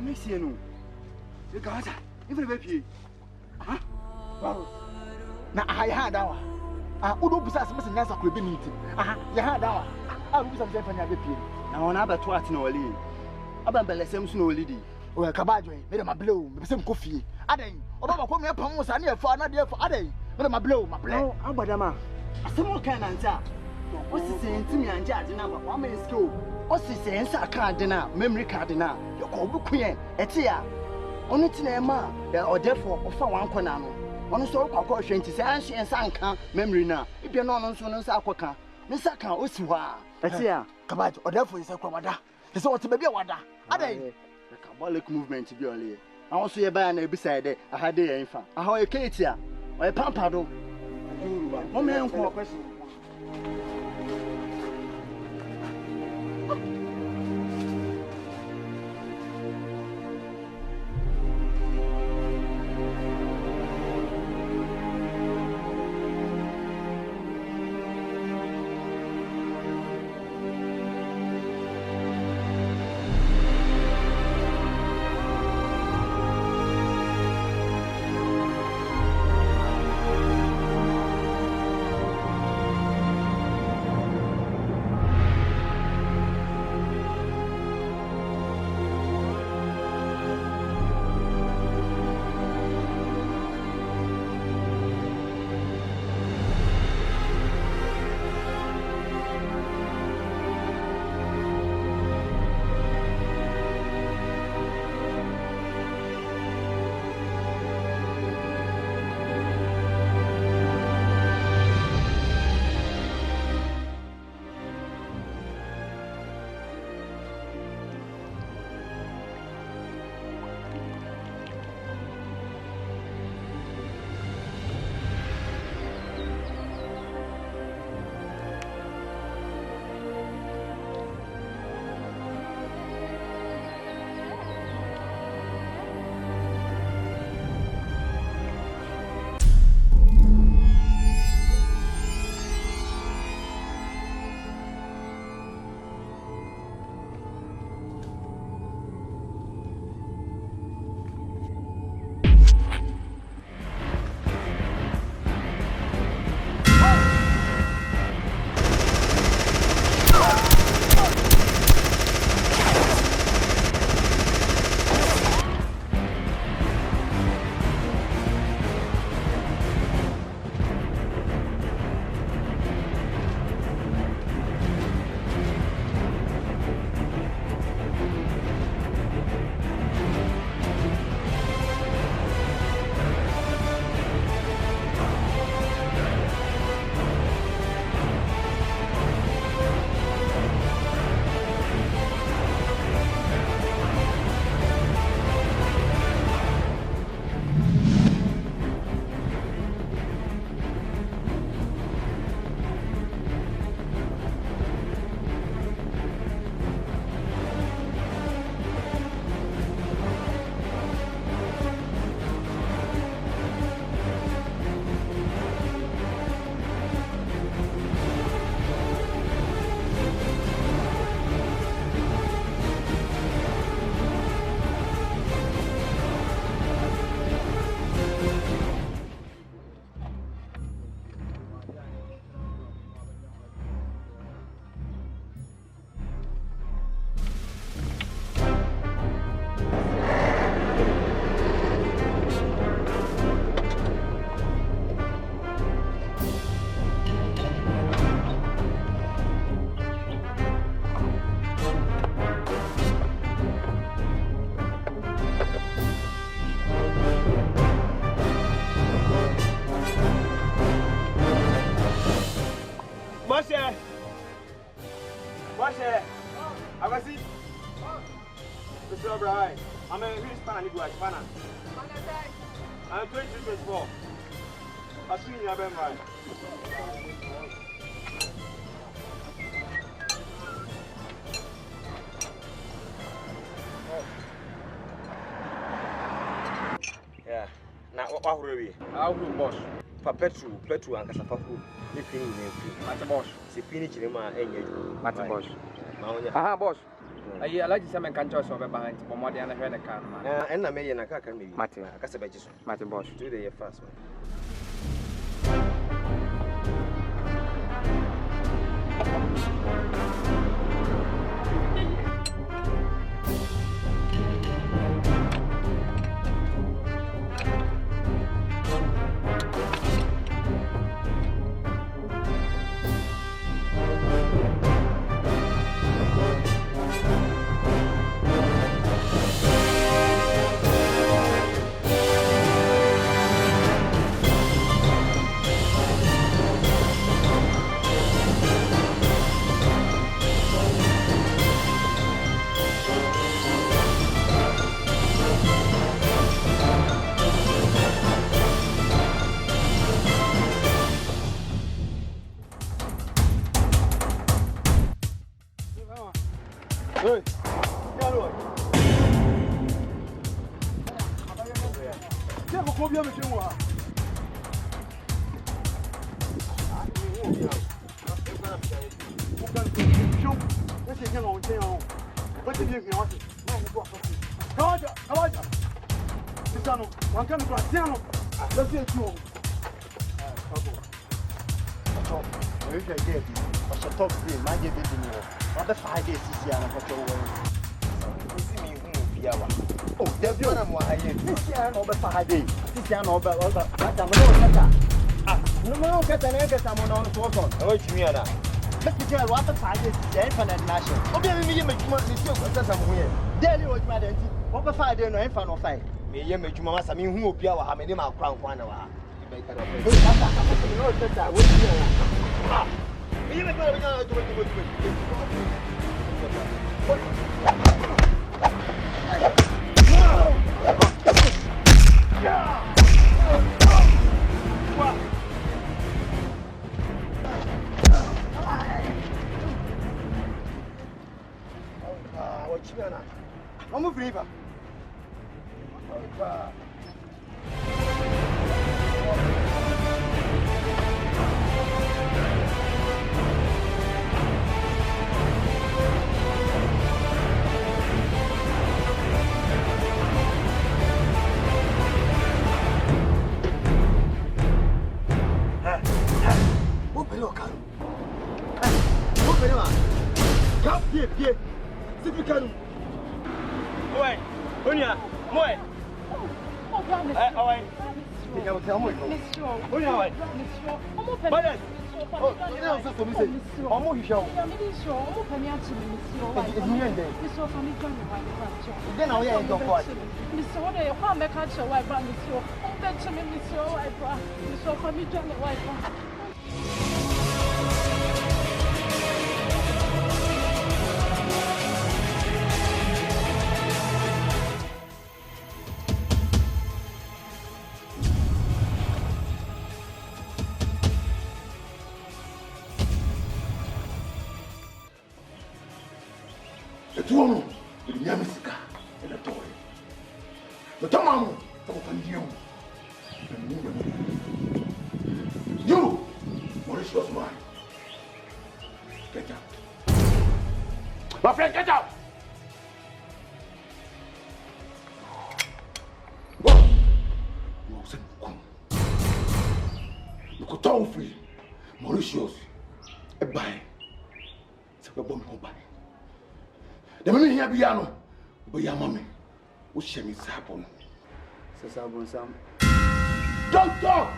I'm saying no. You guys, even if you, huh? Wow. Now I had our. Udo bisa some nyasa ko bi nti. Aha, ya had our. Udo bisa some fanya be pie. Na wona ba to atina wali. Aba belesem so na wali di. O ka ba joy, me de ma blow, me sem ko fie. Adan, oba ba ko me pam mo sa na e fo na de fo adan. Me de ma blow, ma blow. Agbadama. Asem o kan na nta. O si se ntimi anja ade na wa ma skill. O si se nsa card na, memory card na. Yo ko bu ku yen. Ete ya. Onu ti na e ma, o therefore o fa wan kona no. Onu so kwa kwa hwe nti se anhye nsa nka memory na. Ibia no no so no nsa akoka. Nsa kan o si hɔ a. Ete ya. Kabaji, o therefore is kwa wada. Ese o ti ba bia wada. Adan. The carbolic movement be only. I also ye buy na beside there. I had the infa. I how e ketia. O e pampado. No me enko question. Mr. O'Brien, I'm a real span and spanner. I'm 23-24. I've seen you, Ben. Yeah. Now, what are we? Our boss. For petrol and Casafafu. If you need, Mata boss. See, finish him and you. Mata boss. Aha, boss. I like some countries over behind for more than a car. And I may in a car can be Martin, Martin Bosch. Do the first one. You, Mauritius man, get out. My friend, get out. What? You are saying, you could tell free Mauritius. A buy. It's a bomb company. The money here, piano, but your mommy, what's she miss happen? Sam. Don't talk!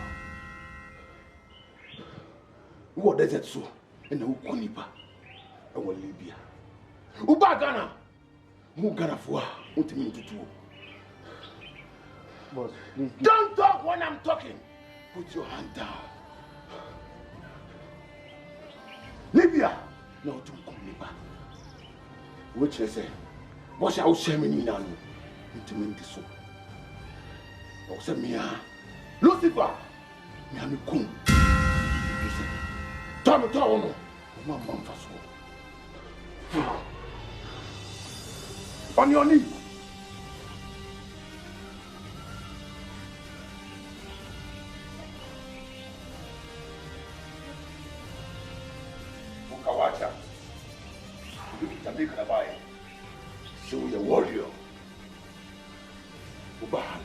What does it so? And the Ukonipa, and what Libya. Uba Ghana, who Ghana for what you mean to do? Boss, please. Don't talk when I'm talking. Put your hand down. Libya, no to Ukonipa. Which is a what shall share me now? Intimate so. Or say me, Lucifer, me am a coon. Tell me, one month for so. On your knees. Ukawacha. You can make a buy. So you're a warrior. Obahan.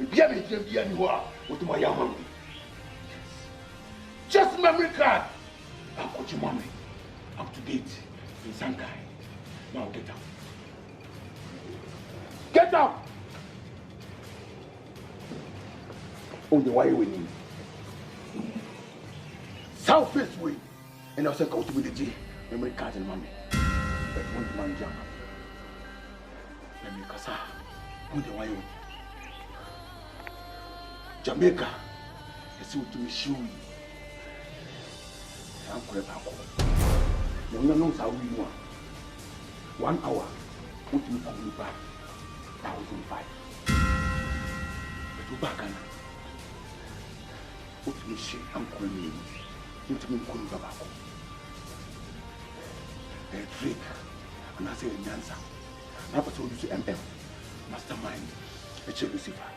If you have a what my young man? Just memory card. I'll coach your mommy. Up to date. In Sankai. Now get out. Get out! Oh, the wire winning. Southwest way. And I said, go to the G. Memory card and mommy. But one man jam. Let me casa. Oh, the wire. Jamaica. I see what you show. I'm going to you know how we want. 1 hour. What you call me back? 1,500. But you back on. What you say? I'm calling you. Into me calling back. A trick. And I say an answer. Now, but you say MM. Mastermind. It's a Lucifer.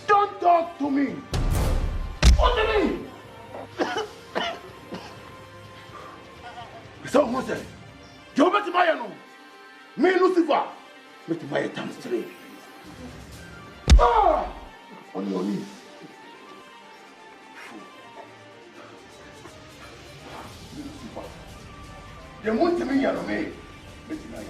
Don't talk to me! What do you mean? So, Moses, you bet my no. Me Lucifer. Bet my times 3. Ah! On your knees. Lucifer. You want to me, you know me. Bet my.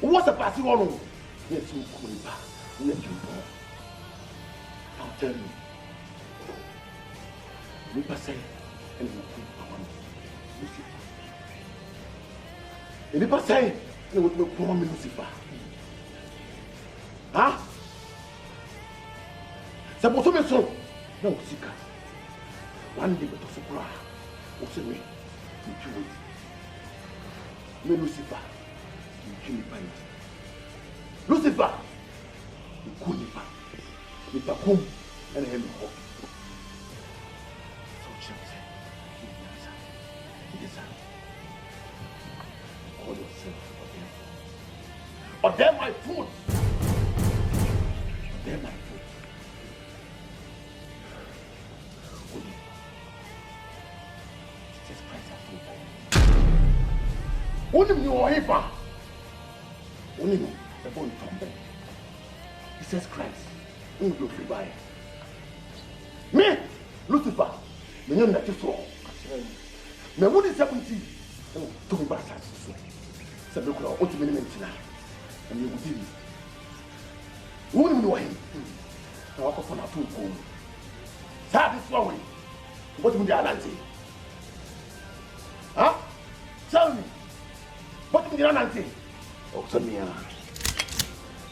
What's the passing on? Yes, you come back. Let you go. I'll tell you. We pass and we come on. Lucifer. And if I say, you will come on, Lucifer. Huh? Suppose me so. No, Sika. One day, but to cry. What's the way? Me Lucifer. You find Lucifer, you couldn't find me back home and him home. So, Chelsea, you deserve all yourself for them. Or they're my food. They're my food. Jesus Christ, I food. Only you are here. Only know the bone tombe. Jesus Christ, who will free by me, Lucifer, me know that you saw. Me what is 70? To me back so. Say me kura oti me mentina. And you would me. Who know him? I walk upon a fool home. Sad this way. What will the Atlantic? Huh? Tell me. What will the Atlantic? Oh, Samia,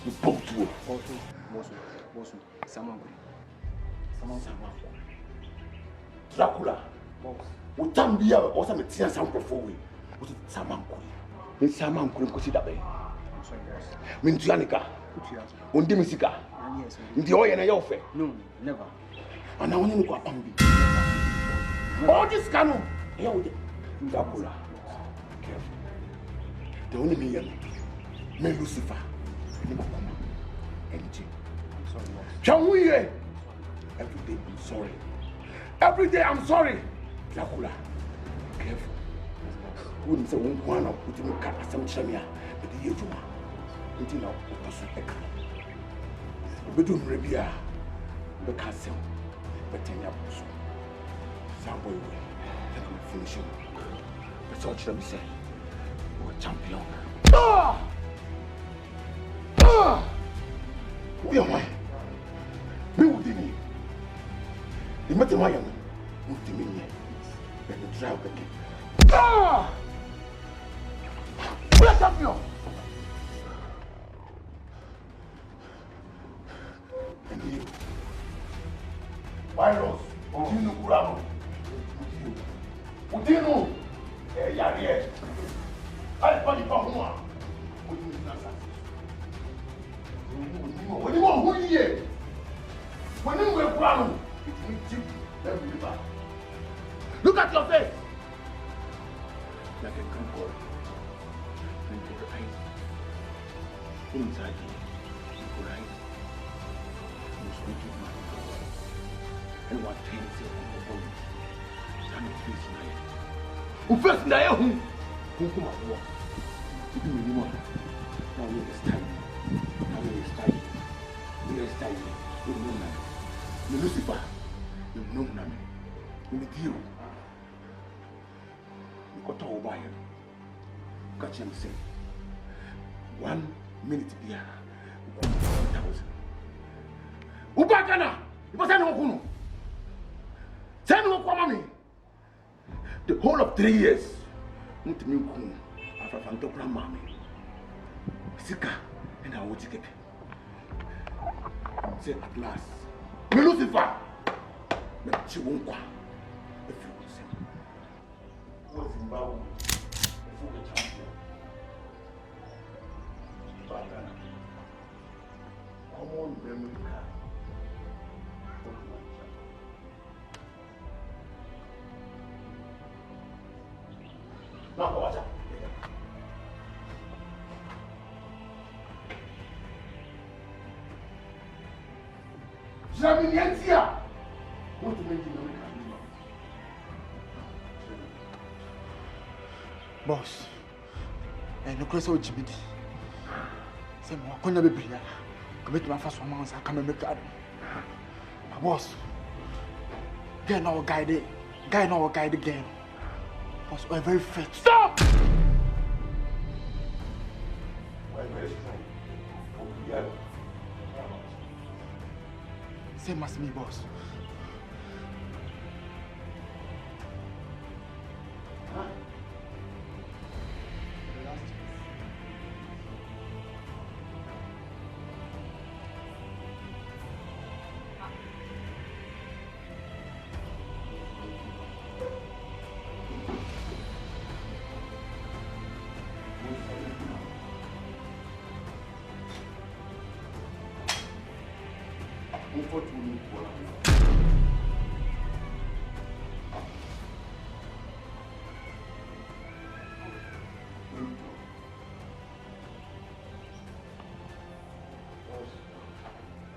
you poked to Bosu, someone. Dracula, would Tambia or some tears some before we was Saman. Miss Saman couldn't consider me. Mintuanica, Undimisica, in the oil and I offer. No, never. And I want to go up on me. All this canon, Dracula. Careful. The only me. Me Lucifer, never come anything. I'm sorry, boss. Can we hear? Every day I'm sorry. Every day I'm sorry. Dracula, careful. Wouldn't say one of putting a cat as some chamia, but the Yajuma. Until now, pursue a car. We don't rebia, the castle, but 10 years. Some boy, let me finish him. That's all she said. We're champion. Ah! Who am I? Me would be me. The matter I am would be me. Let me try again. Ah! Where's up now? And you? Virus. Udino Kurano. Udino. Yari. I find you for one. When you want who you when you were brown, it will cheap, then we back. Look at your face. like a drink or ice. Inside you, right? You should give my people. And what things you want to hold? Stand in face tonight. Who first in the air? Who come at war? You do me more. Now we understand. Now we understand. We understand. You know now. You Lucifer. You know now. You the deal. You got to obey him. Catch him say. 1 minute beer. 1,000. Ubagana! You must know who. Send no kwamami. The whole of 3 years. Not me who. After Fantopla Mammy. Sika and I will take it. Say at last. Me Lucifer! But she won't go. If you will say. What's in Babu? Before the champion. Bagana. Come on, memory card. Now, watch out. Jaminientia! What to make you Boss, no question with Jimmy. Say, I'm going to be here. Commit my first 1 month. I come and make it. Boss, get no guide. Guy no guide again. Boss, we're very fit. Stop! We're very strong. Yeah. Same as me, boss. Huh?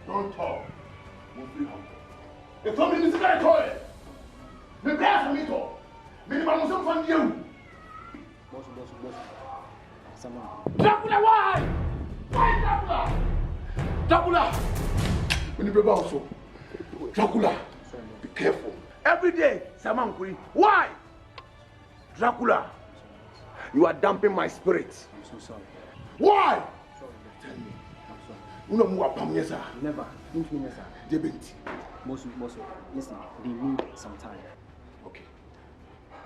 Don't talk. If somebody is going to call it, me bear for me to. Minimum some fun you. Boss. Someone. Dracula, why? Why Dracula? Dracula! When you prepare also, Dracula, be careful. Every day, Samankuri. Why? Dracula, you are damping my spirit. I'm so sorry. Why? Sorry. Tell me. I'm sorry. You know more about me, sir. Never. Don't mean sir. Debenti. Most, listen, they need some time. Okay.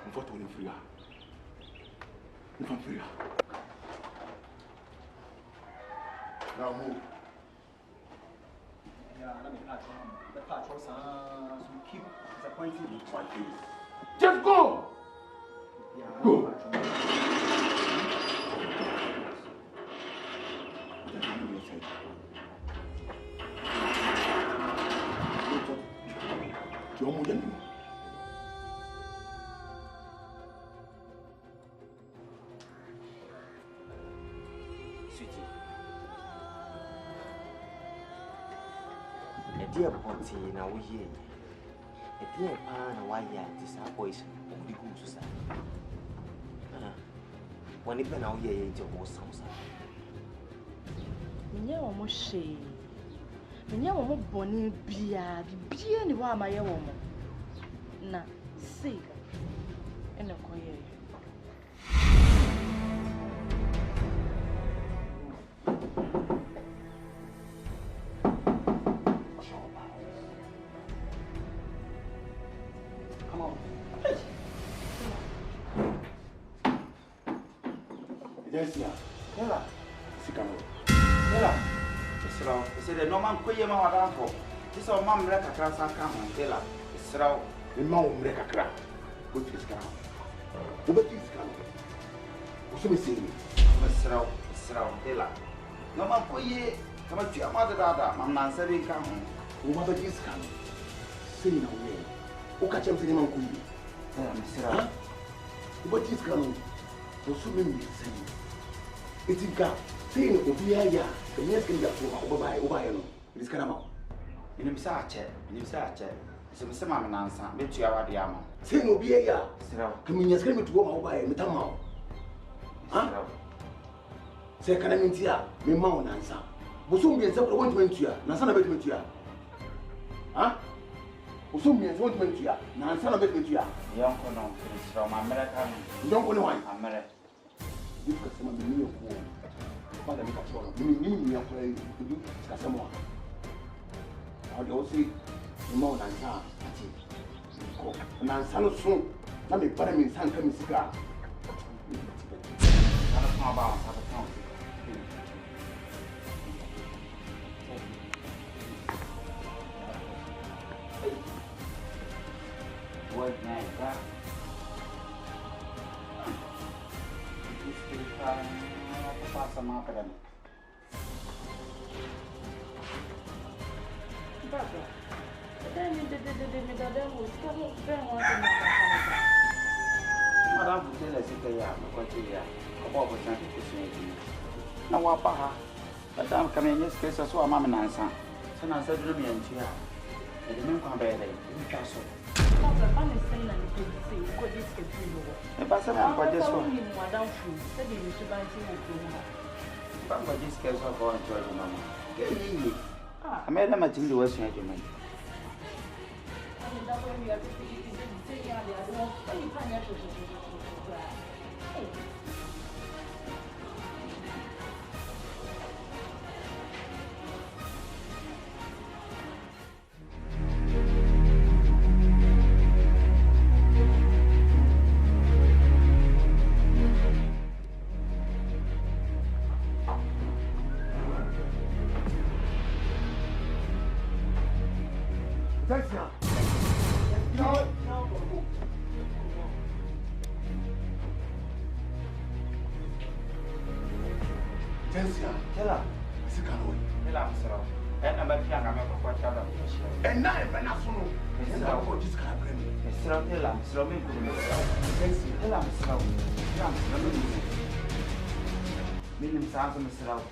I'm for to free. I'm free. Now move. Yeah, let me patch on. The patch was so keep disappointing me. My face. Just go! Yeah, Go! Dear Ponty, now we hear a dear pan, why this our voice of the good society. When even now hear it was some. Menya wo mo hye. Menya wo mo bone bia, bia ni wa amaye wo mo. Na see. Ene koye. Yes, yeah. Ela, Sikamo. ela. Israel, it's the Norman Koyama Wadanko. This is Mam Reka Krasa Kam, Ela, Israel. The man will make a crack. Which is come. What is coming? What's the missing? Israel, Ela. Norman Koye, come up to your mother, Mamma Saving Kam. What is coming? Sing away. Who catch him saying, Uncle? Israel. What is coming? so me say it is gap saying obia ya the next thing that go buy no it is kana ma Minim sa ache so me say mam nansa me tua wade ama saying obia ya sira kaminya skana me to ma buy me tamma ha say kana me ntia me ma wo nansa bo so mbiensa ko won twenty nansa na bet me tua ha bo so mbiensa won twenty nansa na bet me tua yonko no sira ma America no yonko ne wan America you ka sama me ni ko ba da me ka so ni ya ko you ka sama I don't see more than that. And I'm so let me put him in San Camisica. What night, right? Passa mal para mim. Papa, then you did me that there was come up very much. Madam, tell us if they are what you are about what I'm saying. Now, what, Paha? But I'm coming in this case, I saw a mamma answer. So I said, Ruby and Chia. I didn't come back there. Papa, I'm saying that you could see what this could be. If I said, I'm quite just one. Madame Food said you should buy tea. But this case, I'm going to tell you, Mamma. I made them a thing to West Regiment. I mean, that way we are saying, I don't any financial. Thanks now. Jensia, Tell her. is it going? Tell her, sir. And I'm a young American. And now I'm not so. And I will just can't bring me. Tell her, slow me. Jensia, Tell her, slow. Meaning, sounds of Mr. Out.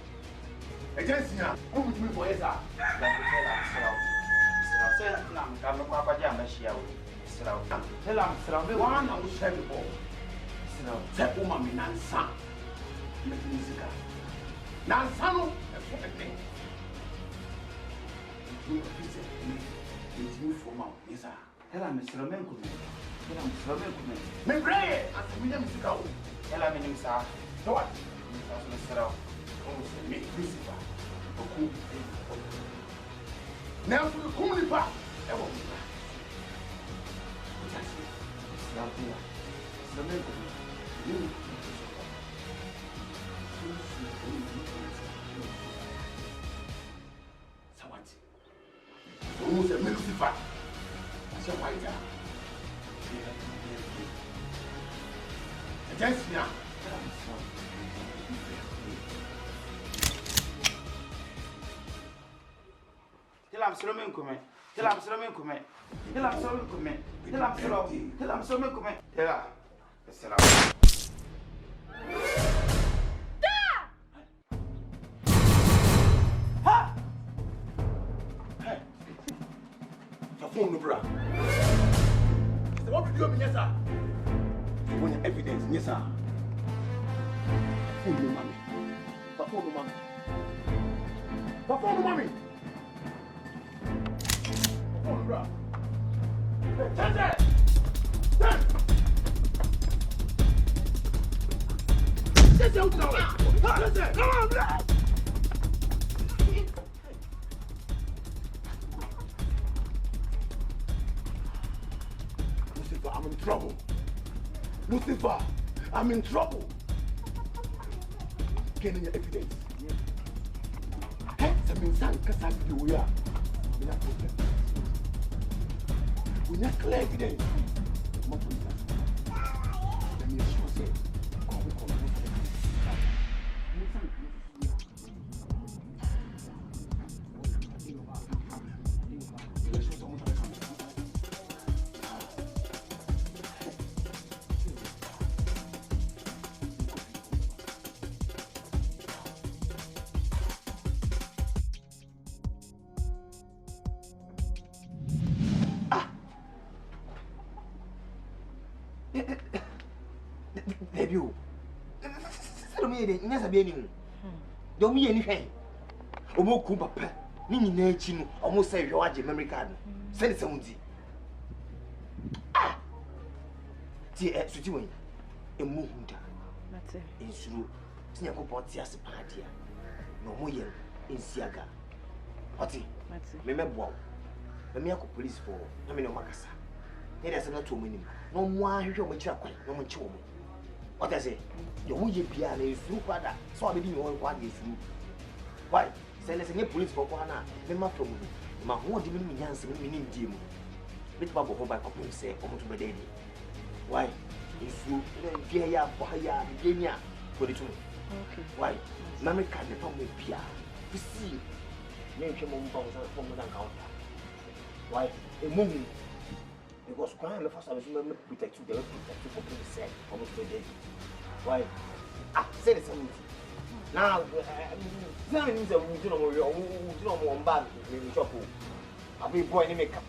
Jensia, who would me for Esa? Say, I'm a papa jam, a shell. Tell her, slow me. One I will share before. Slow. Set woman in Nansa. Musica. Nansano, a thing. It's new for mouth, yes, sir. Tell her, Mr. Romanco. Tell her, Mr. Romanco. Me pray, as a medium musical. Tell her, Minister. What? Mr. Out. Oh, me, Lucifer. Now for the Kumli Park. I won't be back. Mr. Romanco. Sawati. Who said Lucifer? That's your white guy. Against me now. Tell him, Mr. Romanco. Tell him, Mr. Romanco. Tell him, Mr. Romanco. Tell him, Mr. Romanco. Tell her. Mr. Out. Phone, bro. What did you mean, yes, sir? You want evidence, yes, sir? Phone, mommy. Phone, mommy. Phone, mommy. Phone, bro. Hey, Chance! Chance, out now. Chance, come on, bro. I'm in trouble. Lucifer, I'm in trouble. Getting your evidence. Hey, some son, because I do we are. We have problem. We need clear evidence. Let me assure you. Debut. Send me the Nasa Benin. Don't be anything. Omo Kumpa, Nini Nachino, almost say your memory card. Send it some. Ah! Dear, Sutuin, a moonta. That's it. In Suru, Snakopotias Padia. No more in Siaga. What? Remember, the Miyako police for Namino Macasa. It has not too many. No more, you may chuckle, no more chum. What I say? Your woody piano is through father, so I didn't know what is through. Why? Send us a police for one, remember from me. My whole diminish Yancy meaning Jim. Bit Babo by Copin say, almost to the lady. Why? If you Gaya, Bahaya, Genia, for the two. Okay. Why? Mammy can't come with Pia. To see. Name came on bounds from the counter. Why? A moment. It was crying the first time I protect you, they were protected for being said, almost to the day. Why? Ah, say something. Now, now means that we do not more bad in the shop. I'll be boy in makeup.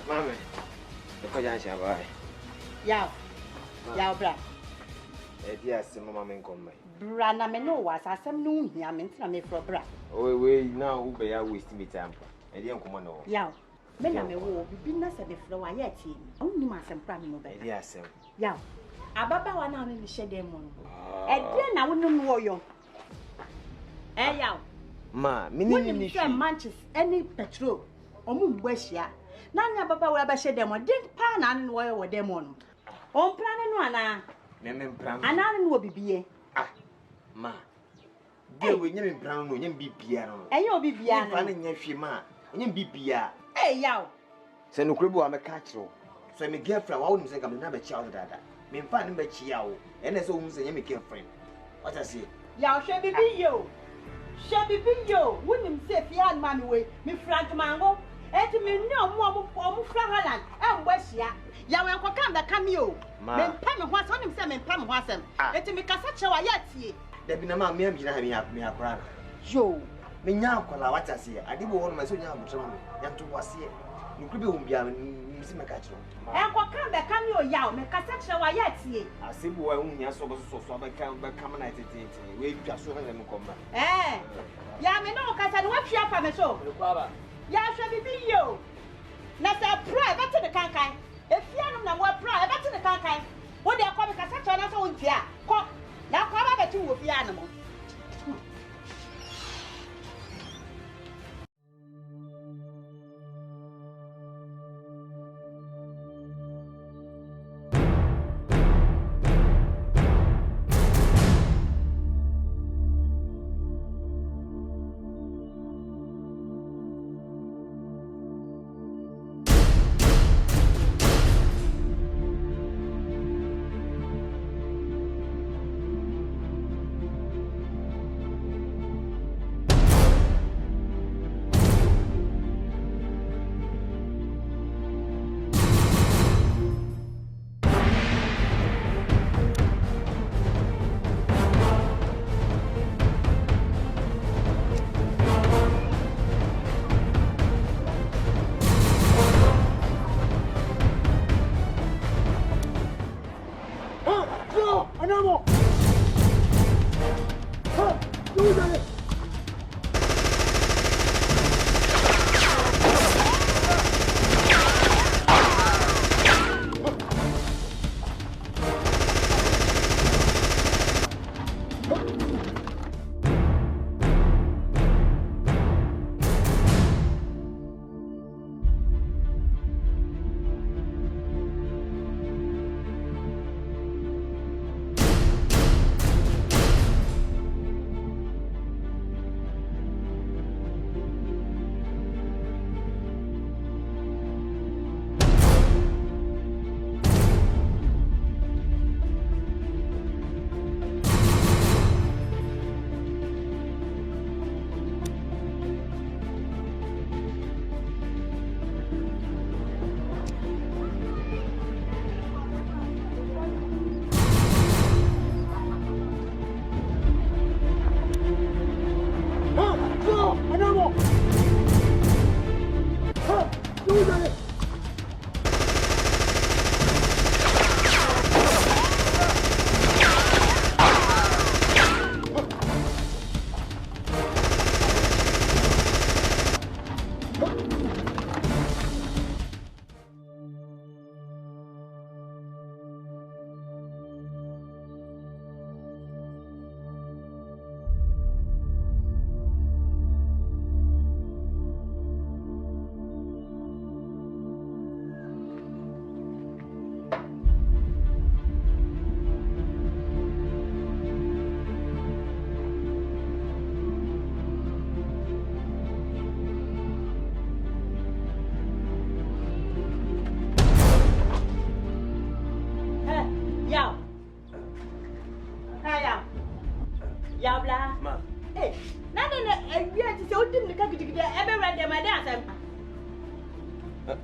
Mama, the Koyansha, Yaw, bra. Yes, Mamma come. Bra, na me no was as some noon here, mention me for bra. Oh, we now be a wasting me time. I didn't come on. Yaw, me na me wo, be business at the floor yet. Only my some prime no better. Yes, Yaw, Ababa one on the shed them on. And then I wouldn't know you. Eh, yaw. Ma, Minnie Manchester, any petrol, or moon west ya. Nanya Baba will have shed them on, didn't pan and oil or them on. On plan and one, and I will be. Ah, ma. There will never brown or be piano. And you'll be beyond running your ma, and be pia. Eh, yaw. Send no cribble, I'm a catcher. So I'm a girlfriend, I wouldn't say I'm another child that. Me find him a chiao, and as almost a girlfriend. What I say? Yaw shall be you. Shall be you. Wouldn't say if you had money way, me Frank Mango. And to me, no more Frahalan, and West ya. Yaw and Wakanda cameo. Men Pam was on himself and Pam was him. And to make a such a yet. There be no man, me have me a crown. Joe. Me now call what I say. I didn't want my son young to was here. You could be on Missy Macatro. And Wakanda cameo yaw, make a such a yet. I see boy whom you saw so I can't come at it. We just saw them come back. Eh, ya me no cast and watch your family so. Ya shall be you. Not a prayer, but to the cankai. If you are not what prayer, but to the cankai. What they are coming as such an own fear. Cock, now come back to the animal.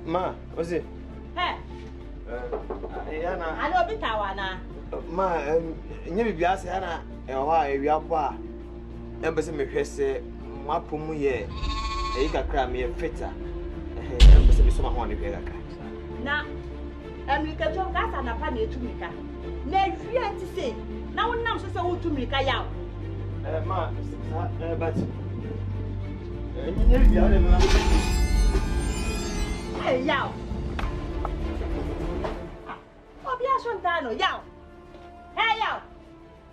Ma, what's it? Hey. Yana. I know Bitawana. Ma, you be asking Anna, and why we are poor. Embassy me say, my pumu ye, a ika cram me a fitter. Embassy me so much money. Now, America John Gas and a panny to Mika. Nay, fear to say, now one now says to Mika Yao. Ma, but you never be out of Hey, Yao. Oh, be a Shondano, Yao. Hey, Yao.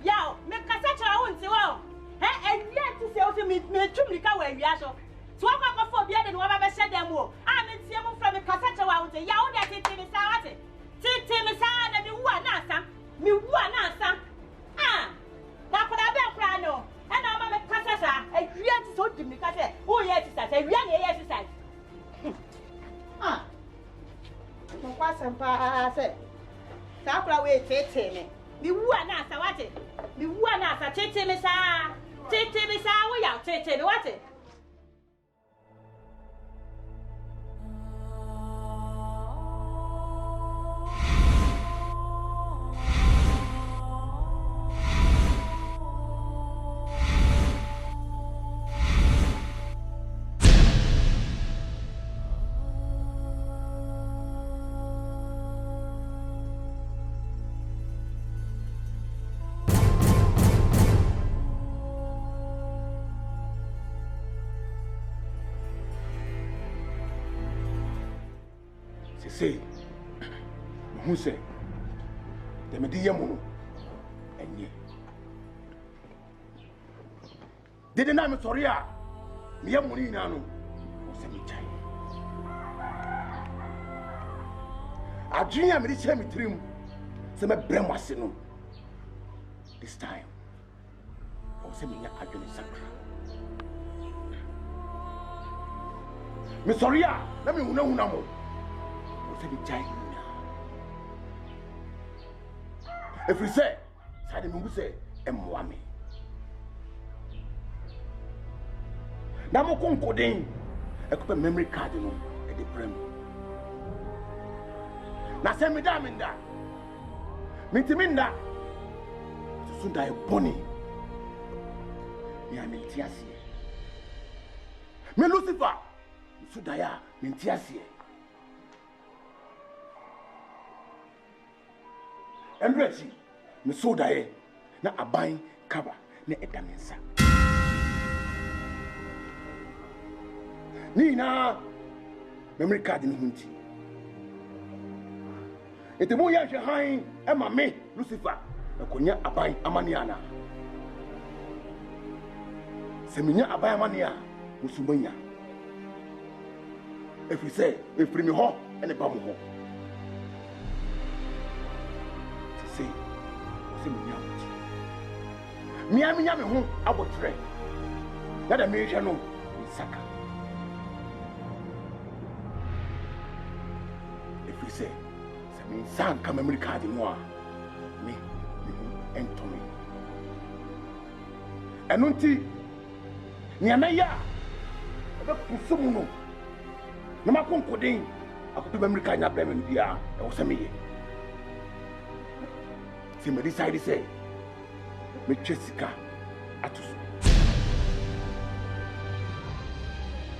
Yao, make a such a own, so. Hey, and yet to say to me, to Mika where we are so. So I'm going for beer and what I said them more. I'm in Siamo from the Cassetta out, Yao that it is out. Tim is out and you want answer. Me one answer. Ah, now for a bell crano. And I'm a Cassetta, a real so to me, Cassetta. Oh, yes, it's a real exercise. Ah, no question, pa. Say, Sapra way, take me. The one answer what it? The one answer, take me, sir. Take me, sir. We are take me what it? Say, who say, the Mediamono, and ye didn't I, Soria, Miamunino, or Semitai. A junior military trim, some bremasino. This time, or Semina Agony Sacra. Miss Soria, let me know no. If we say, Sadam say, Mwami. Namo concording, I could memory card at the prim. Now send me down in that. Mintiminda, soon die bonny. Me, I'm in Tiasia. Me Lucifer, Sudaya, Mintiasia. Embrace me so die na aban kaba na edamensa ni na memory card ni hunti etemu ya hwan e ma me Lucifer akonya aban amaniana seminya aban amania musumanya if we say if me ho ene ba mo ho Miami home about trade. That a major no Saka. If we say, Sami San come America de moi, me, and Tommy. And unti Niamaya, about Pusumuno. No Macon Coding, I could do America in a Bremen Bia, or Sami. See me decide say. Me Jessica Atus.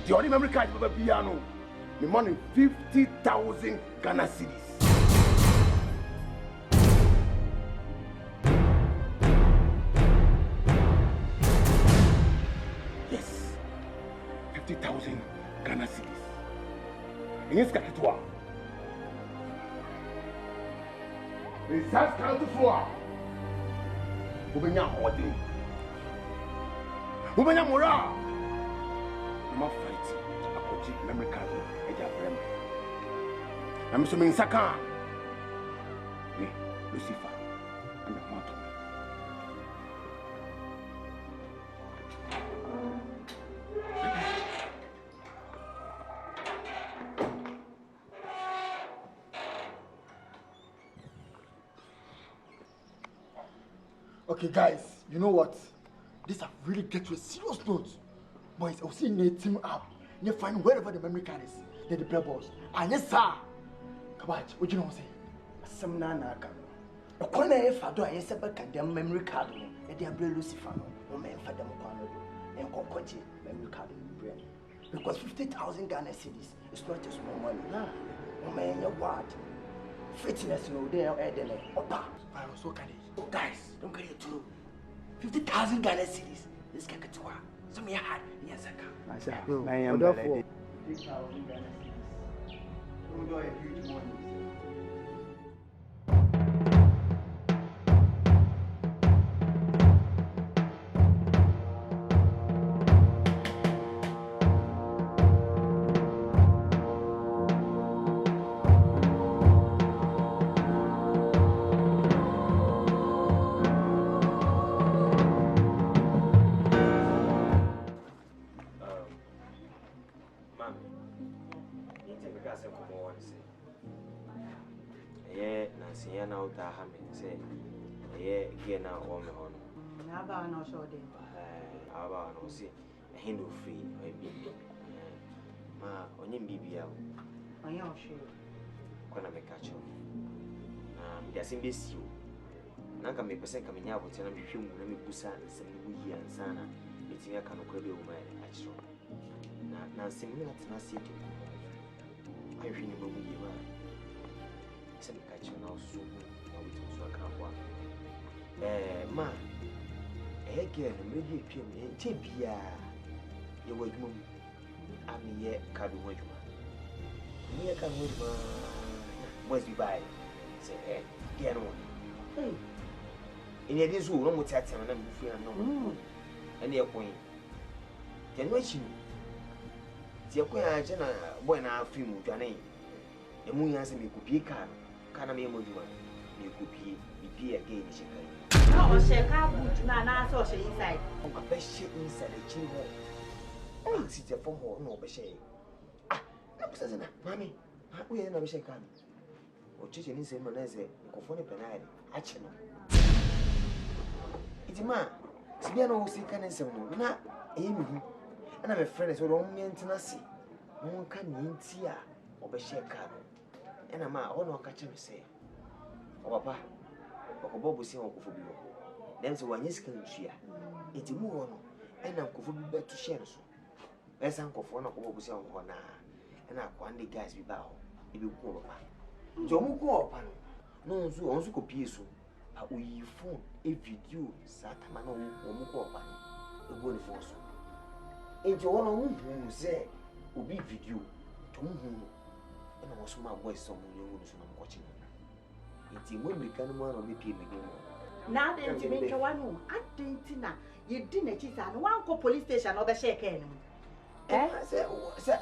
The only memory card of a piano, me money 50,000 Ghana cedis. Yes, 50,000 Ghana cedis. And yes, Kakitwa. Results count for. Ubenya hodi. Ubenya mora. Ma fight. Akoji memory card e ja frem. Na me so me nsaka. Ni Lucifer. And the matter. Okay, guys, you know what? This have really get to a serious note. Boys, I'll see a team up. You find wherever the memory card is, they're the play balls. And yes, sir. Kabach, what you know say? Some naka. A corner if I do a yes, about condemn memory card, and they are Lucifer, or man for them and Kokoji memory card in the brain. Because 50,000 Ghana cedis is not just small money. Oh man, your word. Fitness, no, they are adding it. Opa, I was so canny. oh, guys, don't get it too. 50,000 Ghana cedis. This can get to her. Some year had, yes, I Masha, No, I am therefore. 50,000 Ghana cedis. Don't do a huge money. Yeah, now that I say, yeah, again now on me on. Naba no show them. About no see a Hindu free or a baby. Ma, on your BBL. I am sure. When I make catch up. There's in this you. Nanka me person coming out with an few Mummy Busan, some Wee and Sana, meeting a canoe credible man at Strom. Now, similar to Nasi. I remember you are. Some catching now soon, now we also can't walk. Ma, again, maybe a pin, Tibia. You were moon. I'm yet cabin with you. Me, I can't wait. Was you buy? Say, get on. In a this room, no more tax and I'm free and no. And your point. Can wait you. The Aqua Jenna, boy, now film with your name. The moon answer me could be a car. Can I be a modular? You could be again. No, she can't put Nana so she inside. Uncle Bessie inside the chin hole. Oh, sit a phone hole, no Bessie. Ah, no, Sazana, Mammy, we ain't a Bessie can. Or chicken in St. Monese, Cofone Penide, Achino. It's a man. Sibiano was sick and some, not Amy. And I'm a friend, so don't mean to see. No one can in Tia or Bessie car. And I'm out on catching me say. Oh, Papa, or Bob was saying for you. Then so one is can share. It's a move on, and I'm going back to share so. As Uncle for Bob was saying, and I one day guys be bow. If you go up. Jomu go up. No, so also copy so. But we phone a video, Satamano, or Muko up. A good force. Into one whom say, will be video. To whom. And I was my voice someone you watching. It's a women can one of the people. Now then, to make one, I didn't know. You didn't cheat and one call police station over shake him. I said,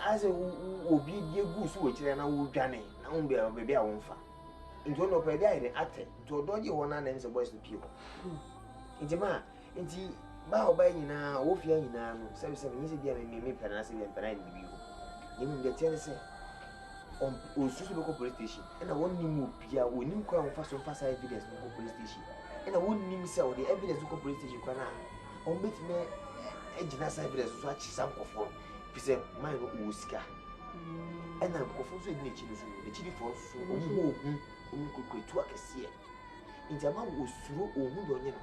as a will be dear goose which and I will journey. Now won't be a baby I won't find. Into one of a day in acted to a dodgy one and answer voice to people. Into ma, into bow by you now, wolf young now, 7 years ago, me penasi and penine with you. You the Tennessee. On local police station, and I won't name Pia when you come fast on fast evidence local police station, and I won't name sell the evidence local police station. On bit me a genus evidence to such some of one. He said, mine was scar. And I'm confused with the chili for so who could create to a cassia. In the man was through or who don't know,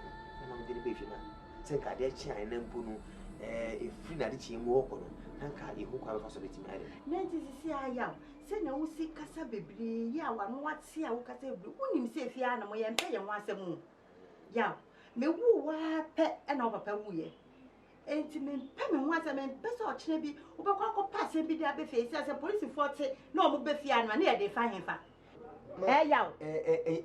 and I'm the baby man. Say, Kadecha and then Puno, a free Nadichi walk on. nanka ihu kwa befa so betimi ade na ntisi aya se na wo si kasa bebre ya wa no wate a wo kasa bebre wonim se fia na mo ye mpe ye ho asem ya me wu wa pe na wo papa wu ye enti me mpe me ho asem me mpe so ochene bi wo be kwa ko pass bi dia be fe se police forte na o mo be fia na ye de fa henfa ya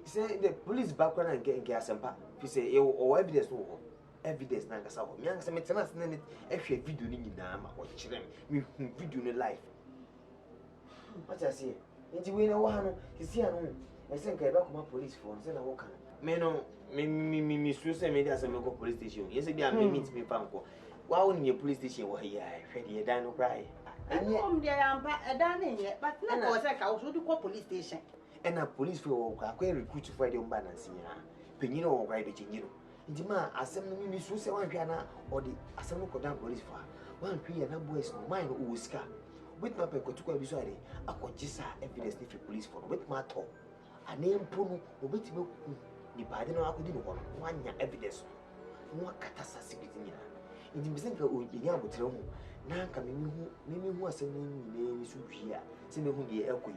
say the police background and get asempa fi say o evidence no evidence na ngasa ho me ngasa me tena se na ehwe video ni nyina ma o kire me hu video no live what I say nti we na wo ha no kisi anu e se nka e ba kuma police for se na wo kan me no me so say me dey asem go police station yes be am meet me panko wa wo ni police station wo ya hwe de dan no cry enye dia ampa edan ne ye but na ko se ka wo so do police station and a police for akwa recruit for the balance ya penyina wo cry be chinyino nti ma asem no mi so say wan hwa na or the asem no ko dan police for wan hwa na boys no mine o sika with my pekotukwa bi so ade akogisa evidence ni police for with my talk anempo no obetime ku ni baade no akodi no hono wanya evidence no akata security nyina nti bisenka o binya abotre ho na nka mimi hu asem ni ni so hwia se me hu de ekoi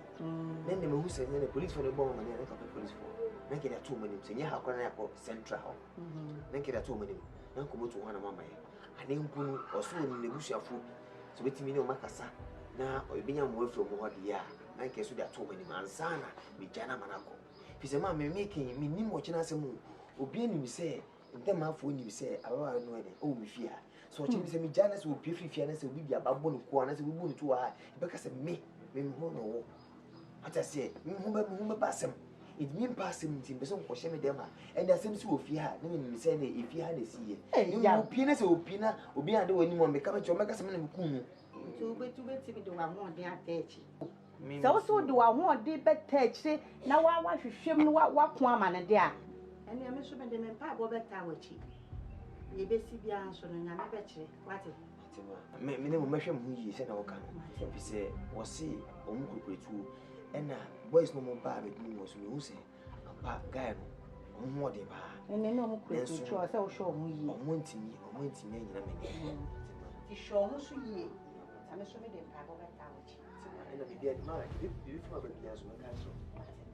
na ne me hu se ne police for the bomb na ne ka police for na ke da to mani se nya hakora na yakọ central ho na ke da to mani na ko moto ho na mama ye anempo no oso ni nebusuafo so betimi ne o makasa na obinya mo afro mo hodi ya na nke so da to mani mansana mi jana manako fi se ma me making mi nim wo china se mu obi anim se ndem afo nim se ababa no ede o mi fia so chimi se mi jana se obi fia na se obi bia babbo no ko na se obi bu no to ha be ka se me ho no wo ata se me ho ba basem it mean passing team be so ko hye me dem ha and asem si ofi ha na me se na efi ha na si ye ni opi na se opi na obi ade wani mo me ka me cho me ka se me na me kunu to be ti do wa ho de atechi so so do wa ho de betechi na wa hwehwem no wa ko ama ne de a ene me so me de me pa bo beta wachi ye be si bia so no nya me be kire wate me ne mo mehwe mo yi se na wo ka no bi se wo si o mu kukuretu ena boys no mo ba be dum wo so me hu se apa guy no mo de ba ene no mo kukuretu o se wo show mo yi o mo ntimi nyina me ne ti show mo so yi ame so me de pa bo beta wachi ena bi dia ma bi fi ma be dia so me ka so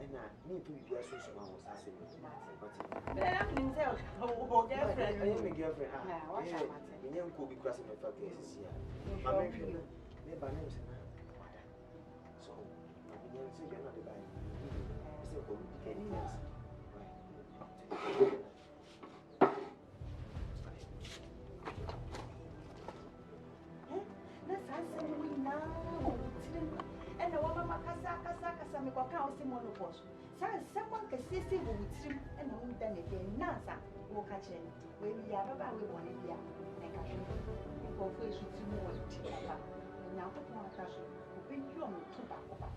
ena ni fi bi dia so so ma wo sa se me but I don't think so o girlfriend I am a girlfriend ah me nyam ko bi kwase me fa ke sisi ya ma me hwe me ba na se na wada so me nyam se je na de ba se ko bi ke ni yes na sasa we now and the woman kasa me ko ka o se mo no boss someone can see we trim and no done again nasa wo ka che we bi ya baba we won bia na ka hwe ko fu esu ti mo wo ti baba na ko ko aka so ko bi ju o to ba ko ba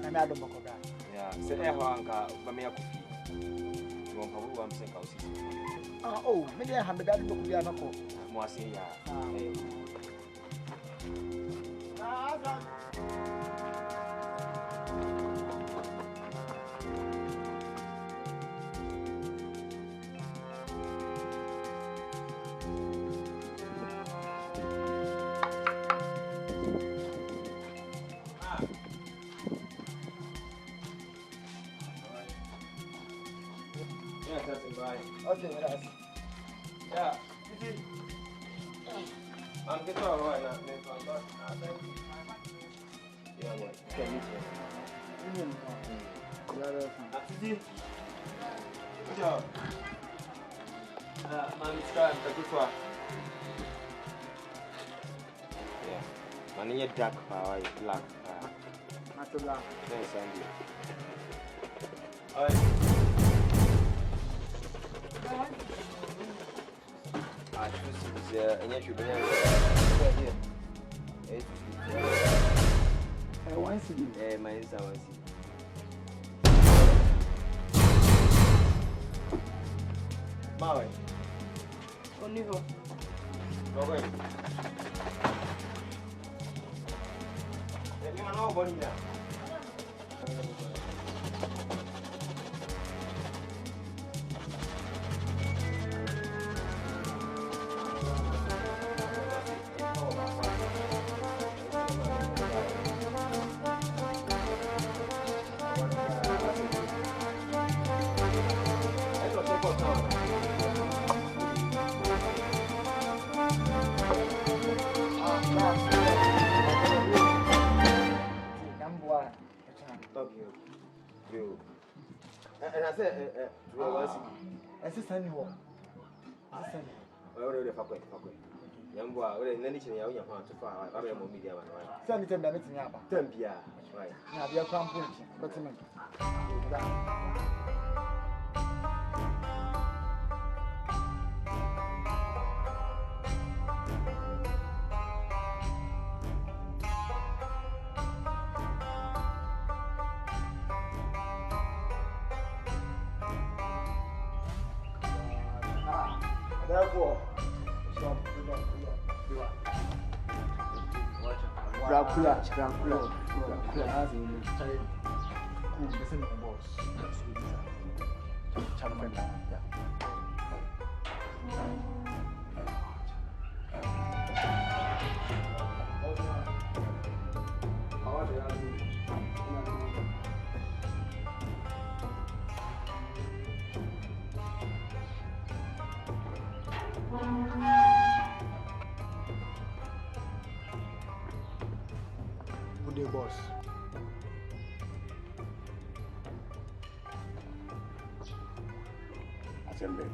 I'm out of Mokoga. yeah se anka ba me yakofi no pa wo am se ka osi Oh, maybe I have a dad book. mo ase ya Okay, that's yeah I'm getting all right now. Thank you. Yeah, what? Can you see? Good job. Man, it's time to go to yeah. Man, you're dark power, black. not too long. Yes, Andy. Alright. I choose and yet you bring it. one city. My answer was Maui. Only ho. Go away. Let me know about it now. And I said, I said, send you. Already fuck it. Young boy, already anything you want to find. I am media. Send it to me, anything about. Tempia, right? Now, you're crumbling. But to me. Therefore, Dracula, as in listen to boss. Good day, boss. Assembly.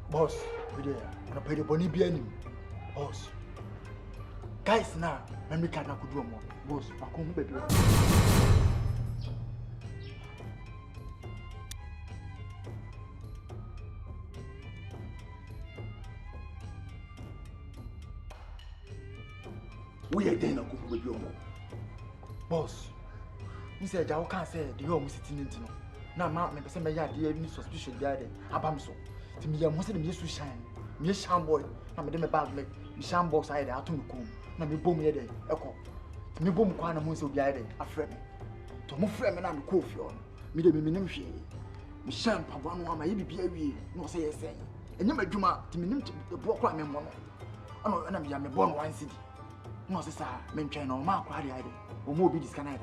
Boss, good day. I'm going to pay the money behind boss. Guys, now, let me can't do more. Boss, I come baby. We are then a good with your mom. Boss, you said I can't say the home sitting in. Now, Mark, maybe some any suspicion there. Abamso. To me, I'm most of them used to shine. Me a sham boy, I'm a bag leg. Me sham box I had to come. Now, me boom here. Echo. To me, boom, Kwana Moons will be there. A friend. To move friend and I'm coffee on. Me the minimum shade. Me sham, Pavano, my EBP, no say a saying. And you may do my to me the block crime and one. I know, and I'm born one city. No, sister, men train on my quality. Or more be this kind of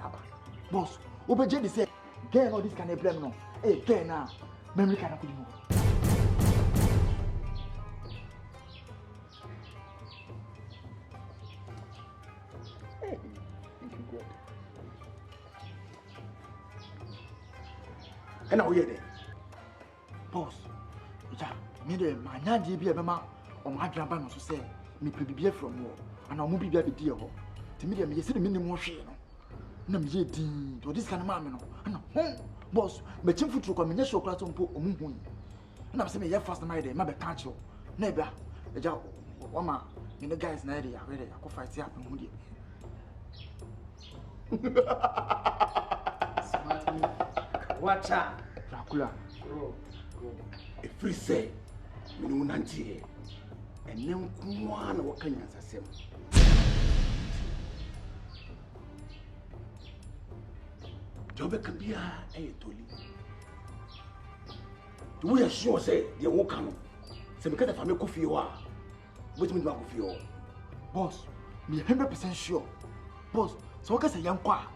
boss. Over Jenny said, get all this kind of blame no. Hey, get now. Memory can I could move. Hey, thank you, God. And now we are there. Boss, yeah, me the man, be a mama or my grandpa so say, me be from war, and I'll be a dear. To me, you see the minimum share. No, me to this kind of mamma. And home, boss, but Tim Foot come in your show class on poor moon. And I'm saying, yeah, fast my day, my catch you. Neighbor, the job, Wama, in the guy's idea, where I could fight up and woody. Watch out. Dracula. A free say, you know, Nancy, and then one what can you say? Job can be a tolly. We are sure say they won't come. So because if I make coffee, which means coffee, Boss, me 100% sure. Boss, so what can say young qua?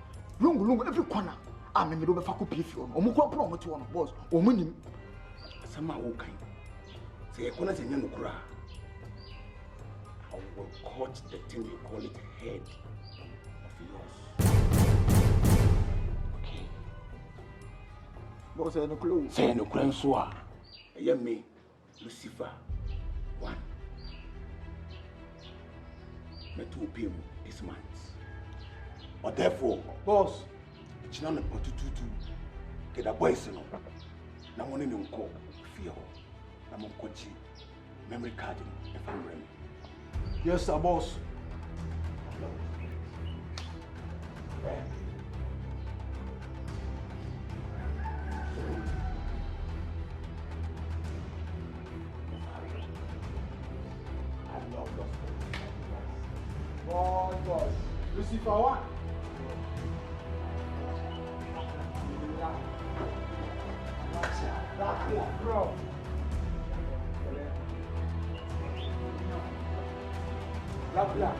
Long every corner. I'm in the middle of a copy if you want. Or more to one boss, or money. Somehow, okay. Say, I can't say no cry. I will cut the thing you call it head of yours. Okay. Boss, I no clue. Say no crime, so I am me, Lucifer. One. Me two people this month. Or therefore, Boss, it's not a potutu. Get a boys, no. Now, one in the call, fear. I'm a coach, memory card, if I'm ready. yes, sir, boss. Boy, Lucifer one. Bro. Black.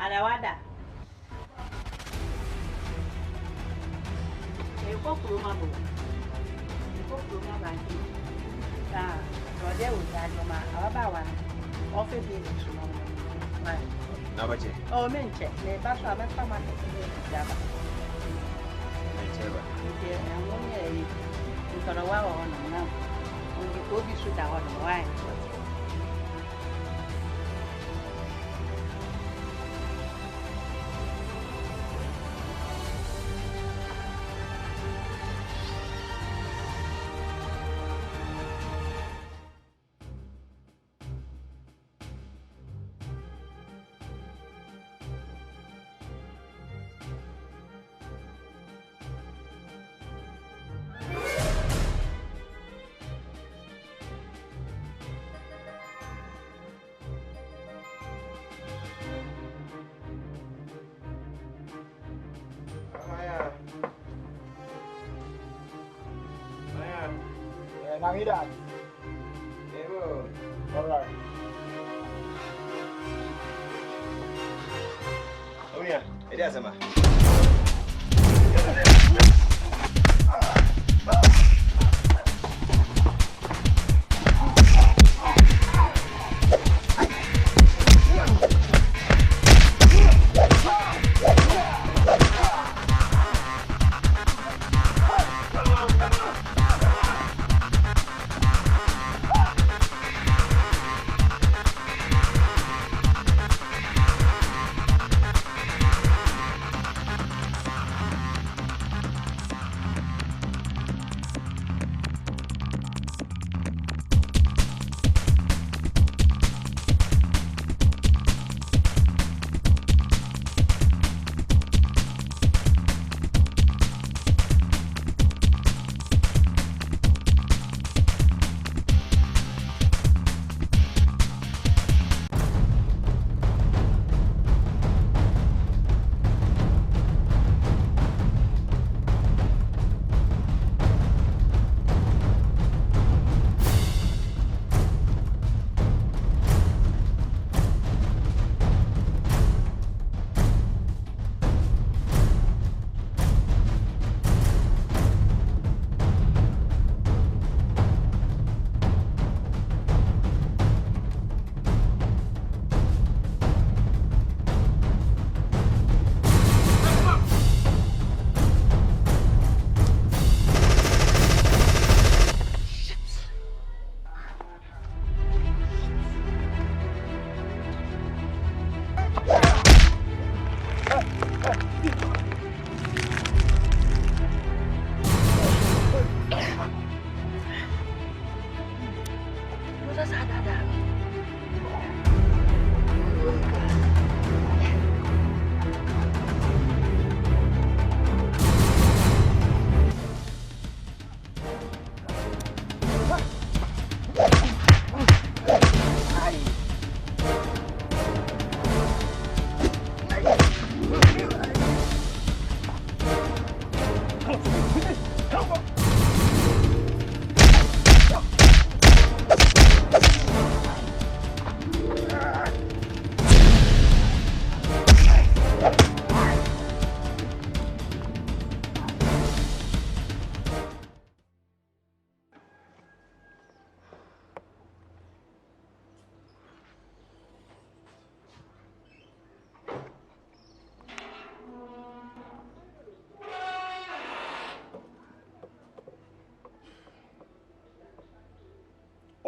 Adawada. Eko kuruma bo. Eko kuruma banki. Ah, rode wo ya ma abawa. Ofe bi ni suma. Right. Na bache. Oh, menche. Me ba so amefa ma te ni ya ba. Menche ba. Nke amonye yi. Ntoro wa wo na na. Ngi ko bi su da wo no wa. Now he that. All right. Oh yeah, it is a man.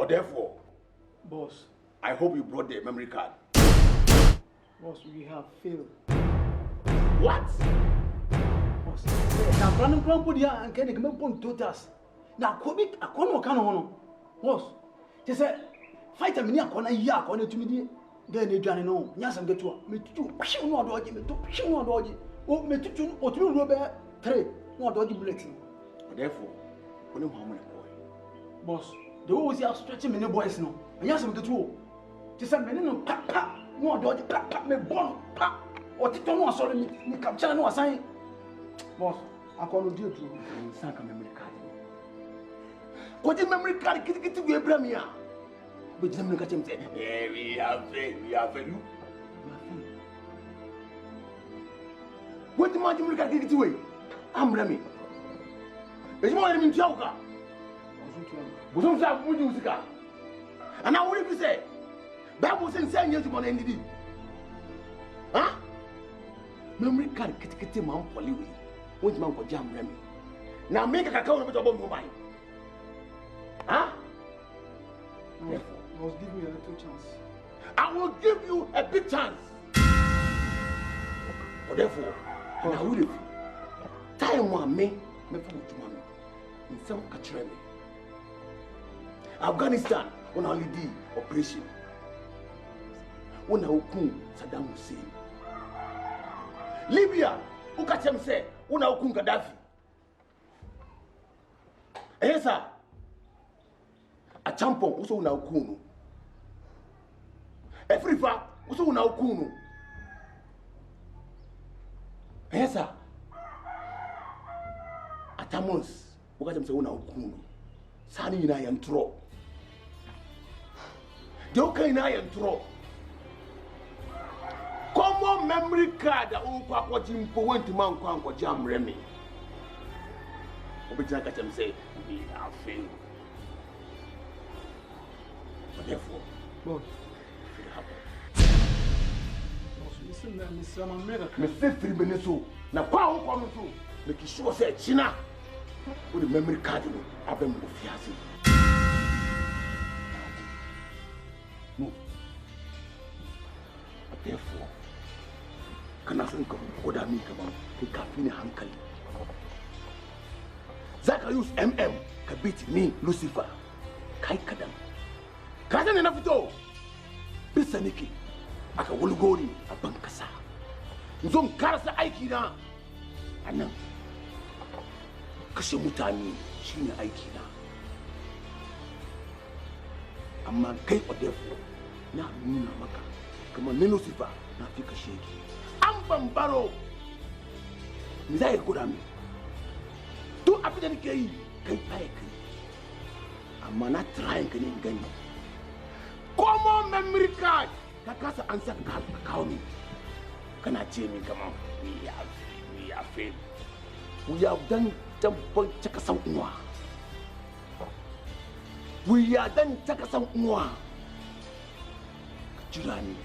Or therefore, Boss, I hope you brought the memory card. boss, we have failed. What? Boss, I'm running crumple here and getting me point totals. Now, Kobe, I can't know. Boss, they said, fight a minute, I yak on it to me. Then they done no. Yes, I'm get to me too. She no dodgy, me too. She no dodgy. Oh, me too. Or two rubber three. No dodgy bullets. Therefore, when you how many boy? Boss, they always are stretching me boys no. And yes, I'm get to. They said, me no pa. No dodgy pa. Me born pa. Or Tito no sorry me capture no assign. Boss, I can't do it to you. Sanka memory card. What the memory card? Get to Abraham here. But the memory card say, "Hey, we have failed. What the memory card get away? I'm Remy. It's more than Joker. But don't say what you say. And now what do you say? Bible says saying you to money indeed. Huh? Memory card get man for you. What man for jam Remy? Now make a account of your mobile. Huh? Therefore, boss, give me a little chance. I will give you a big chance. But therefore, and I will leave. Time one me food to mommy. In some country. Afghanistan on holiday operation. When I open Saddam Hussein. Libya, who catch him say, when I open Gaddafi. Yes, sir. A champion also na ukunu. Every fact also na ukunu. Yes, sir. Atamos, ukaje mse una ukunu. Sani ina yantro. Joka ina yantro. Common memory card uko akwaji mpo wenti man kwa anko jam remi. Obitina kache mse we have failed. But therefore, Boss, it happened. boss, listen, Mr. America. Me say 3 minutes so. Na kwa ho kwa so. Make sure say China. With the memory card no, abem go fiase. No. But therefore, kana san ka koda mi kaman kai kafin hankali. Zaka use ka beat me Lucifer. Kai kadan. Kaza ne na fito. Bisa nake aka wulgoni a bankasa. Zon karasa aiki na anan. Kashe mutane shine aiki na. Amma kai odefo na nuna maka kamar ne Lucifer na fi kashe ki. An bambaro. Ni zai koda mi. To abin da nake yi kai kai. Amma na trying ka ne gani. Common memory card. Ka kasa answer ka kawo mi. Kana ce min kaman we have failed. We have done tabban cika san uwa. We are done cika san uwa. Ka jira ni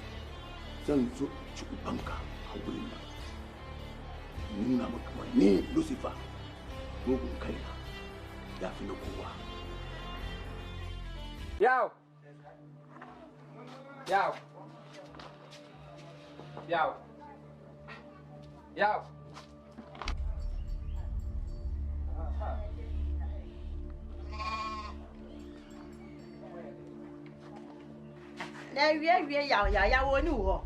zan zo ci ubanka a wurin nan. Nuna maka ni Lucifer. Mugun kaina ya fi na kowa. Yow! Yow! Yow! Yow! Na wie ya woni wo.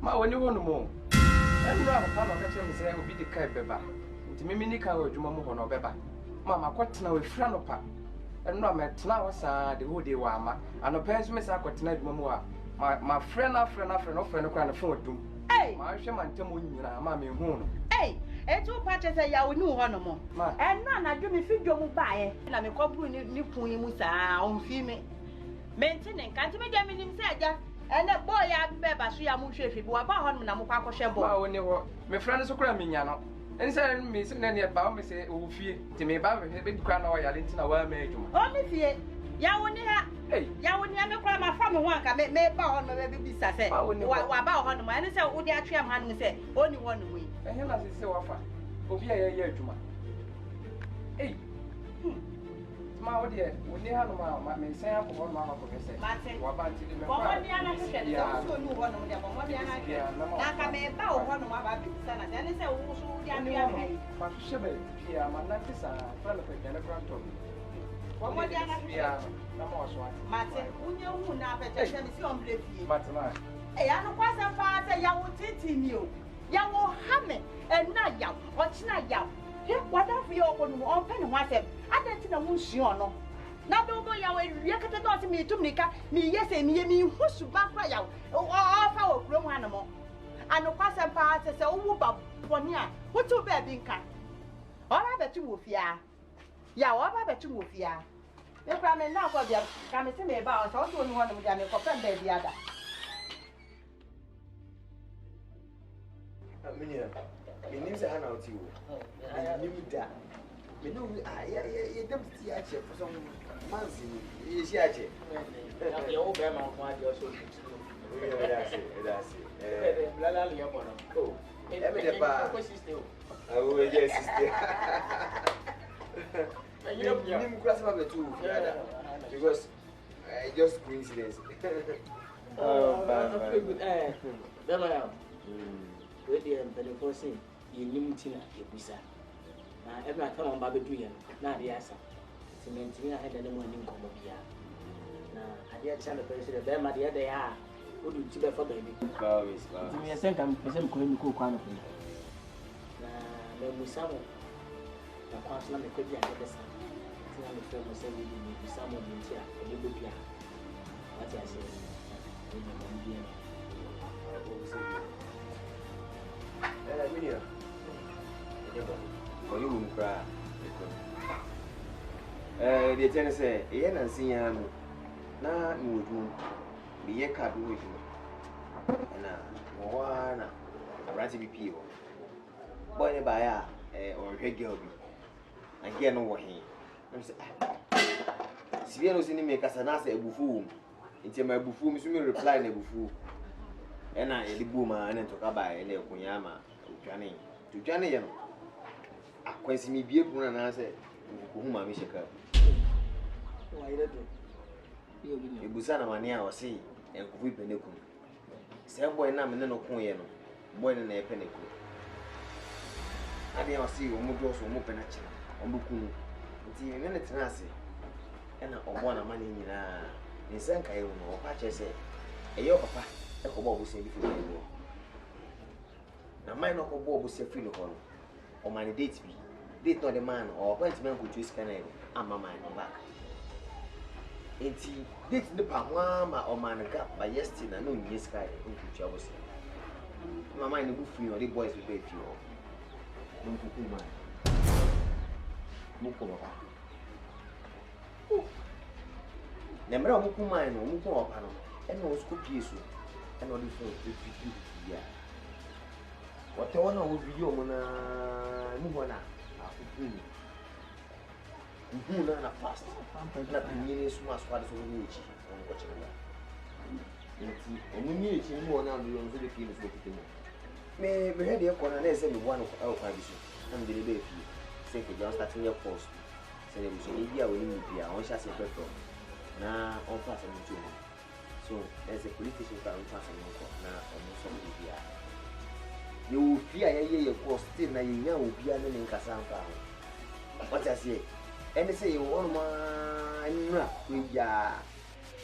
Ma woni wo no mo. Enra papa no ka chere me say obi de kai beba. Nti mimi ni ka wa adwuma mo ho no beba. Mama kwatena we fra no pa. Enra me tena wo saa de wo de wa ama. Anopa nso me saa kwatena adwuma mo wa. Ma fra no kwa na phone dum. Hey, Ma hwe man tem onyina ma me hu no. hey, etu pa che say ya woni wo no mo. Ma. Enra na dwo me fi dwo mu baaye. Na me koburu ni pun yi mu saa on fi me. Mentine nkanti me dia me nim say aja. Ene boy ya beba so ya mu hwe fi bi wa ba ho no na mo kwa kohwe bo. Ma woni wo. Me fra no so kura me nya no. Ense me se na ne ba me se o fie. Ti me ba me be dukwa na o yale ntina wa ma adwuma. O mi fie. Ya woni ha. Hey. Ya woni me kura ma fa mo ho anka me ba ho no me bi sa se. Wa ba ho no ma ene se wo de atwe am ha no se oni wo no we. Ehe na se wa fa. Obi a ye adwuma. Hey. ma wo de wo ni hanu ma me san akọ ma ko kese wa ba ti me Bomo dia na hwehwe so so nu ho no dia bomo dia na hwehwe na ka me ba wo ho no ma ba bi sana dia ne se wo so dia dia hai ma hwehwe be bia ma na tisa fra na pe na fra to bomo dia na hwehwe na ma so ati mate unye hu na be je se mi si on bre fie mate ma ya no kwasa fa se ya wo titi ni o ya wo ha me na ya o china ya he wada fi o ko no on pe ne ho asem adenti na wo nsuo no na do go ya we ria kete do se mi tum nika mi yese mi ye mi husu ba kwa ya o fa wo kuro mu anamo ano kwasa fa se wo ba boni a wo tu ba bi nka o ba betu wo fia ya o ba betu wo fia e kwa me na kwa bia ka me se me ba o so to nu ho no dia me ko fa ba bia da Minia, me nim say hana oti wo. Me nim da. Me no ye dem ti a che for some months ye shi a che. Na ye wo be ma ko ade so. That's it. Blala le yo bono. Oh. E me de pa. Ko sister o. Ah oui, yes, sister. You nim cross ma betu because just coincidence. Oh, good. Bema. We dey telefon say yenim tina ebusa. Na ebe aka mo ba bedu ye na ade asa. Cement ni a heda ne mo ani nkomo bia. Na ade a chana pese de be ma de de ya. Odu ti be fa ba bi. Always. Ti me sen kam pese ko mi ko kwa no ko. Na me musa mo. Na kwa so na me ko bia de sa. Ti na me fe mo se bi ni musa mo ni ti a e go bia. Ati ase. E ni mo bia. Minia. Ko you cry. The ten say, e na nsin ya no. Na mi wodu. Mi ye ka bi wodu. Na wo na abrati bi pie wo. Boy ne ba ya o hwe girl bi. Na girl no wo he. Na say Sibia no sini me kasa na say ebufu. Nti ma ebufu mi so mi reply na ebufu. Ena e di buma na ntoka ba e na ekunya ma utwane. Tutwane ye no. Akwansi mi bie bunu na say ko hu ma mi sheka. Wa ire do. Ebusa na mane a o sei enkufu ipeneku. Se boy na me ne no kun ye no. Boy ne na epeneku. Ade o sei o mu do so o mu penachi. O mu kunu. Nti me ne tena ase. Ena obo na mane nyina. Ni senka ye no o pa che se eyo papa e ko bo se bi fi wo. Na mai no ko bo se fi no ko no. O man date bi. Date no the man or appointment go to scanner ama man no back. Enti date ne pa ma o man ga ba yesterday na no nyi sky o ku tua bo se. Mama ni bu fi no the boys will be fi o. No ku ku man. Mu ko ba. Lembra mu ku man no mu ko ba no. E no sco pieso. E no di fo fi ya. Wate wana wo video mo na mu bona akupu. Na fast. Na pinini suma swada so ni echi. On ko chira. Enti omunyi echi ni wona do yo nso de pin so kitemo. Me he de ko na na ese me bua no kwa kwa bisu. Am de be fi. Say ke just starting your post. Say le bisu ni bia we ni bia on sha se petrol. Na on pass on to. So there's a police station that on pass on na on so bia. You fear ye ko still na yin ya obi a ne nkasa ampa. What I say? And say you want ma nra we ya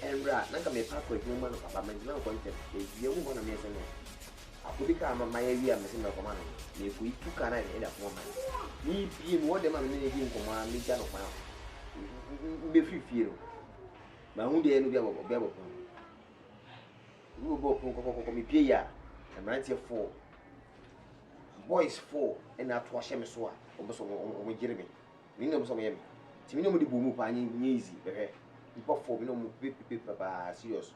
enra na ka me pa ko edwuma no papa me na ko nte e ye wo na me se no. Akodi ka ma ya wi a me se me ko ma no. Me ko itu ka na e da ko ma. Ni bi mo de ma me ne bi nko ma me ja no kwa. Be fifie no. Ma hu de no bi abo. Wo bo ko me pie ya. Emerante 4 boys 4 and that was me so o gire me mi no so me yemi ti mi no mo di bomu pa anyi easy bebe people 4 mi no mo pepe papa serious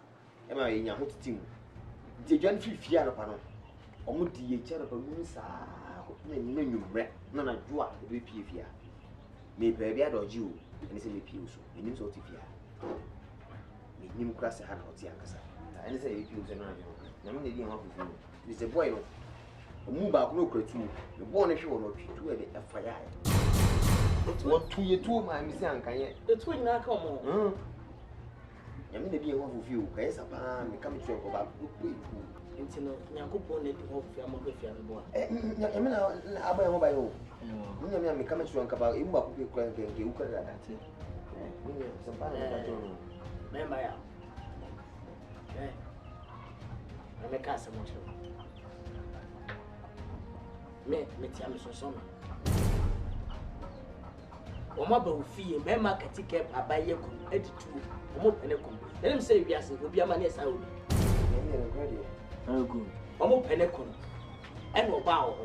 e ma ye nya ho titim ti jan fifia no pa no o mo di ye chere pa mu sa na nwumre na joa e be pie fia me pe bia doji o eni se me pie so enim so ti fia me nim kra se ha na o ti akasa eni se ye pie so na na me di ha fufu is a boy no mu ba ko no kratu me bo ne hwe wo no twitu e de afaya What 2 years 2 my miss and can yet. The twin now come on. I mean, the being one of you, guys, upon me coming to your about. Into no, Yankupon, the whole family of your boy. I mean, I'll buy a mobile. I'm coming to about him, but you could that. Some Remember, I make us a motion. Me, Tiamis or summer. Omaba fee, Mamma can take up a buy your editor, Omo Penecum. Let him say, yes, it will be a man, yes, I will. Very good. Omo Penecum. And no bow.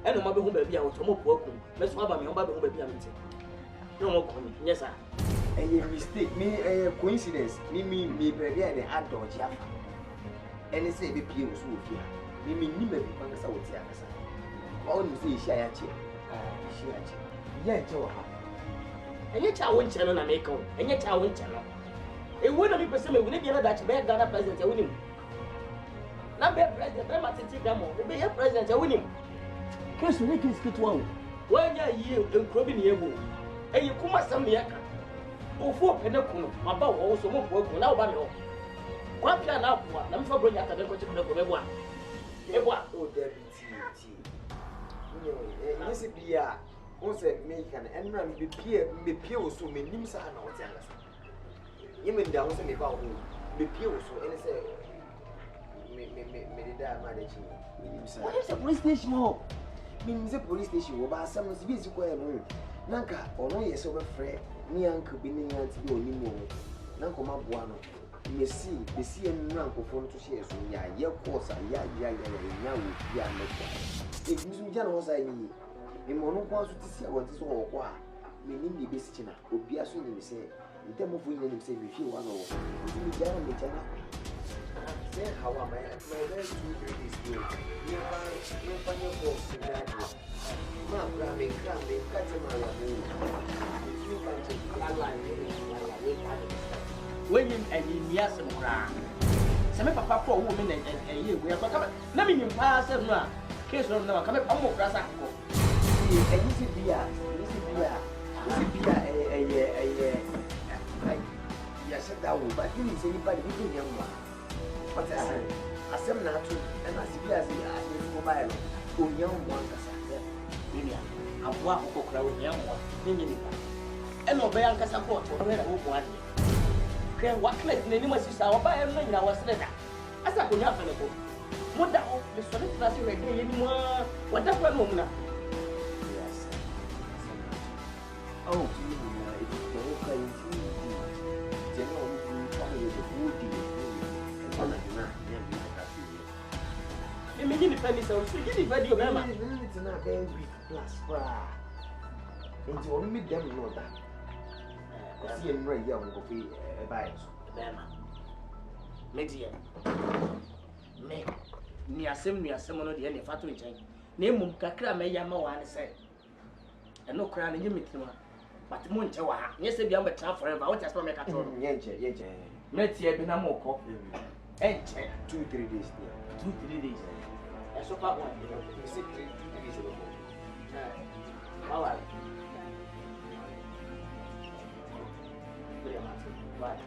And no matter who may be out to more work. Let's have a man who may be a meeting. No more coming. Yes, sir. And you mistake me a coincidence. Me, baby, and the adult Jaffa. And they say the P was here. Me, never be Bangas out here. All you see, Shayachi. Yeah, Joe. And yet, I won't channel and make on. And yet, I won't channel. It wouldn't be perceived when you that bear Ghana president, I win him. Not bear president, I'm at the Gamo, the bear president, I win him. Case to make his kit one. 1 year in Crobin Yabo. And you come some Yaka. Oh, 4 Penacum, about also more work now by all. What can I do? I'm for bringing out the question of everyone. Oh, Debbie T. Yes, it be a. Once a American and run be peer so many names are not jealous. You mean down to me about be peer so and say, me die marriage. What is a police station? Means a police station over some busy square room. Nanka, or no, yes, over Fred, me uncle being to be only more. Nanko Mabuano. You see, the sea and Nanko phone to share so ya, course, ya, now we are not. If Miss Jan was I need. The mono wants to see what is all qua. Meaning the best china, would be as soon as say, in terms of winning, say, if you want to go. Say, how am I? My very 2 days ago. You find your boss in that. Mom, cramming, cutting my move. You can take a line. When you and Yasam cram. Some papa for women and you, we are coming. Let me pass them now. Case from now, come up more grass. And you see, be a yes, that will, but you say anybody who young one. But I said, not to, and I see as a mobile, who young one, Miriam, I walk for crowd young one, Mimic. And no bear can support or where I want. Can what let the name of our buyer in our letter? As I could happen. What the oh, the solid class anymore? What the woman? Oh, you mean the penny so you did value Mama. It's not very plus bra. And you only them know that. See him right here on coffee by Mama. Media. Me. Near some of the end fatu in China. Name Kakra may yama one say. And no crown in your meeting. But Montewa, yes, if you have a time forever, what has to make a tour? Yes, let's hear the number of coffee. And 2-3 days. 2-3 days. That's what I want. 3 days ago. How are you? Bye.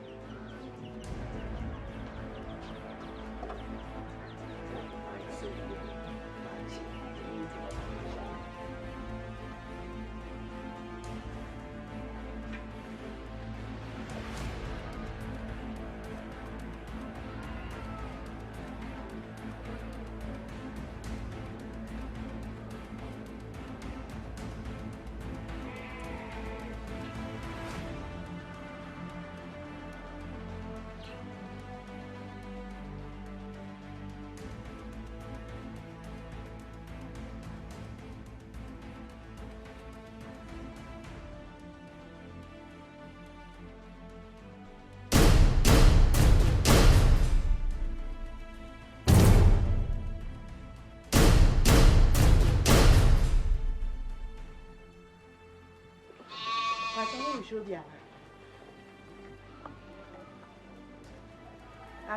Should be a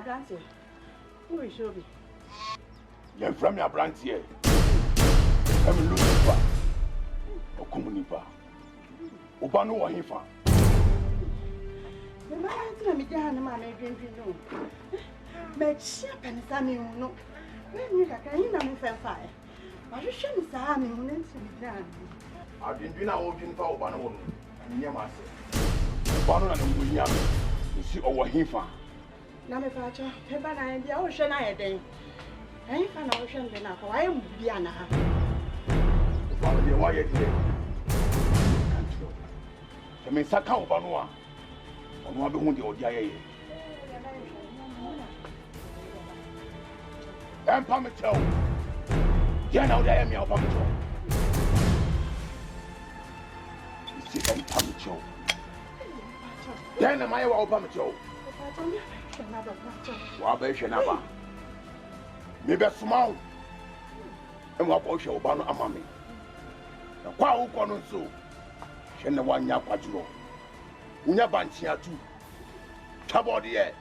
branch. Who is should be? You're from your branch here. I'm looking for a communipa. Ubano wa hifa. The man is me down man I drink no. Make sure pen sami no. When you can you na me fire. I just shame sami no nti me down. I didn't do na o dwin fa ubano wo. Anya ma se. Ubano na no nya. Si o wa hifa. Na me fa cha. Pe ba na dia o hwe na ye den. Ai fa na o hwe den na ko ai mu bia na ha. Ubano de wa ye de. I mean, Saka Ubanoa. On one of the Odia. And Pamito. Yana, I am your Pamito. You see, and Pamito. Then am I our Pamito? Wabashanaba. Maybe a small. And what was your Ubano Amami? The Quao Conoso. Shena wanya kwajuro unya bantia tu tabodi e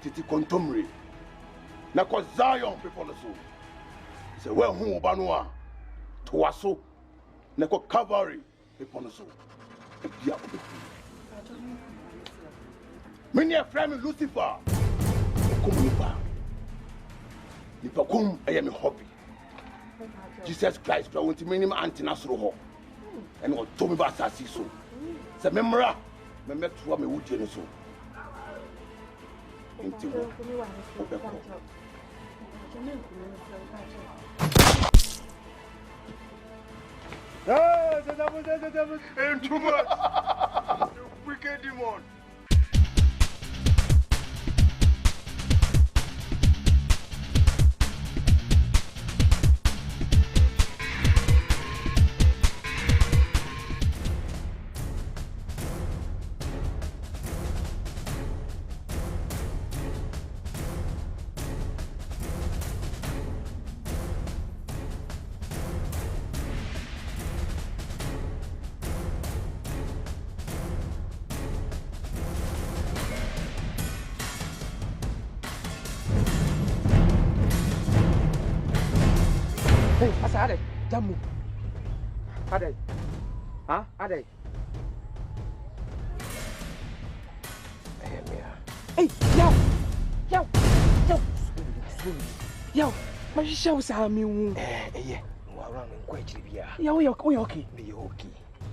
titi kontomre na ko Zion people no so se we hu oba no a to waso na ko Calvary people no so bia obeku many a friend Lucifer komunipa nipa kom eye me hobby Jesus Christ for want minimum antinasro ho and what told me about Sassy so. Say, Memra, me met to me wood in so. And too much. Wicked demon. Hey, asa ade, jamu. Ade. Ha? Ade. Hey, yo. Yo. Yo. Yo. Ma shisha sa mi wu. Yeah. Wa ra me kwa chiri bia. Ya we okay. Be okay.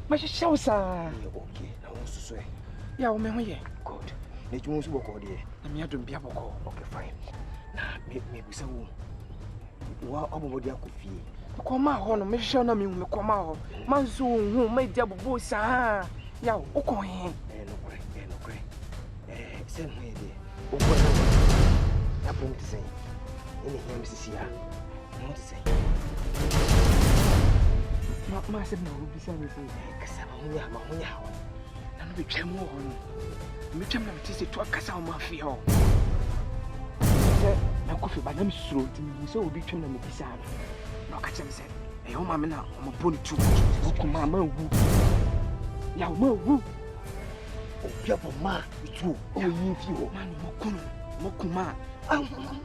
Ma shisha sa. Be okay. Na wo susu e. Ya wo me ho ye. Good. Na jumu su boko de. Na me adom bia boko. Okay, fine. Na me busa wo. Wa obomodi akofie. Koma ho no me hwe na me hu me koma ho. Manzo hu me dia bobo sa. Ya wo ko he. No kure. Sen ho ye de. O ko na. Ya pom ti sen. Ene hia me sisi ya. Mo ti sen. Ma se na wo bisa me sen. Kasa ma ho nya ho. Na no be twam ho no. Me twam na me ti se to akasa o ma fi ho. Na kofi ba na me suro ti me so obi twam na me bisa no. Na ka chem se e ho ma me na o ma boni tu. O ko ma wu. Ya o ma wu. O bia bo ma tu. O yin fi ho. Ma no mo kunu. Mo kuma.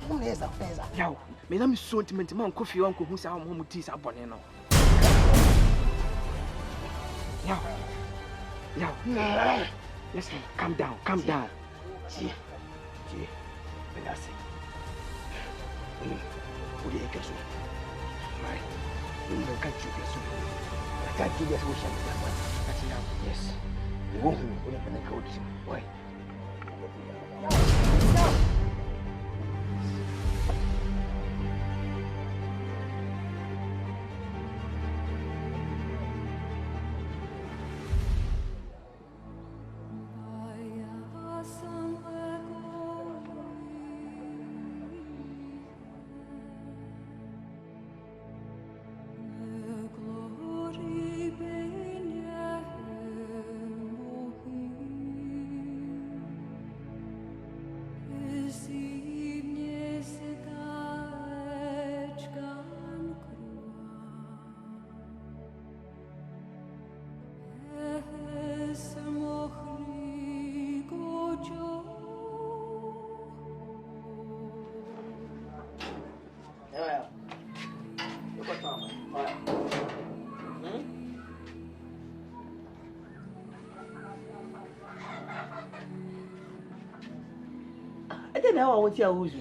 Mo neza. Ya o me na me so sentiment ma kofi wa ko hu sa mo ti sa bone no. Ya. Listen, calm down. Ji. Benasi. Uri ekaso. Mai. Uri kanchu keso. Kanchu dia so shan da ma. Yes. Wo hu uri benaka odi. Why? hell what you use?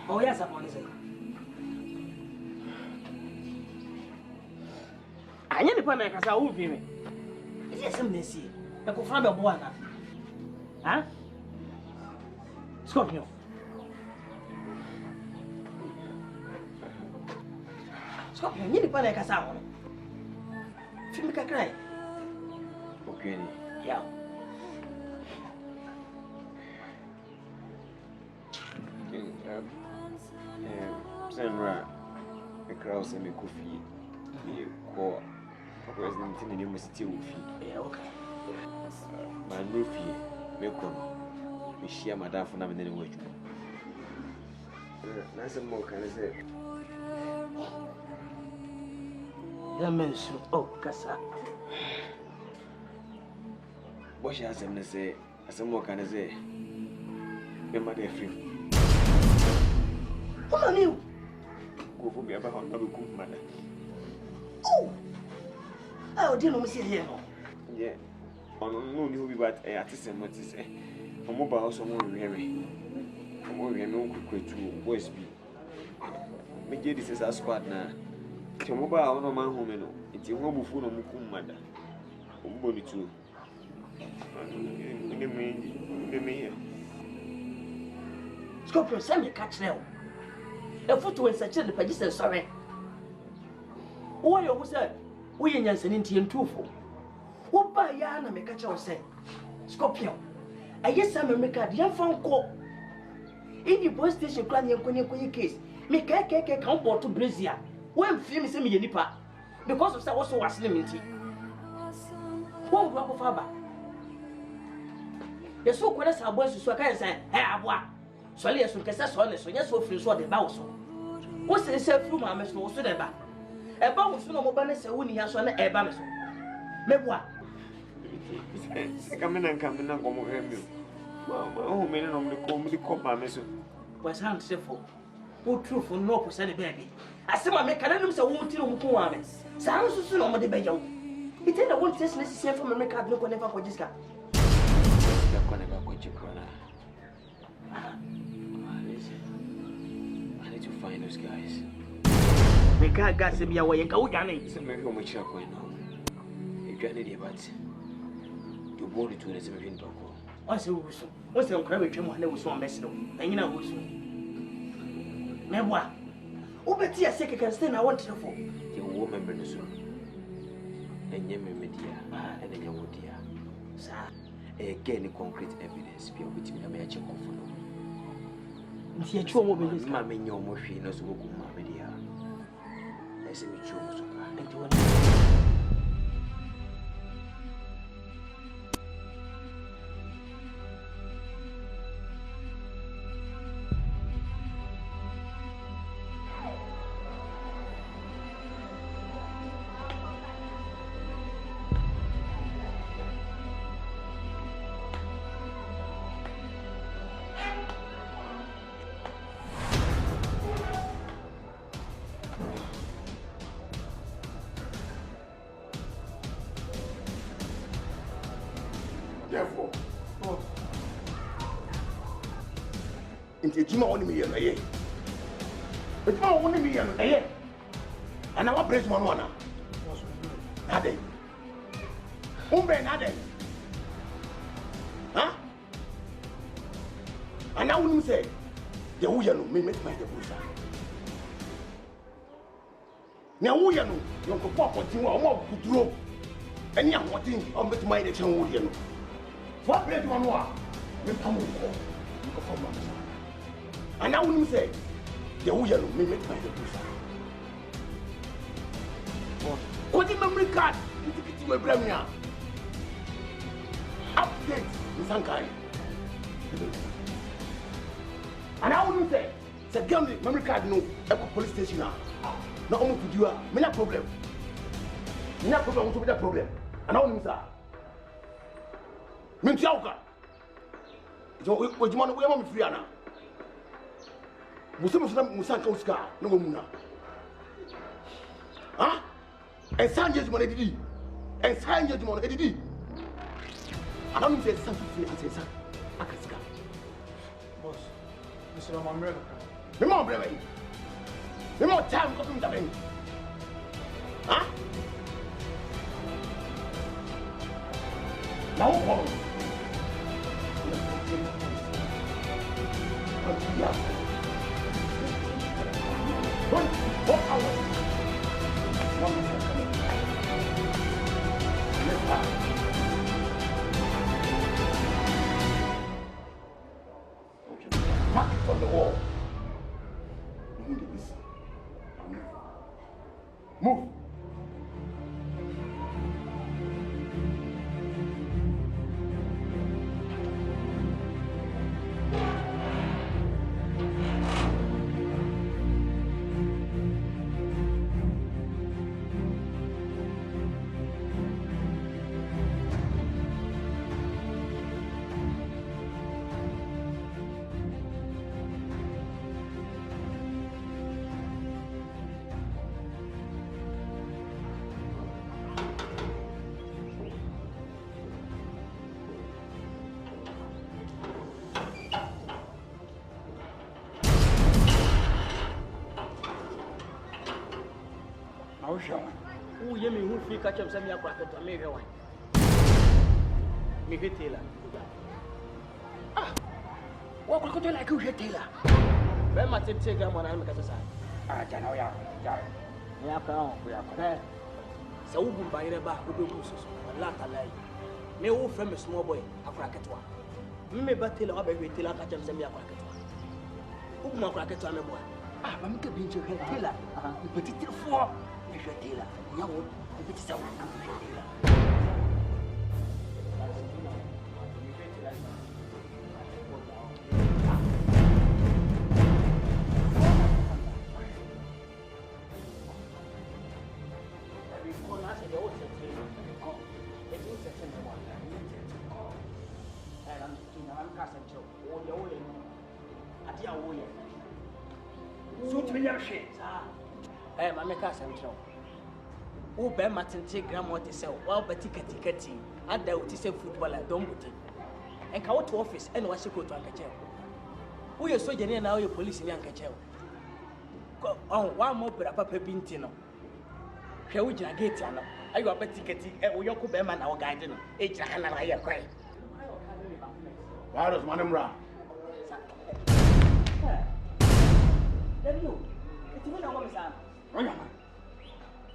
Oh yes, upon say. I need to put my casa who be me. Is it some messy? I go find a boy. Huh? Scorpio. Scorpio, you need to put my casa on. Feel me cry. Okay. Yeah. Sandra, the crowd sent me coffee. Or president in the university with fee. Yeah, okay. My new fee, make one. We share my dad for now and then wait. Nice and more can I say? That means, oh, Cassa. What she has to say, as some more can I say? My mother free. What are you? Go for me about how to cook, mother. Oh! I didn't see here. Yeah. On no new but a artist and what to say. A mobile house of more heavy. We are no quick to West B. Me get this as a squad now. To mobile on my home, it's your home food on Mukum, mother. Body too. Scorpio, send me catch now. A foot to such a pages and sorry. Why you said, we in Yansin and truthful. What by Yana make catch our say? Scorpio, I guess I'm a make a young phone call. In the police station, clan your case, make a cake account for to Brazil. When film send me a nipper because of that also was limited. One drop of Abba. The so called as our boys to can say, hey, Abba. So yes, we can say so, yes, so free so the bows. What's the self room? I'm so so never. A bow so no more than a winning house on a bamus. Memoir. Come in and come in and come over here. Well, my home men on the comedy copper, Miss. Was hand simple. Who truth for no percent baby. I see my mechanisms are won't tell Kumawood. Sounds so soon on the bayo. It ain't a one test necessary from a mechanic no never for this guy. I need to find those guys. The guy got to be away and go down it. Some maybe how much you're going on. If you're an idiot, you bought it to the same talk. Once you was once I'm crying with him, I was one mess. And you know who's Memoir. Ubetia second can stand. I want to for the woman, Benesso. And Yemedia, and then your dear. Sir, again, concrete evidence. Be with me, I may check off. The actual woman, Mammy, your machine, no so good, Mammy, dear. I say, me, and Therefore, into Jima only me and a year. It's more only me and a year. And I praise one. Nade. Umbe nade. Huh? And I wouldn't say the Uyanu may make my debusa. Now Uyanu, you can pop on Tiwa or good rope. And you want to make my election Uyanu. What place do you want? You come over. You can form one. And I wouldn't say the Uyanu may make my debusa. What the memory card? You my premier. Update in Sankai. And I wouldn't say, the memory card no, Echo police station now. No one to do me no problem. Me no problem, want to be that problem. And I wouldn't say. Me tiauka. So what you want me free now? Musanka uska no muna. Huh? And Sanjay money did. And Sanjay money did. I don't say something and say something. Akaska. Mr. Mamre. Me more brave. Me more time coming to me. Huh? Now what? What hour? Mark it on the wall. Move. Who ye me who free catch up some ya crack to me one. Me hit Taylor. Ah, what could you like you hit Taylor? Where my tip take one and make us a sign. Ah, Jano, ya. Ya crown, we are prepared. So who buy the back who do so lot alike. Me who from a small boy, a cracket one. Me but Taylor, I be Taylor catch up some ya cracket one. Who more cracket on the boy? Ah, I'm going to be Taylor. But it's for Taylor. You know, it's so Taylor. Suit me your shit. Eh, my make us and who bear Martin take grandma to sell, while Betty Catty, and there would say footballer, don't put it. And come to office and wash your coat to Uncle Chell. Who you so general now, your police in Uncle Chell. On one more, but a papa bintino. Here we get it, are you a Betty Catty, and we are Bearman our guiding, H. and I are crying. Why does Madam Ra? Then you, it's even a woman's arm.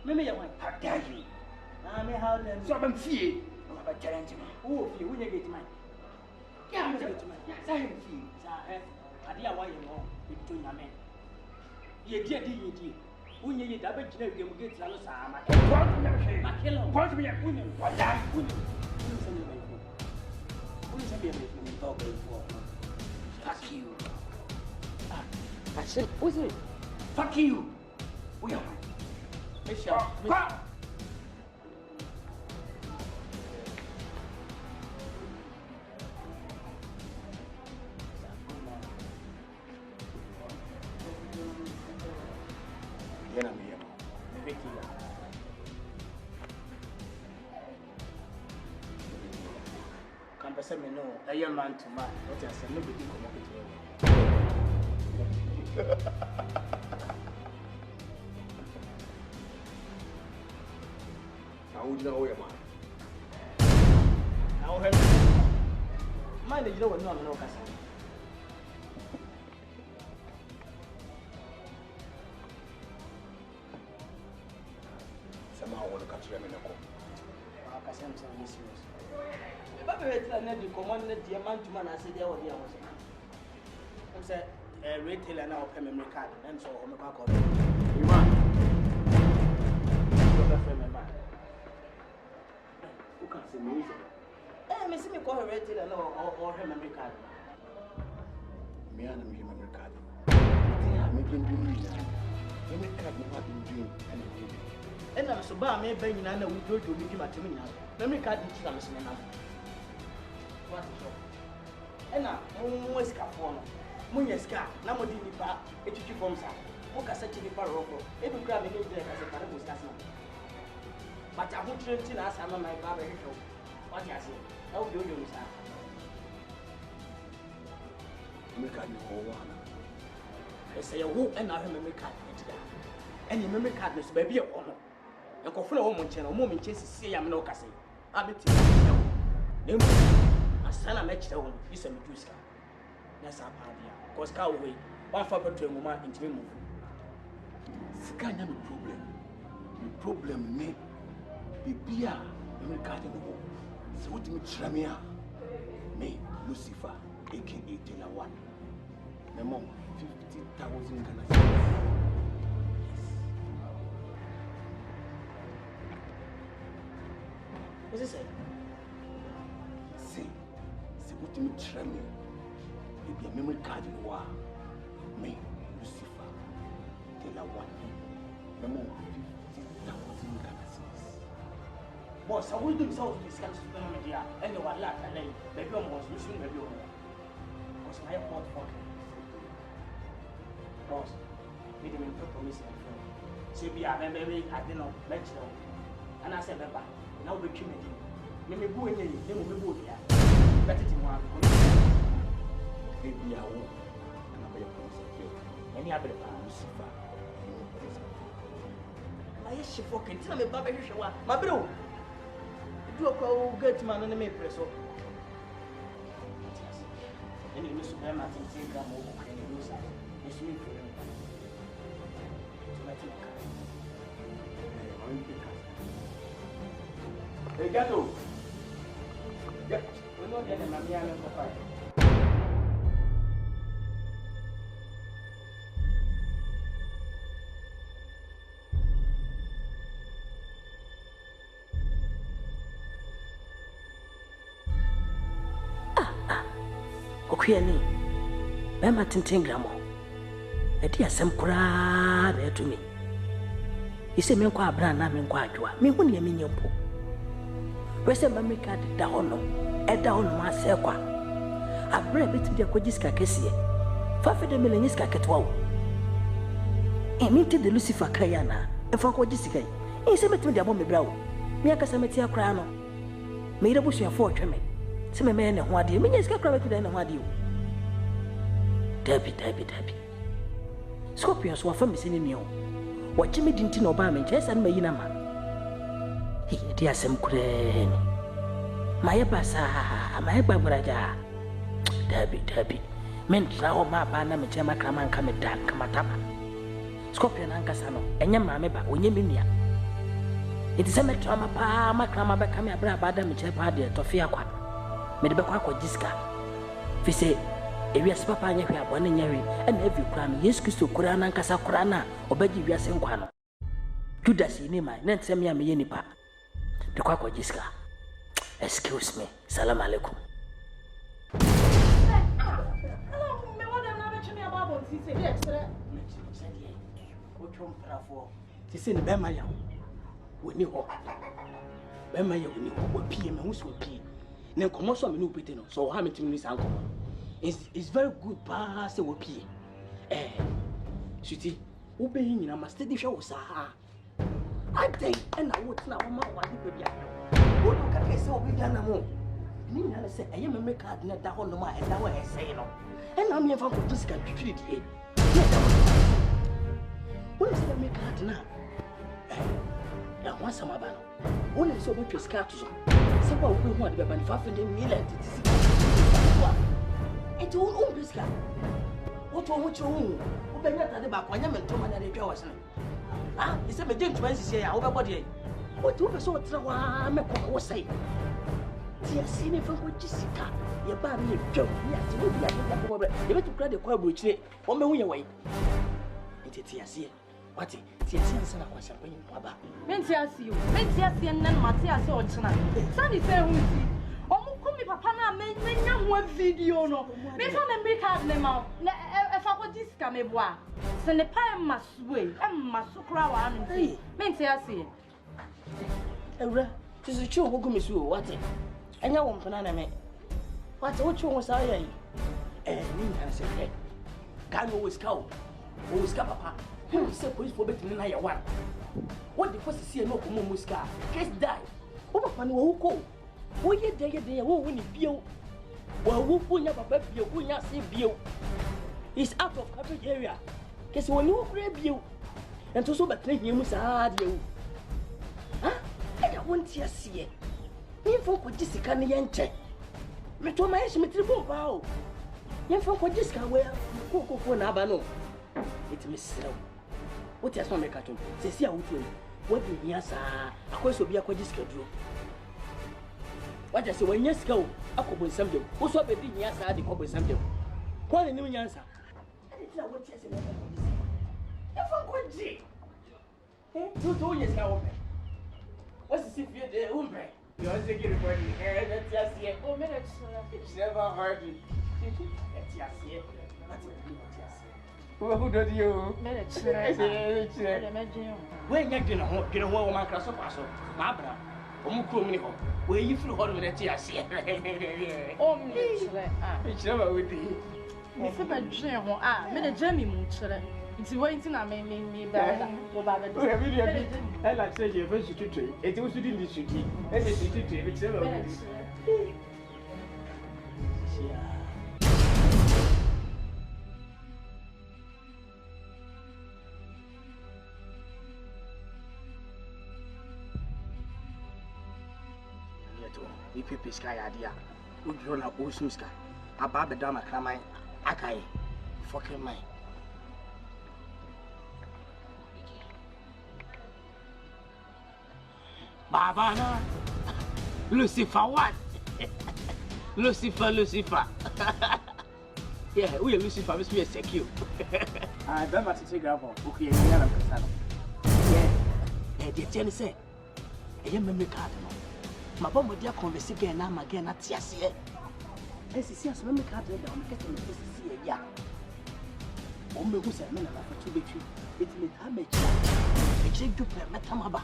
Maybe you want. How dare you? I may have them. So I'm fear. I'm a challenge. Who if you win get mine? Yeah, I'm get mine. Yes, I am fear. I dear why you know between your men. Ye dear, when you get double generic, you get Lalo Sama. My killer, what we are women. What that women? Who is a baby from talking for? Fuck you. I said, who's it? Fuck you. We are. Michelle. Campus, me know a young man to man. What I said, nobody come up with Now, would you know where, man? Now, mind you know what no, no, Cassie. Somehow, I want to catch them in a call. I'm serious. If I were to let you command the man to man, I said, there was the hours. I said, a retailer now, pay memory card, and so on the back of it. You man. Who can say music? Eh, Miss me call her retailer or her memory card. Me and me memory card. I'm making you memory card, you have been doing anything. And I'm so bad, maybe you know, we go to meet him at me now. Memory card is a missing enough. What is it? And now, almost got one. Munyaska, Namodi Nipa, a chichi from Sa, Moka such a Nipa Rocco, every crab in there as a parable station. But I won't train us, I'm my barber. What do I say? How do you, sir? Make a new one. I say, who and I memory card. And your memory card is baby a woman. And for a woman channel, moment chases see I'm no cassie. I bet you. A son I met you, you send me to Scar. That's our party. Cause cowway, one for a woman into me. Sika nya me problem. Me problem ne bibia me card no ho. Se woti me tramia. Me Lucifer aka Tela 1. Me mom 50,000 Ghana cedis. What's it say? Se woti me tramia. Bibia memory card no wa. Me Lucifer Tela 1. Me mom 50,000 Ghana cedis. Boss, I will do so to discuss with media. And you are like a lady. Maybe almost we should maybe because my fault for boss. We didn't promise anything. So be a baby, I didn't know, let you know. And I said, Baba, now we kill me. Maybe go in there, they will be good here. Better than one. Maybe I will. And I'll be a promise. Any other Lucifer. I wish for tell me, Baba, you show my bro. Do a call, get man and make press up. And you miss them, I think, take them over and you lose that. It's me for them. Hey, Gato. Yeah, we're not getting my man for fight. Okuani, Mama Tintingramo. A dear some crab there to me. He said, Menqua Brana, Menqua, me when you mean your poor. Where's a memory card down, a down my circle? I bred it to the Kojiska Cassia. 5 million is Kakatwa. I meted the Lucifer Kayana, and for Kojiska. He said to the woman brow. Me a Casamatia crano. Made a bush of fortune. Some man and what do you mean? It's got crowded and what do you? Debbie. Scorpions were from missing in you. What Jimmy didn't know by me, just and my man. He dear some crane. My bassa, my babraja. Debbie. Men draw my banner, my jama craman come down, come at Scorpion and Cassano, and your mamma, when you mean ya. It is a metrama pa, my crama back, come a brabada, my chapadi, Tofiaqua. Made the Baquaco Disca. If say, if you are papa and you have 1 year, and every crime, yes, Christo Kurana and Casa Kurana, or Beji Yasenquano. Judas in my Nansamia Mienipa. The Quaco Disca. Excuse me, Salam Aleikum. This is the Bemaya. We knew what Bemaya, we knew what PM and who's will be. Now, commercial menu pretend so how many minutes uncle? It's very good pass the whoopee. Sweetie, obeying in a steady show, sir. I think, and I would now my baby. What look at this over Yanamo? Nina said, I am a make card net down no matter and now I say no. And I'm here for this country to the what is the make card now? Now, once I'm about only so much your scarf. So what we want to be 500 million. It's all own biscuit. What want you own? Who better than the back when I'm in Tom and the Jawas? Ah, it's a medicine to say, our body. What do we saw? I'm a cock was say. See, I've seen it from Jessica. Your body, Joe. Yes, you will be at the you to credit the car which they on the way away. It's here. What? Tia's and I was bringing Papa. Mentias you, Mentias and then Matthias or China. Sandy fair with you. Oh, come me, Papa, make one video. No, make a make out them out. If I would discount me, boy. Send the pie must wait and must crowd and see. Mentias here. Tis a true who comes through. What? And you won't banana me. What you was I? And Ninka said, can always cow. Always Papa. Who is police for betting in one? What the first see no Muska? Case die. Over who call? Who ye day who win it bill? Well, who put up a baby, who not see bill? He's out of coverage area. Kesi woni wo kura bio. Ento so betre hiemu saa de wu. Ha? Eda wonti asie. Ni fo ko jisika ne yenche. Meto ma yeshi metri fo pa o. Yen fo ko jisika we ko na aba no. Etimi srew. What is my cartoon? See, I will tell you. What do you say? I call so be a quadrisca drum. What I say when you go, I could win something. What's up with the yes, I did cobble something. Quite a new answer. It's not what you say. If I'm going to 2 years now. What's the secret? Umbre. You're a secret for me. That's just here. Oh, minutes. It's never hard. That's just here. Who do you? When you get a woman across the paso, Mabra, Omukumini, where you flew hard with a tears. Oh, It's never with you. It's a bad general. Made a Jemmy Muncher. It's waiting. I may me better. I like say you're very secretary. It was within the city. And the city, it's never with you. Ipe sky idea. We grown up Osuska. About the dama clamai. Akai. Fucking mine. Babana. Lucifer what? Lucifer. Yeah, we are Lucifer. Must be a secure. I don't want to take up. Okay, yeah, the Jenny said, I am a card. My bomb dear converse again, I'm again at Tiasia. As he sees me card down, getting the see a ya. Only who said men are to be true. It may have a child. A child to play Matamaba.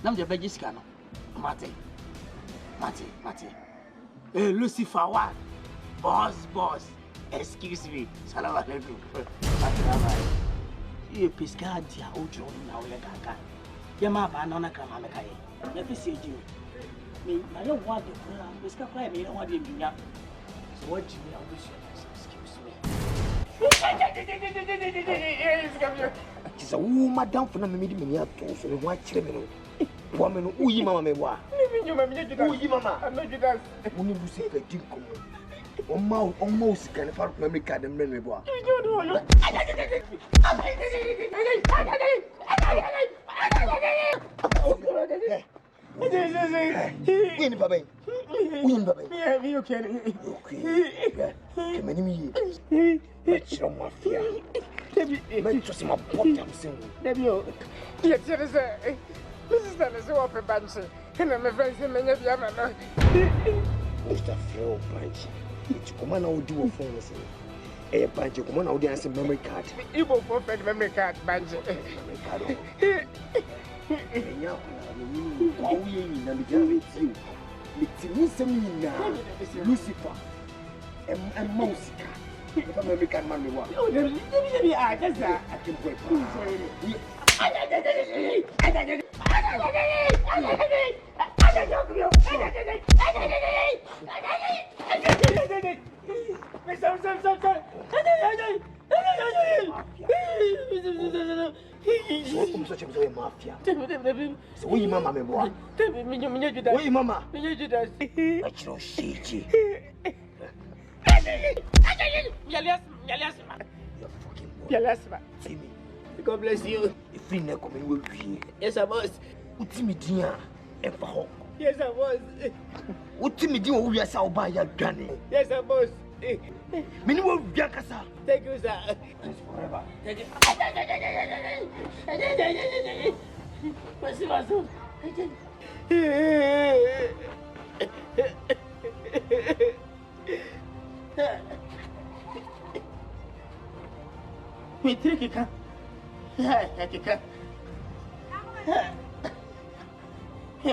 Nam the Bagiscano. Mate. Lucifer what? Boss. Excuse me. Salam alaikum. You Piscadia, old John, now you're gaga. Yamaba, Nona Kramamaka. Let me see you. I don't want to cry. I don't want to be up. So what do you excuse me? It's a woman down for me up to white children. Woman, who you mamma me wa. Who you mamma? I'm not that. Only you say a dinkum. Almost can afford memory card and memory boy. Win, Baby. Yeah, you can. Okay. Come in. Let's show mafia. Let's just my bottom sing. Yes, sir. Mrs. Is off bunch, and I'm a friend, and many of them. Mr. Phil Bunch. It's command I will do a phone. A bunch of command audience memory card. You will forfeit memory card, bunch. Lucifer and Mosika. If I'm American man, I can break. Mafia. We mama me boy. We mama. Yes, God bless you. If we never come with you. Yes, I was. Utimidia and for yes, I was. Utimidia, we are so by your gunny. Yes, I was. Minimum Yakasa. Thank you, sir. Thanks forever. Thank you.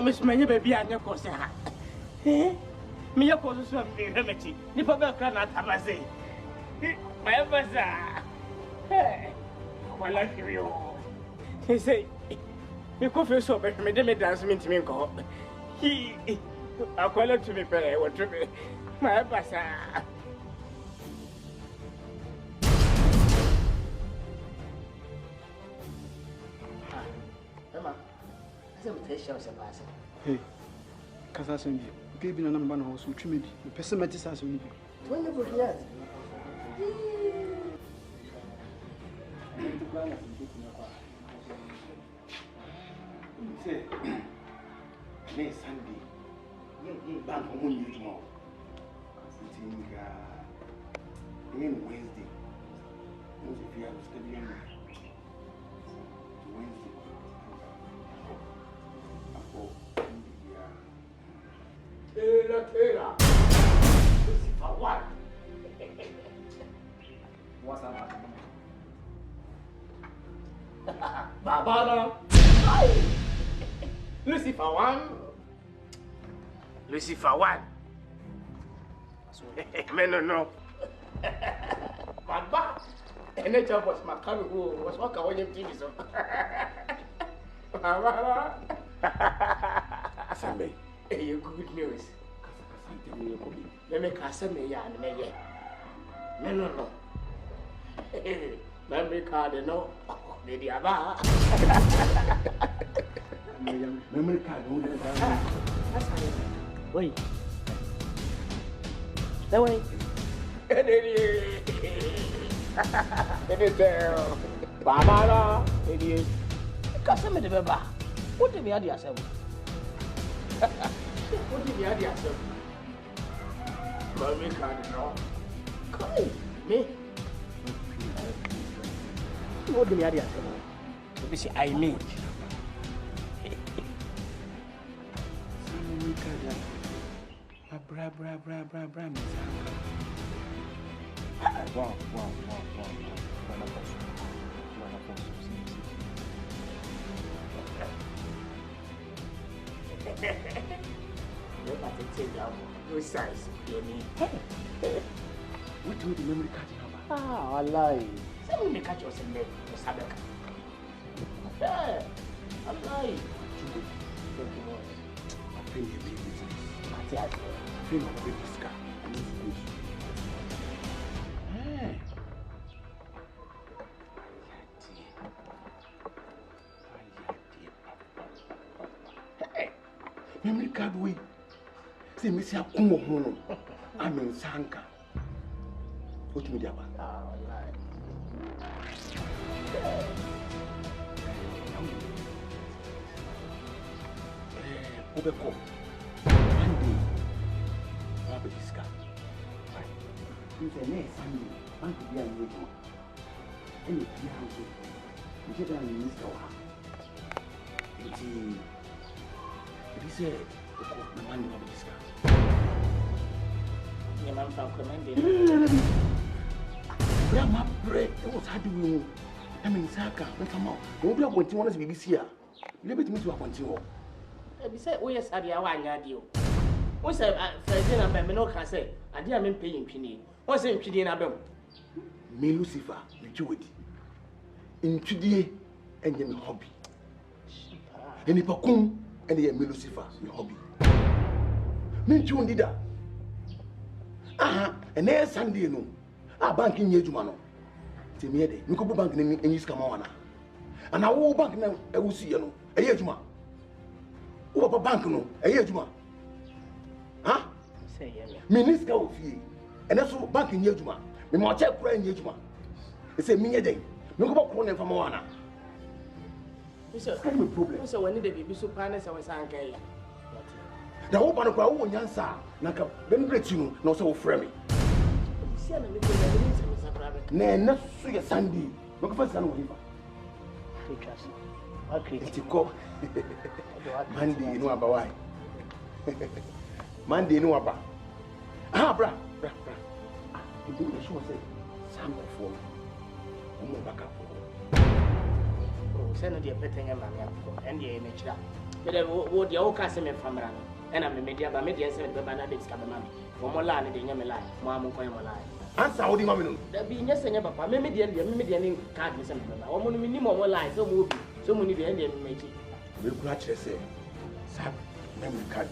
Miss Mania, baby, I'm your cousin. Me a cause of the remedy. Nipa cannot have a say. My bazaar. I like you. He say, you could so bad, me dance me to me. He, I'll call it to me, Pere, what to me. My bazaar. Hey, Cassassin, give me a number of house which made the pessimistic as we do. 24 years. Say, May Sunday, bank home you tomorrow. In Wednesday, if you have study Wednesday. Taylor. Lucifer, what? What's that? Babana. Lucifer 1. Lucifer 1. No. Baba. And the job was my car who was walking away in TV. So. Sunday. Hey, good news. Let me cast me and me. No. Memory card, no. Lady Abba. Memory card, wait. That way. Baba, idiot. Customer the Baba. What did we add yourself? What did you add yourself? Memory card, no. Come me. What did you add yourself? You see, I mean. Wow. No size, you need. What do the memory card number? I lie. Some may catch us in bed, Sabeka. Yeah, I lie. Memory card way. Say me say akumo hono. Amen sanka. What me diaba? Obeko. Monday. What is this? You say next Sunday. Bank be an meeting. Any house. You get an minister. He said, the money of this guy. Your man from Clemente. Grandma bread. It was hard to win. I mean, Saka, but come on. Don't be a point to want to be here. Leave me to a continue. He said, we are sorry, I want you. We said, Friday, and Bamino can say, I didn't pay him penny. What's in Piddy and Abel? Me, Lucifer, you do it. In today, and your hobby. And if I come, and you me Lucifer, your hobby. Me too, did that. And there's Sunday, no. A bank in Yejumano. Tell me, you could bank in English Kamawana. And I will bank now, I will see you, a Yejuma. Who bank no, a Yejuma. Huh? Say, Minister of Fee. And that's what bank in Yejuma. Me more check for Yejuma. It's a mere day. No go back from Moana. So, problem. So, when the baby so partners, I was angry. The whole part of our own answer, Naka, then great you know, no so frame. Nay, not so your Sunday. Look for San Oliver. It's a call. Monday, you know about why. Monday, you know about. Bra. You think the show say, Sam for me. Back up. Send the petting and the nature. But what the old customer from Rana, and I'm a media by media said the Banadix Cabamami. For more land in your life, Mamma Coyama. Answer all the mammy. There be yes, and Papa, maybe the median card, Miss Emma. Or minimum more life, so movie, so many the end of making. We'll clutch say, Sam, memory card.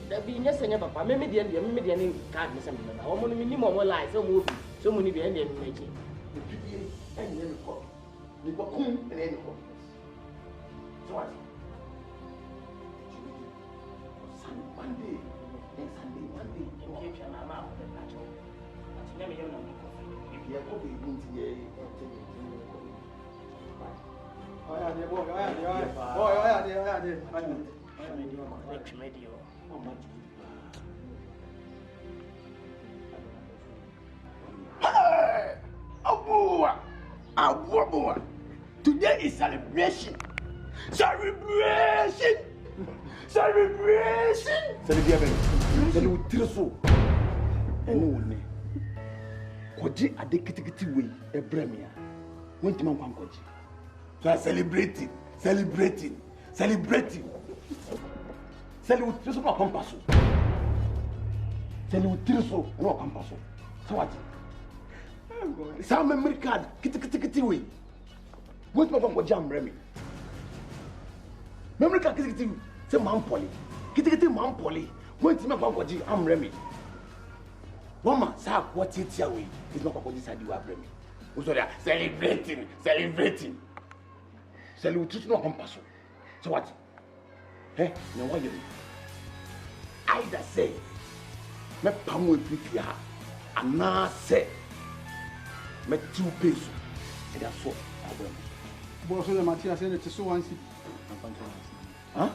There be yes, and Papa, maybe the median card, Miss Emma. Or minimum more life, so movie, so many the end of making. And then call. You go home and then call. So what? Monday. Today is celebration. Celebration. Anyway, Koji adekiti way ebremia. When to man Koji. So I celebrating. Celebrate so no compasso. Celebrate so no compasso. So what? Some memory card kiti way. When to man Koji am remi. Memory card kiti say man poly. Kiti man poly. When to man Koji am remi. Mama, sa what it away is not going to decide you are blaming. So they are celebrating. Celebrating no compass. So what? Eh? No what you do? Either say, me pamu epitia, and now say, me 2 pesos. And that's so. Boss, the Matthias said it's so one. Huh?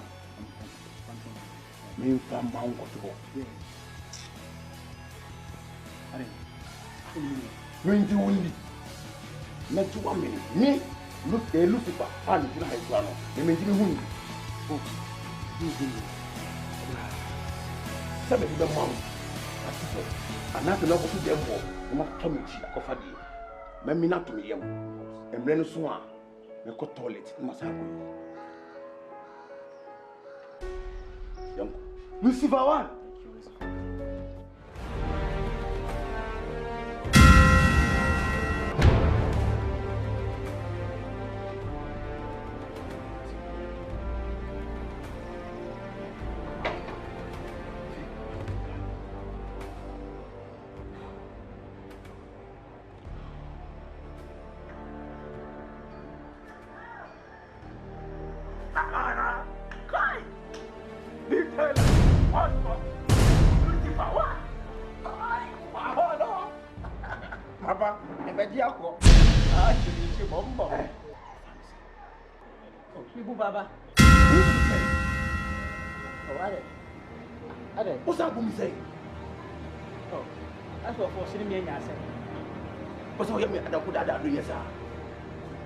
Me from Mount Cotonou. Twenty only. Not 1 minute. Me look a Lucifer and you have one. They make me wound. Some of the mom. And not enough to them more. You must come to Coffee. Mammy not to me, young. And Brennan Swan. They got toilet. Must have young Lucifer one. Baba. What's that woman say? Oh, that's what for sitting me in your set. What's all you mean? I don't put that doing, sir.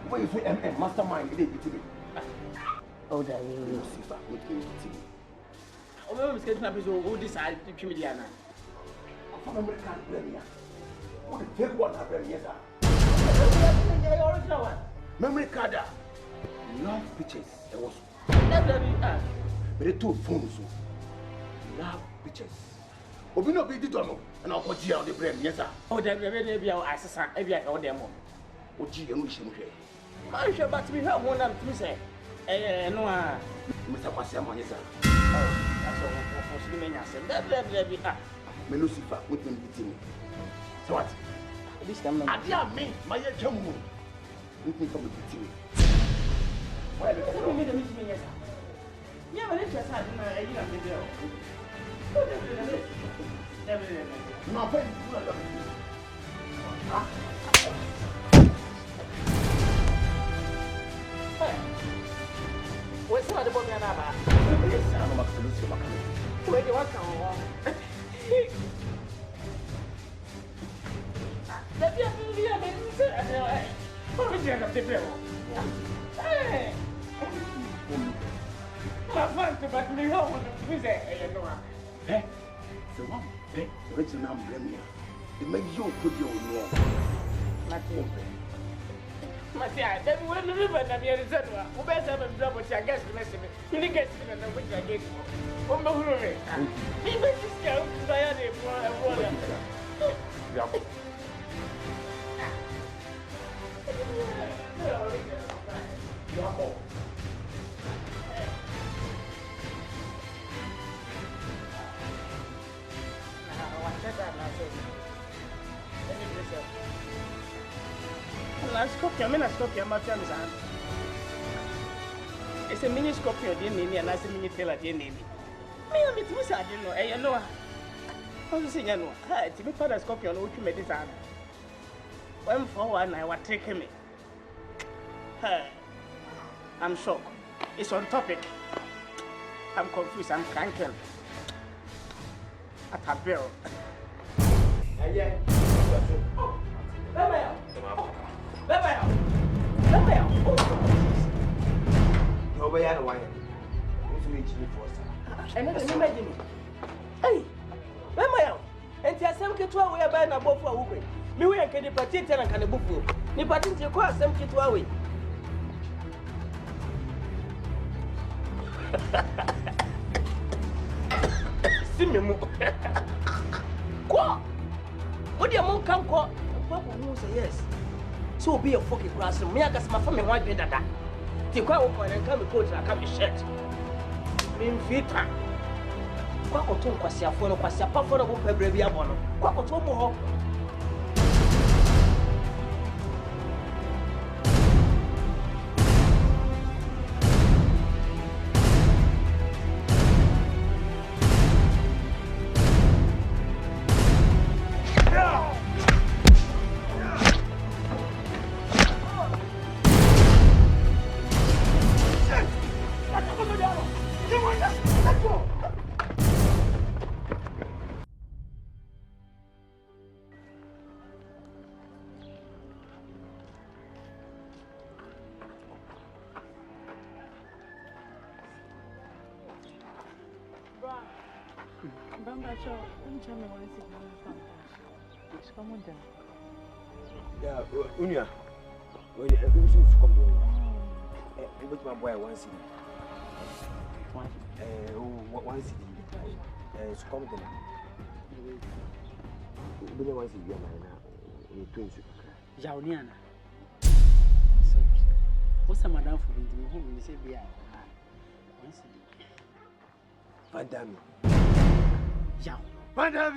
When you say mastermind, it is me. Oh, that is Lucifer, what you see? Oh, I'm scared to have who decide to kill me. I'm from American Premier. What the take one of them, yes, sir. the original one. Memory card. Love pictures. There was. WWE. But they told phones. Love pictures. Obi no be did no. And I'll put you on the brain, yes, sir. Oh, WWE be our assistant. Maybe I know them. Oji, and we should hear. I'm sure, but we have one of them to say. No, Mr. Pasiamon, yes, sir. Oh, that's all for Slimania. WWE. Lucifer, with me beating me. So what? This time, I dare me, my young woman. With me come beating me. Why do you mean to meet me, yes, sir? Yeah, but it's just had a year of the girl. No, friend, what's the book? I'm not going to where do you want to go? Let me hey! My friend, but me home with the eh? The one, eh? Original Premier. It makes you put your law. Nothing. Matia, then we will remember that we are the Zedwa. Who better have a double check against the message? You didn't get to the which I gave you. Oh, no, even this girl is by a water. Let's cook your minutes, cook your much. It's a mini scorpion, dear, and I say mini tailor, dear Nini. Me, I'm it was I didn't know, eh, no. I was saying, no, I to be part of scorpion, which you made this hand. When for one, I was taking me. I'm shocked. It's on topic. I'm confused, I'm cranking. At a bill. Yeah. Nobody had a wine. Who's reaching for us? And then imagine. Hey, Mama, and tell some kid to away by a boat for a week. Me, we can party and can a book. Me party to acquire some kid to away. See me more. What do you want come call? Papa won't say yes. So be a fucking grass and me, I guess my family might be that. Take out and come to coach and come to shirt. Mean fit. Quack to Quasia for a Quasia Papa of a baby. Quack to more. Yeah, Unia. When you come here, with my boy one city. One city. It's come to me. One city, you're twins. Jauniana. What's a madam for me? Whom you say, be one city. Vandam. Yow. Vandam.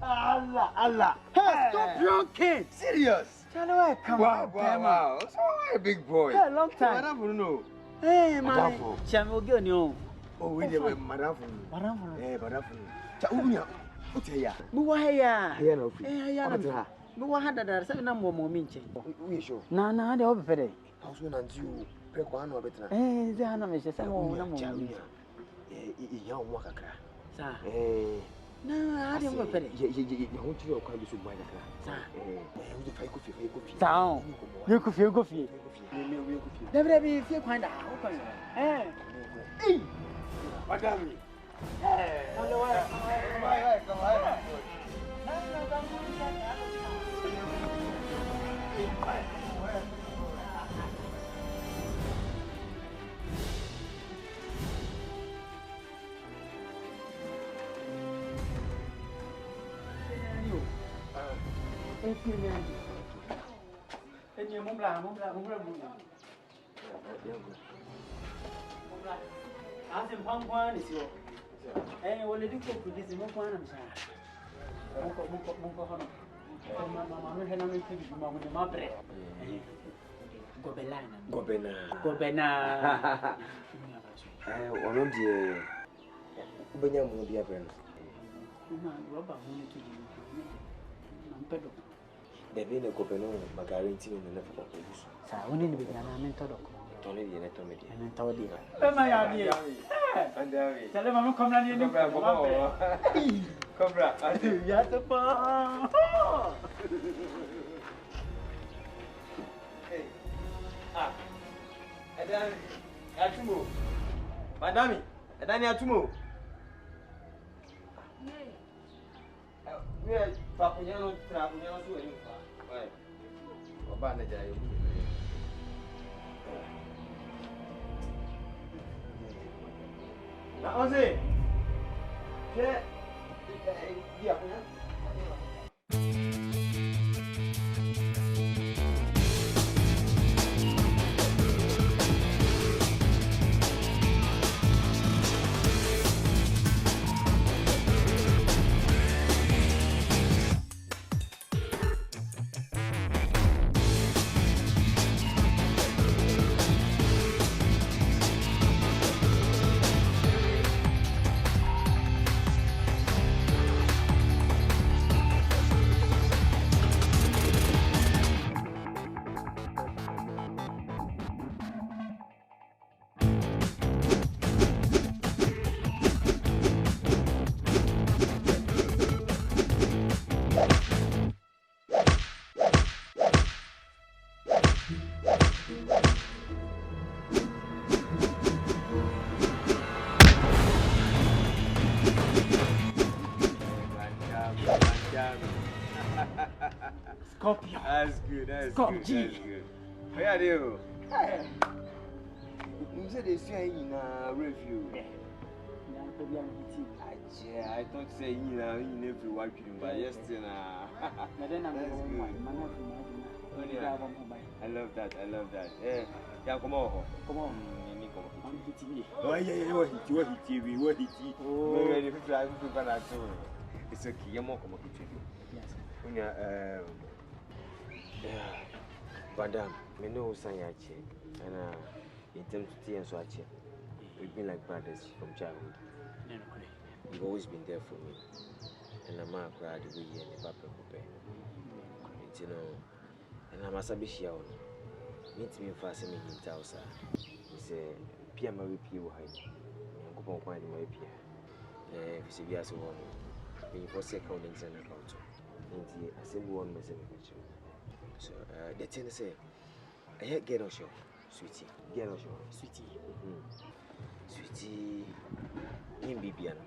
Allah. Hey, stop joking. Serious. Chalo, come on. Wow. So a big boy. Yeah, long time. Madam will know. Hey, man. Chamo get you. Oh, we did Madam. Eh, Madam. Unia. What's here? Buwaya. Here no. Eh, Buwahada there 7 number minche. We show. Na de obefere. House one and you. Prequano better. Eh, they hana me say mo na mo. Ya umwaka kra. Sa. Na, I didn't go for it. You want to come to buy the car. You fight coffee. Down. You could feel. Never be if you find out. Eh. Madam. Ini mumla. Asim pangwan is yo. Wale di ko produce mo kwa na msa. Mo hono. Mama me hena me tibi mama me mabre. Gobena. Ono die ubenya mu bia brand. Roba mo ni tuji. Nampedo. Deve ne gobena magaranti no na fa ko busu. Sa woni ni be na me todoko. Tony di neto media. And Tawadi. Pema ya ni. Andawi. Tell mama come na ni ni. Cobra. Ya to pa. Hey. Adani. Atumo. Madami. Adani atumo. We fa kunyano tra kunyano so eni fa. Wai. Oba na jayo. Na Ozzy. Dia punya. good. That's Come, good. G. That's good. How are you? You said they say in a review. Yeah, I thought say you know in every work you but yesterday I love that. Yeah, yeah, come on. Oh yeah, what hit you. Oh, ready to fly it's okay, you're more come yes. When you Vandam, me know Sanyachi and in terms of tea and so we've been like brothers from childhood. You've always been there for me. And I'm a crowd we and the papa prepare. You know, and I'm a sabishia. Meet me fast and in Tausa. He said, Pia Marie Pio High. I'm going to find my Pia. If you see, we are so one. When you first account and send account. And I send one message. So, the ten say, I had get on show, sweetie. Get on show, sweetie. Sweetie. In Bibiana.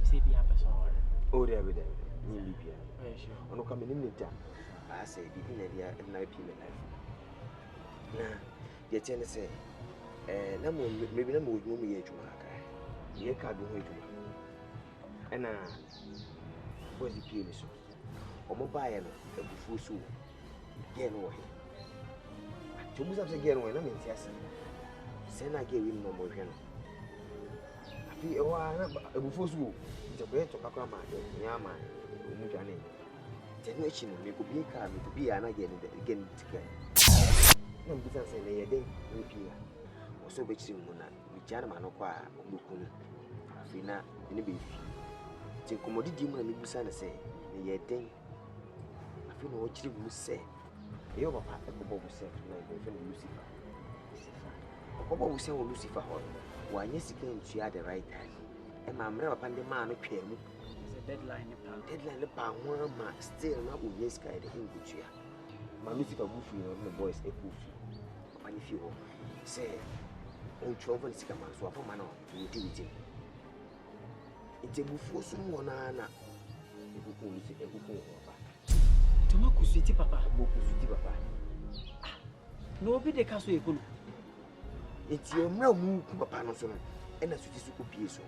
Say, be up as all. Oh, there, in Bibiana. Sure. I'm not coming in the time. I say, begin at the night in life. Now, the ten say, maybe no more no me to Maka. Ye can't do it. And what's the key? Or mobile and before so. Get away. To move up again when I'm in Tessie. Send I gave him no more. I feel a before school. It's a great to Kakama, Yama, Mujani. Generation may be car to be an again together. No business in a day, repeat. Or so which you with Janaman or Qua, Bukuni. Fina, in a beef. Till commodity demon and Busana say, the year day. I feel what you must say. You have a part of the Bob self, my friend Lucifer. Bobo will say Lucifer, why, yes, you came to at the right time. And my mother upon the man of Pam. It's a deadline, the pound, one man still not with yes, guy, the English. My Lucifer Buffy on the boys a goofy. Upon if you say, oh, 12 and 6 months, so upon man, you do it. It's a buffo soon, Anna. Tomaku sweetie papa. Boku sweetie papa. No be the caso econo. It's your move papa no so. And a sweetie suku pieso.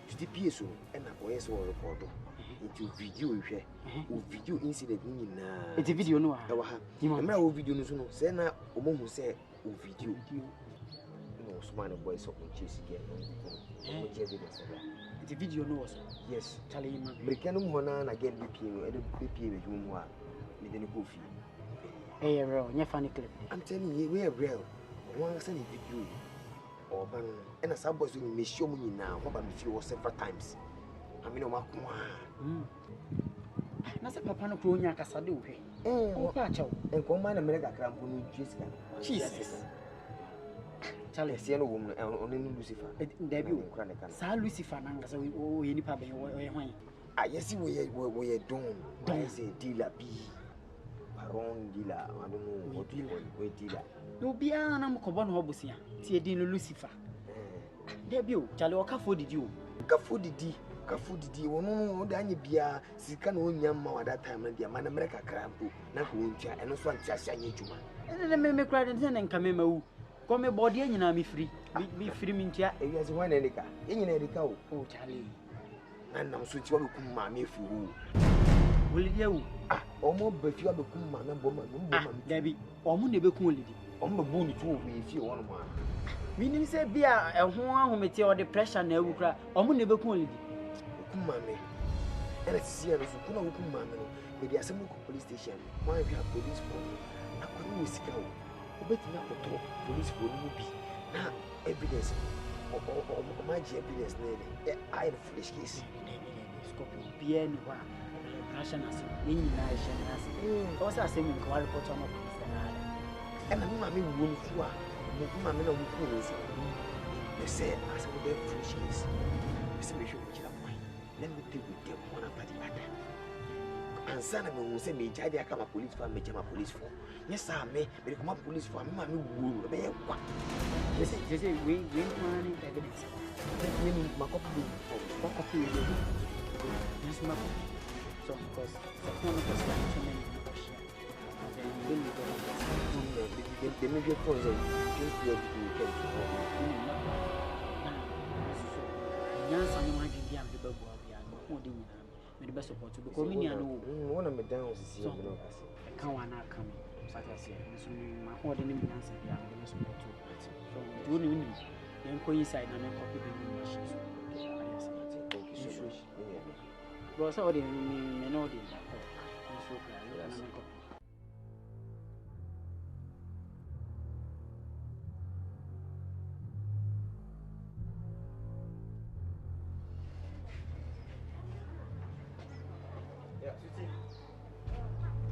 Sweetie pieso and a voice or recorder. Into video video incident na. It's a video no. Remember video no so. Say na omo hu say video. No smart boys up on chase again. It's a video no. Yes. Charlie man. Breakanum hona again BPM adwuma me the coffee. Hey, real, you're funny clip. I'm telling you, we're real. One send a video. Or ban and a sub boys will me show me now. What about if you several times? I mean, Nasa papa no kronya kasade wo hwe. Oh, pacho. And come man America crampo no Jessica. Jesus. Charlie, see no woman on Lucifer. Debut. Sa Lucifer nanga so we any pa ben hwan. Ah, yes, we are done. Don't say dealer B. Baron dealer, I don't know what dealer. No be an amcobo no hobusia. Tie din Lucifer. Debut, Charlie Oka for did you? Kafu didi, no, Danya Bia, Sikan on Yamma at that time, and the man America crampo, Nakuncha, and also Chasanya Juma. And then make cry and come in. Come a body and I'm free. Be free, Mintia, and yes, one Erica. In Erica, oh, Charlie. And now switch your mammy if you will. You almost be few of the woman, Debbie, or Munebe Coolity. On the boon too, if you want one. Meaning, say, be a one who may tell the pressure never cry, or Munebe Coolity. Mammy, and it's here as a Kumawood mammy. Maybe a simple police station. Why have you have police for me? I couldn't miss cow. But not the top police for me. Now, evidence. My evidence, I had a foolish case. Bien, Russian as in nation as also a same inquiry for some of this. And I'm mammy won't fly. Mammy, no, they said, as a very foolish case. Mr. Bishop, let me take with them one after the other. And son of me will say, me, I come a police for me, a police for. Yes, I may become a police for me, mammy will be what? They say, we money evidence. Let me my copy for copy. Yes, ma'am. So, because some of us have so many The major cause of just the weekend to home. Yes, I'm not going to be able to the best support because we know one of my downs is here. I can't want to come. Such as my holding him answer the best support. So, do you need then coincide and copy the machines? Thank you so much. Because I didn't know the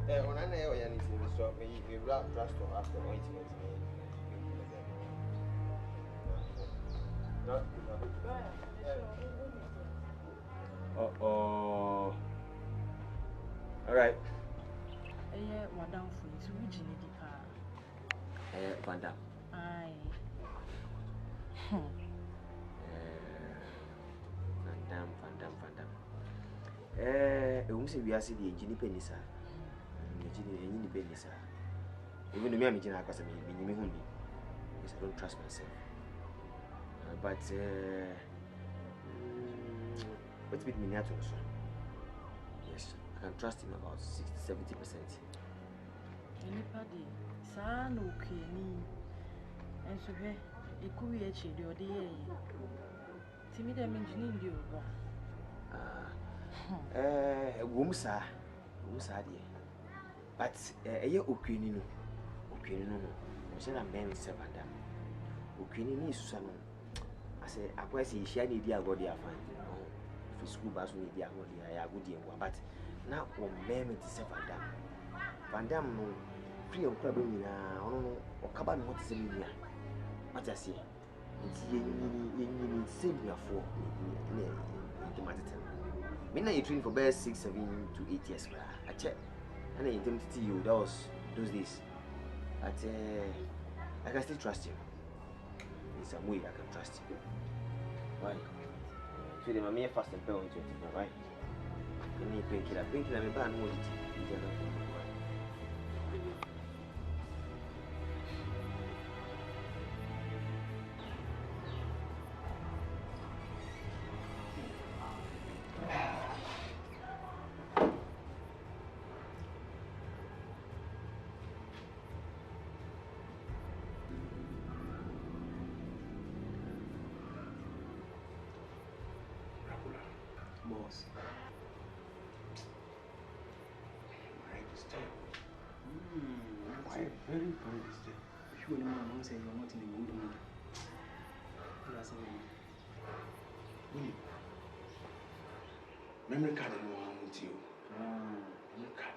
When I know anything, so we wrap trust to have the ointment. Oh. All right. Madam Fritz, which you need Vandam. Aye. Vandam. We are seeing the engineer penisa. Engineer penisa. Even me, I'm engineer because I'm because I don't trust myself. But what's with me also? Yes, I can trust him about 60-70%. Anybody, son, okay, and so here, it could be a child or the timid engineering you. Wumsa, but a year Okuani no. I said I'm married to Vandam. Okuani is Susan. I say, I quite say she need the body I find. For school bus, we need the body I would but now one married to Vandam no free of club in or cabin what is in here. What I say, it's you save me for the matter. When you train for best 6, 7 to 8 years, I check and I intend to you those days. But I can still trust you. In some way, I can trust you. Why? So the mammy fast and pay on 20, right? You need painkiller, I'm a bad mood. Boss. My head is tired. My head very disturbed. Surely, my mom said you're not in a good mood. That's all. Memory card and one with you. Memory card.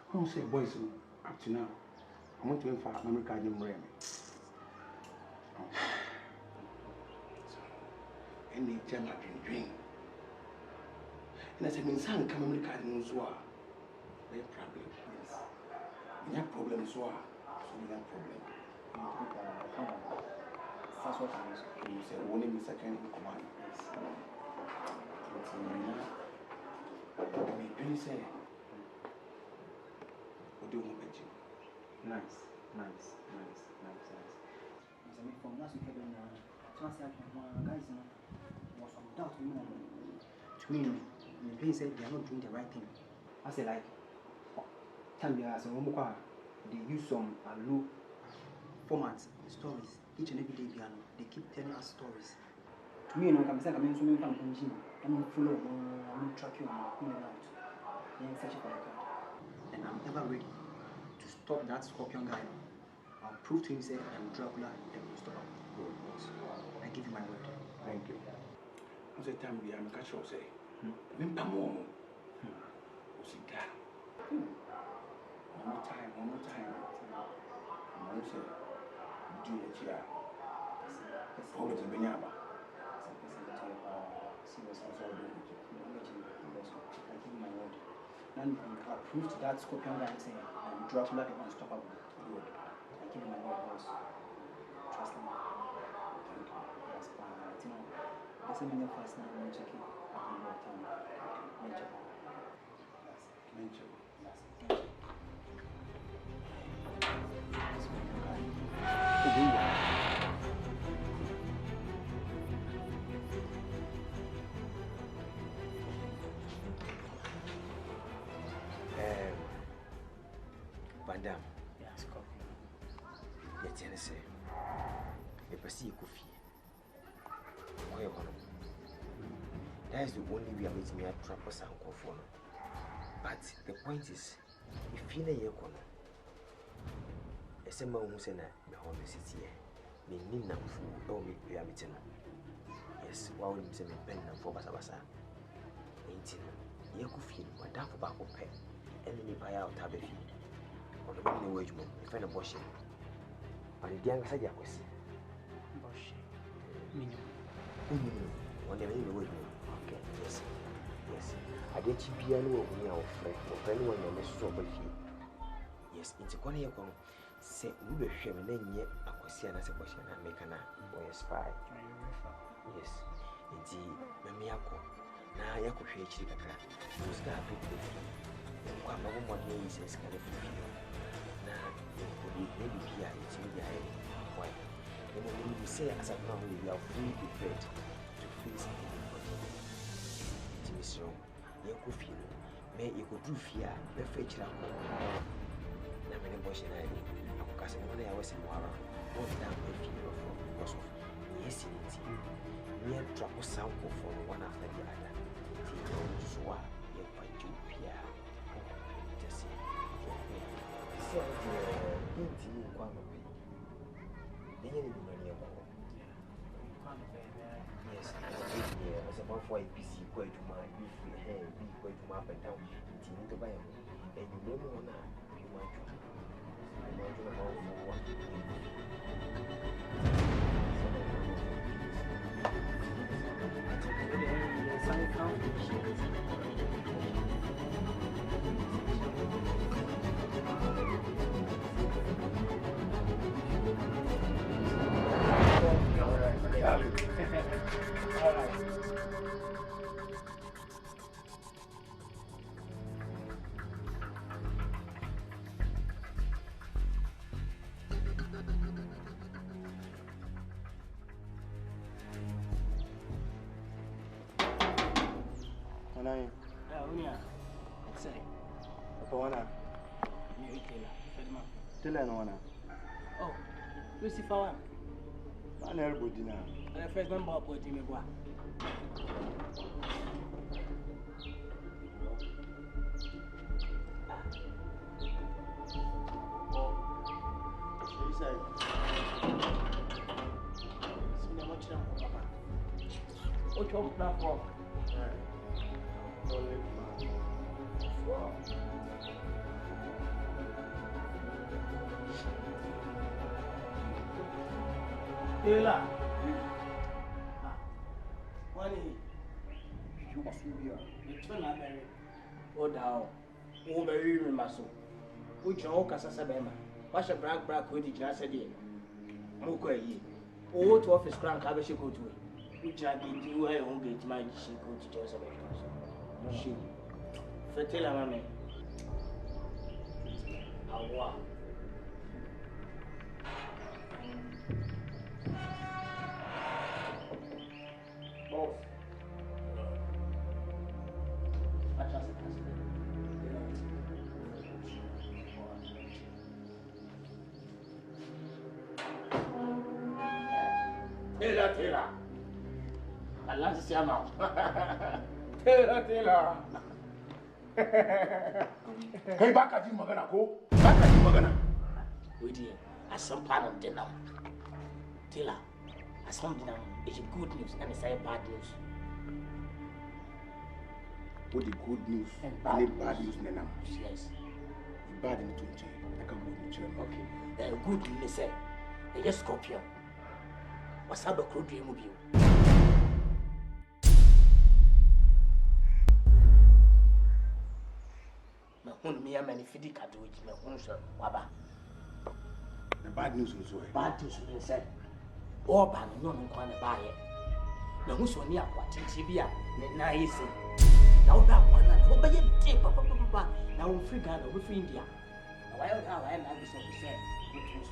I don't say boys up to now. I want to infer memory card in Remy. Any time I've been doing. And I said, son, come memory card in Zua. No problem. Yes. We have problems, so we have problem. That's what I was You said, only me second in command. Yes. Me really say, what do you want to do? Nice. From last week, guys, was some doubt to me. The place said they are not doing the right thing. I said, like, time they use some low format stories each and every day. They keep telling us stories. To me, I'm saying, I'm full of track you and out. Then searching for the card. And I'm ever ready to stop that scorpion guy. I'll prove to him, say, I'm Dracula and will stop him. I give you my word. Thank you. I said, time we am catch you say. One more time. I say, do what you are. Probably to Benyaba. I give you my word. Now you can prove to that scorpion guy saying, I'm Dracula the unstoppable. Good. I give you my word, boss. Trust me. Thank you. That's fine. You know, there's a minute fast now. I'm checking. I can go time. Mention. It's say, a perceive coffee. That is the only way I meet me at Trappers and Conform. But the point is, if you know your corner, a summer who said, my home is here. Me Nina fool, me reality. Yes, while you say me pen and for Basabasa. 18, you could feel my damn for back of pay, and then you buy out Tabby. On the money wage, if any bushing. On the young side, I was bushing. On the money wage. Okay, yes, yes. I get you piano when you are friend, or anyone on the strawberry. Yes, it's a corner. Say, we will share and then yet a question as a question and make an or a spy. Yes, indeed, Mamiako. Now, I could hear Chicaka. Who's that people? Come over what means Escalating. Now, maybe here it's me. Why? And when you say, as a man, we are free to bed to face anybody. It is wrong. You could feel, may you could do fear, the fetch. Na many boys and I because when I was in Wara, what damn fear because of yes, near trouble sound for one after the other. So, you find you Pia. Just see. So, into one of it. The enemy money. Yes, as a man for a PC, quite to my beef with hair, be quite to up and down, into the bio. And you know more now. Oh, Lucifer one. I'm everybody now. And the first member of the team. What you want for? Ela. Wani. You must be here. You turn up Mary. Oh down. Oh Mary Maso. Which you can say Bema. What's a brag with the Jassa day? Moko ye. Oh to office crank have she go to it. Which I did you I won't get my she go to Joseph. She. Fatela mame. Awa. Tela. Allah se chama. Tela. Kai baka ji magana ko? Baka ji magana. Wait here. As some part of dinner. Tela. As some dinner is good news and it's a bad news. What the good news and bad news nana? Yes. The bad news to change. I can go to change. Okay. The good news say, the Scorpion. What's up a crude dream of you? My own mere manifidi can do it, my own sir, Waba. The bad news was why. Bad news will say, or ban no one buy it. The who's on near what Tibia, nice. Now that one, and obey it, take papa. Now we free Ghana, we free India. Why have I like this? We said, which was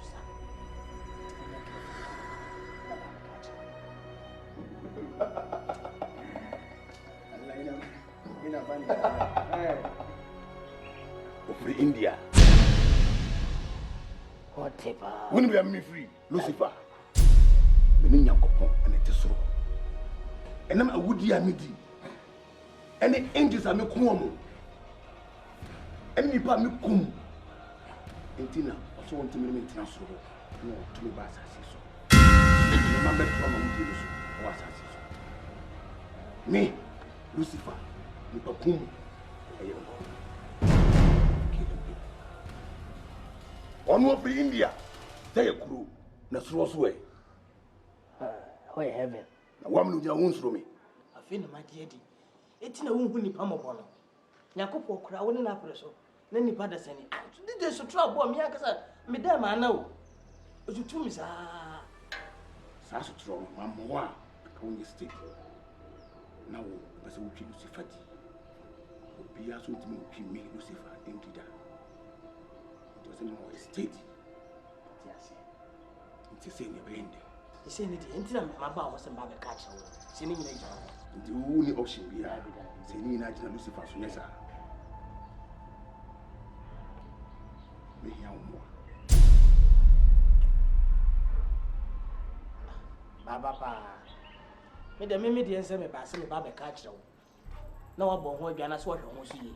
Of India. What tepa. When we are me free, Lucifer. Meaning Yankopon and it is so. And I'm a woody amidi. And the angels are me come. And me pa me come. And Tina also want to me maintenance so. No, to me bass as so. Remember to my woody so. Was as so. Me, Lucifer, me pa come. On what free India, say a crew, Nasros way. Why heaven? A woman who wounds from me. I feel my dear. It's in a wound in Pamopono. Yakopo crowd in Apresso. Then the father said, did they so trouble me? Madame, I know. But you told me, sir. Sasso trouble, Mamma, on the state. Now, as a witch, Lucifer. Be as with me, Lucifer, empty that. It was in our estate. Yes, it's the same event. The same thing, my bow was a bag of catch. Singing the only option we have, singing Nigeria Lucifer, so yes, sir. Me here more. Baba, me the mimmy and send me by some baba catch. No one born who Jana swat on see.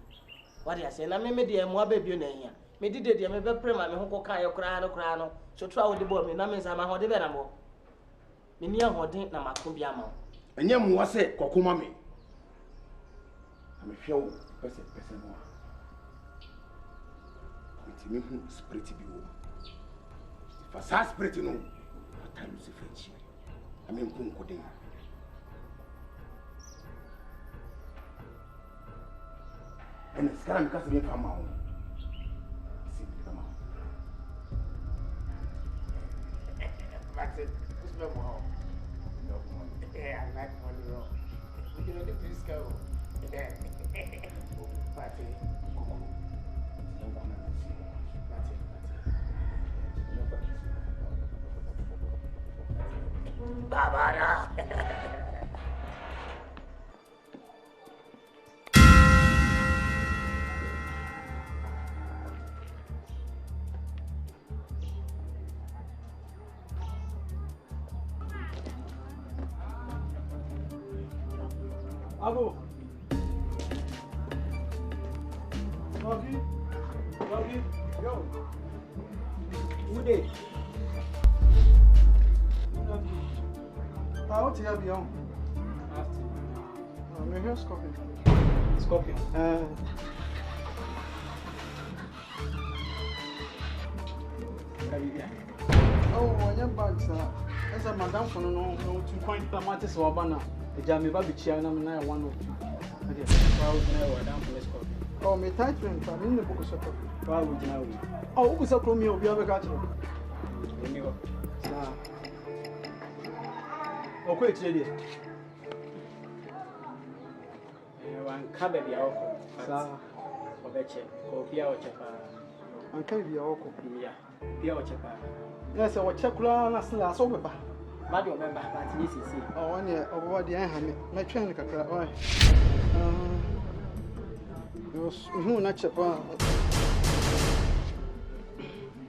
What I say, I made the more baby in here. Me did it, me be prima, me who can crano, so try with the boy, me names are my hot venerable. Me near holding na Macumbiamo. And yam was a cocumami. I'm a few person more. It's me who is pretty be. For such pretty no, what time is the French? I mean, Kunkode. And it's kind of because we come out. That's it. Who's no more? No money. Yeah, I'm not money wrong. You know the please go. Yeah. That's it. Baba. Abu. Love you. Yo. Who did? Love you. How to have you on? I'm here, Scorpion. Scorpion. Oh, your bags, sir. As a madam for no 2 coin clematis or banana. The Jammy Baby Chair, and I 1 or 2. Oh, me tight ring, I'm in the book of support. Why would you know? Oh, who's a chrome you have got you? Oh, quick, lady. One cabin, sir. Or betcha, or Pia or Chapa. And can be all copy, Pia or Chapa. Yes, I will check last over. Madam, member, but this is it. Oh, 1 year over the hand. My train, why? Who not Chapa?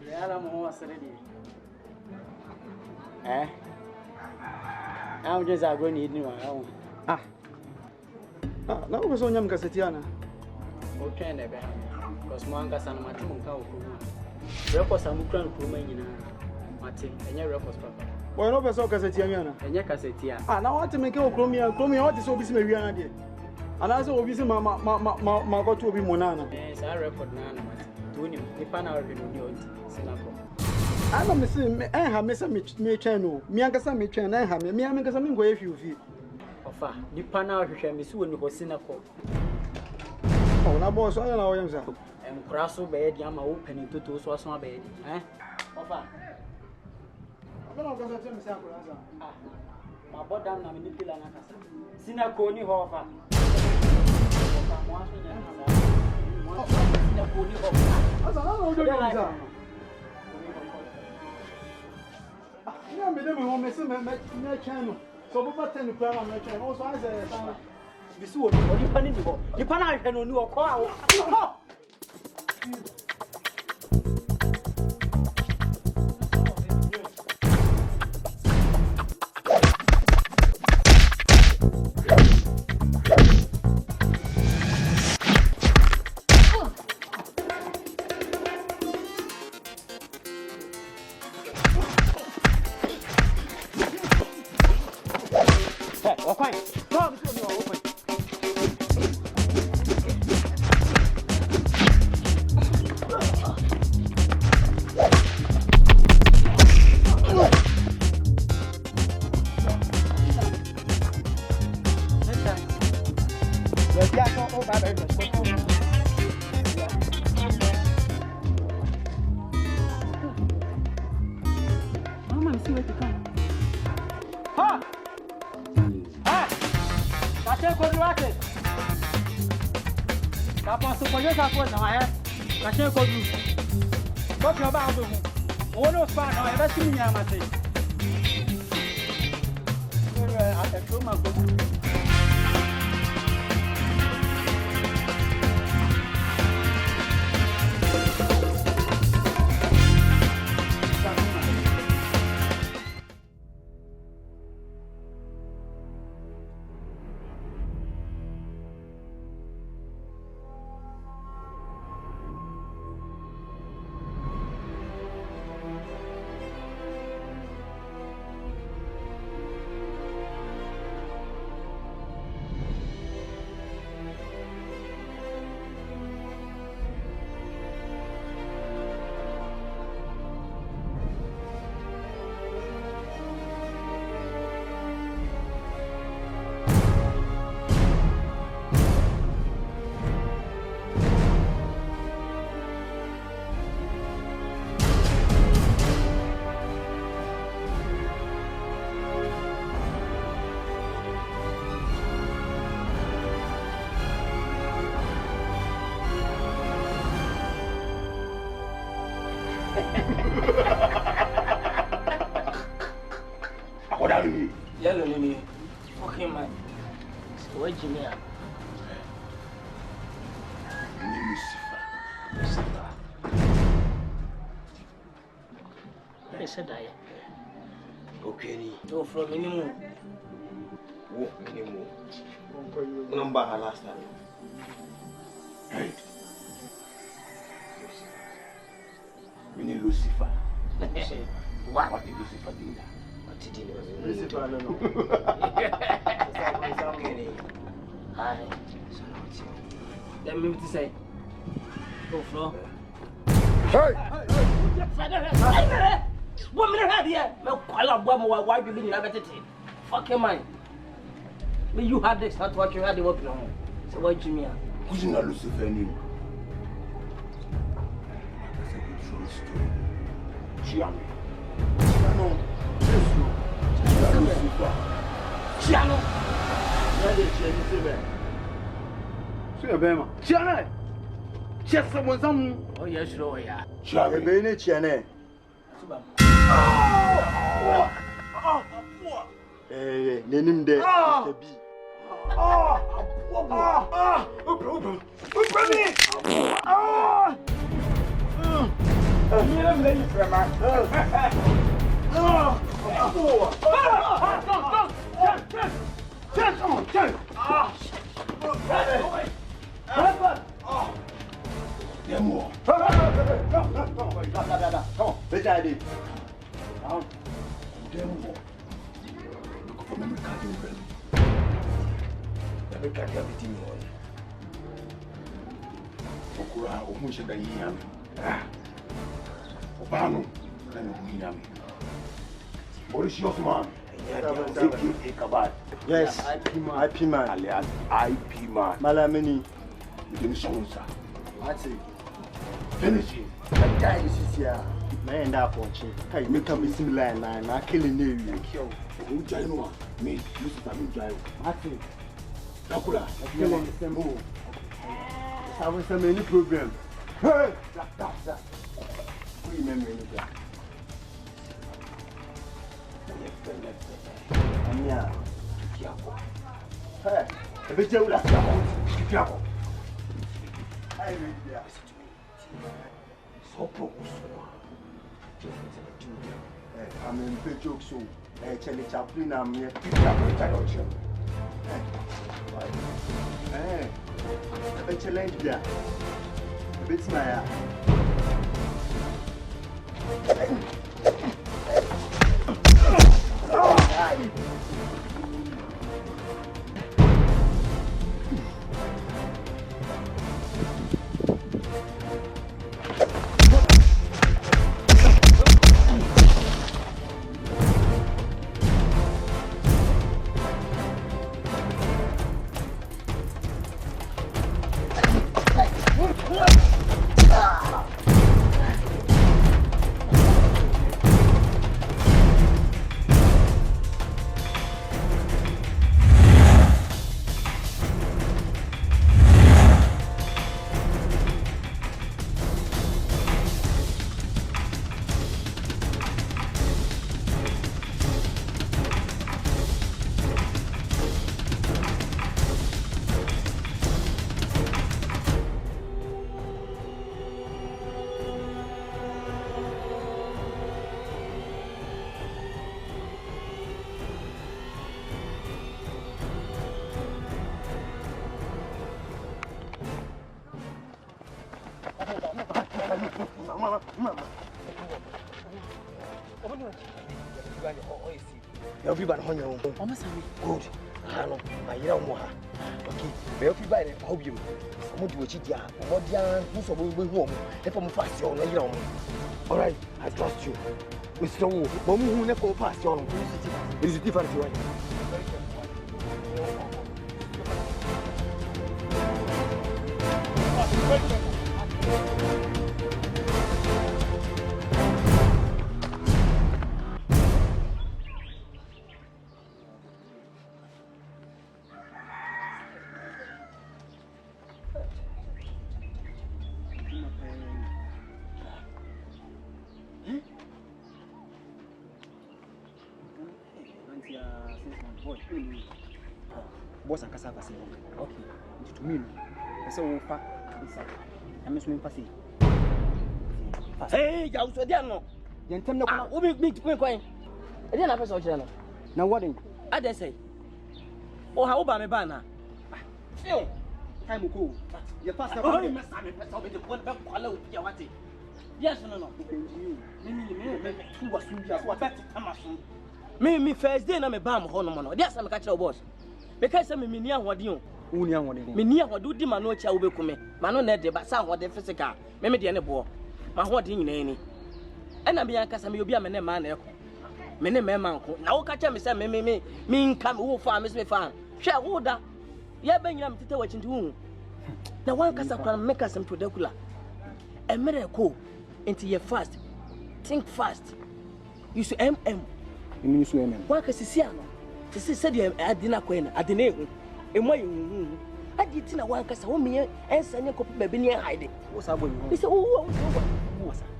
The alarm was ready. Eh? I'm just going to need one. Ah, now was on young Cassetiana. Okay, never. Because Mangas and Martin Cow. Records are Mukran Kumania. Martin, and your records, Papa. Well, no, so Cassetiana, and your Cassetia. Ah, now I want to make your Chromia, what is so busy, Mariana did. And also, obviously, my got to be Monana. Yes, I record Nana. Tony, the panel renewed Singapore. I'm missing, I have missed me channel. Miankasa me train, I have me, I'm going to if you feel. Ofa, the panel which I miss when you go Singapore. Oh, now, boss, I don't know, young sir. And Crasso bed, Yama open into 2 so small bed. Eh? Ofa. I'm not going to tell me something. Ah, my bottom, I'm in the pillar. Singapore, ni hofa. I'm going to channel. So, what 10 crown on channel? Also, I said, this would be funny. You can't know new call. Mama, see what you come. Ha! Ha! Kache kodu wake. Kapa supoje sa ko na ya. Kache kodu. Ko bi oba abu hu. Wo no spa na e be si nya mate. Atẹ̀tọ́ máa gbọ́. Yellow me. Okay, man. What Jimmy? Lucifer. I said I. Okay, go from minimum. Walk minimum. Number her last time. Hey. We need Lucifer. What did Lucifer do that? Lucifer, no. Hi. Let me say. Go floor. Hey! What minute have you? No, call up one more. Why you been in fuck your mind. But you had this, not what you had the work on. So what you mean? Who's not Lucifer anymore? That's a good true story. Chiano. Chiano. Chiane! Just someone some. Oh, yes, sure, yeah. Chiano. Ebene chiane. Nenim de Mr. B. Demo. Come on, let's try it. Demo. Look for me, Cardi. Let me catch everything on. Okura, Omusha, the Yam. Obano, and Yam. What is your man? Yes, IP man. Alias IP man. Malamini. You didn't show us. What's it? Finish it. That guy is here. Man, end up watching. Hey, make up a similar and I kill a new. Who Jaino? Me, Lucifer, me Jaino. What's it? Nakula, Killing the same move. I was a many program. hey, that. Who remember any guy? Yeah. Hey, a bit of that. I read there. So propose. I'm in the joke so. Charlie Chaplin, I'm here. Hey, a challenge there. A bit my Mama. You'll be back on your own. Almost Good. I know. My young one. Okay. May you buy the hope you. I'm going to cheat ya. What the who's going home? If I'm fast, you're not young. All right. I trust you. Mr. Wu, Mom, who never passed your own. It's a different way. Boss and Cassava say, okay, to me, I say, oh, fuck, I miss me passing. Hey, I was with them. Then tell me, who make to coin? I didn't have a social. Now what? I dare say, oh, how about me banner? Time will go. Your pastor, oh, you must have a person with the one back. Yes, no. Me first day na me bam hono. Dia sa me ka kire boss. Because me ni ahode o. Wo ni ahode ni. Me ni ahode di ma no cha wo beku me. Ma no na de ba sa ahode physical. Me de ne bo. Ma ahode nyina ni. E na me yan kasa me obi a me ne ma na eko. Me ne me ma nko. Na wo ka kire me say me nka me wo fa me se me fa. Hwe wo da. Ye ba nyina me tete wa chinti hu. Na wan kasa kwa me kasa product e mere ko. Into your fast. Think fast. You should MM. You mean you MM? Why can you see? This is said you are dinner queen. I didn't know. And why you? I did think I want to say, oh, me and send your copy baby near hiding. What's up? He said, oh,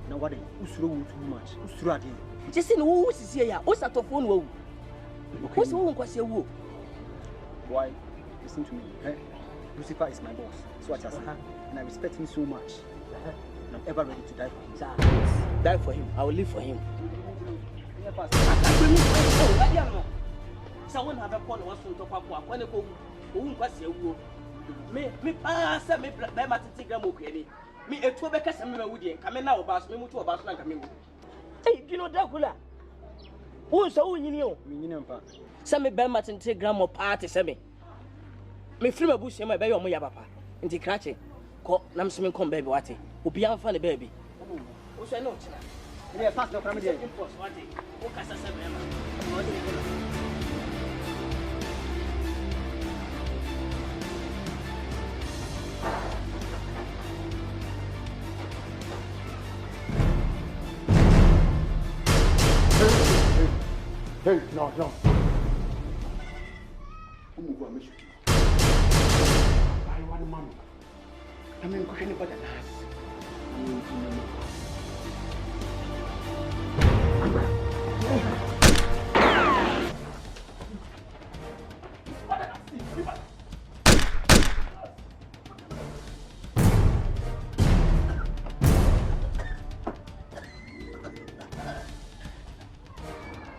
now what? Who's through too much? Who's through again? Just in who is here? What's that of one? What's the one question? Why? Listen to me. Lucifer is my boss. So what I say. And I respect him so much. And I'm ever ready to die for him. Die for him. I will live for him. Someone have a phone was to talk about when they go. Who was you? Me pass me by my Instagram. Okay, me a 2 because I'm coming now about me to about coming. Hey, you know Dracula. Who's so you know? Some me by my Instagram or party, semi. Me free my bush, my baby, or my papa. In the cratching. Call Namsman come baby, what? Who be unfunny baby. Who's I know? Yeah, pass no comedy. Hey, no. I want money. I mean, cooking about the last.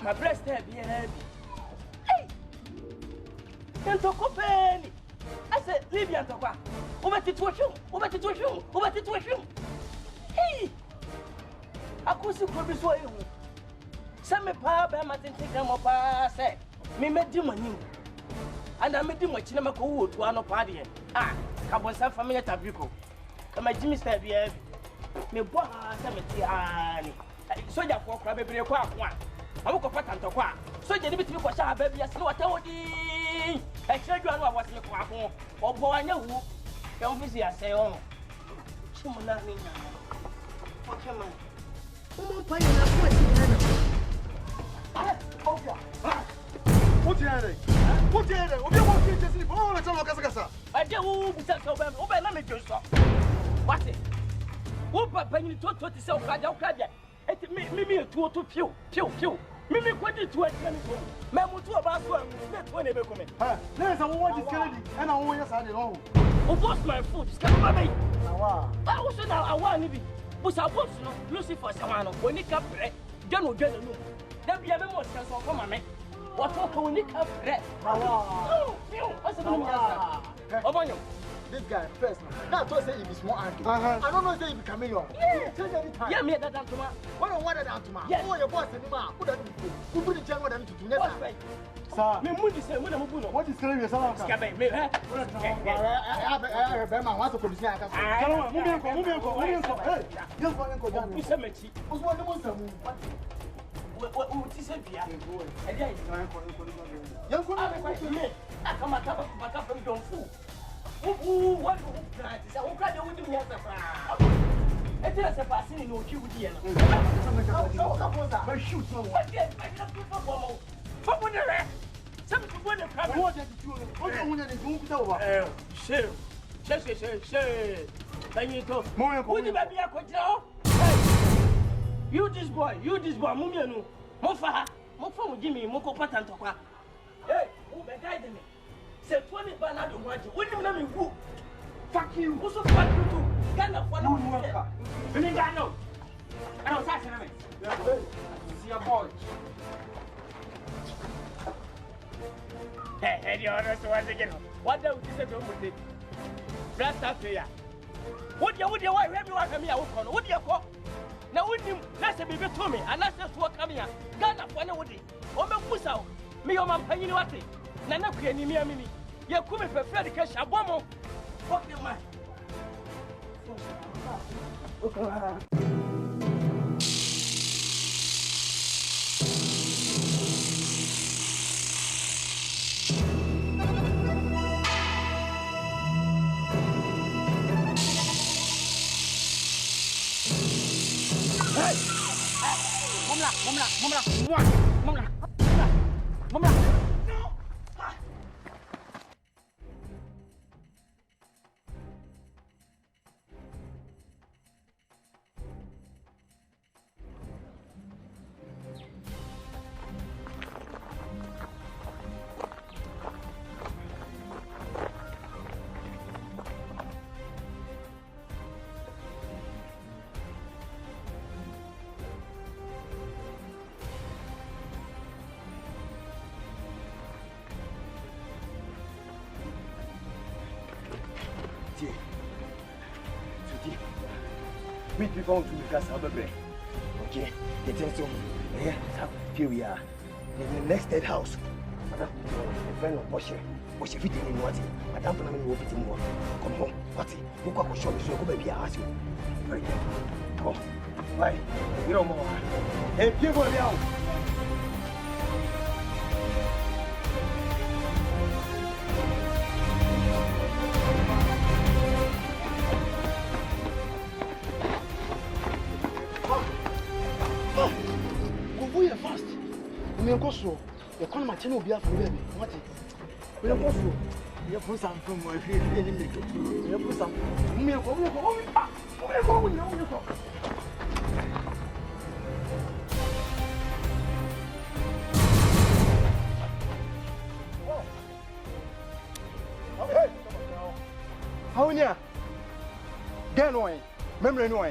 My breast heavy. Hey! Can't talk of penny. I said, leave your talk. Over to you. Hey! I could see for this way. Some papa, I must take them up. I said, me met you money. And I met him with Cinema Kumawood to one party. Ah, come on, some family tabuco. Come at Jimmy Stabby. Me boy, I'm so you for crab every one. I woke up and talk. So you need to be for sure, baby. I saw what I would eat. I said you are what's your quack or boy. I know who. Don't busy, I say, oh. Chimonani. What am I? What's your headache? What you want to sleep? Oh, let's talk Casa. I do open let me do so. What's it? What papa you told to sell Kaja? Me a 2 to few. Mimi kwadi to a Memo to about 20 become. There's a one is Kennedy, and I want your son alone. Oh, what's my food? Come on, me. I also now I want to be. But I was not Lucifer Samano, when he kept bread, General General. There be a more chance of come, man. What when he kept bread? Oh, what's the this guy first. Now I say he be small angry. I don't know say he be chameleon. Yeah. Change any time. Yeah, me that to ma. What on what that to ma? Yes. Oh, your boss anymore. Who don't do? Who put the chair what them to do? What's right? Sir, Me mundi say when I'm going. what is telling you, sir? Skabe me, eh? I remember once I could see I can say. Move on. Hey, young boy, You say me chi. Who's one the most of them? What is it here? Again. Young boy, Me. I come back from don't fool. Who what who cry? Say who cry dey with me answer fra. E tell us pass in no kill here no. shoot someone. What dey? I just do for mo. For mo dey. Some people dey come. What did you do? What you want to do over? Shame. Shame. Then you go. Who the baby akojira? You this boy, mummy anu. Mo fa mo Jimmy, mo ko pattern to kwa. Hey, who be guide me? Say 20 bana do want you. When you na me who? Fuck you. Who so fuck you too? Gana for no worker. Me ga no. I don't say na me. See your boy. Hey, you are not once again. What do you say to me? Blast up here. What you why we want me out on? What you call? Now with him, let's be to me, and let's just walk come here. Ghana for no day. Oh, my pussy, me or my penny what? Nana, can you hear me? You're coming for Freddy Cash, a bomb. Fuck your mind. Mama. Meet people to discuss our break. Okay, the thing so yeah, here we are. In the next dead house. A friend of Boshe fitting in what? Madame Panaman will fit in more. Come home. What? Who got show me so go baby ask you. Very good. Come. Bye. You know more. Hey, people now. So, you can't imagine who be after baby. What? We don't go through. You put some from my feet, you put some. Me go. How near? Get away. Memory no.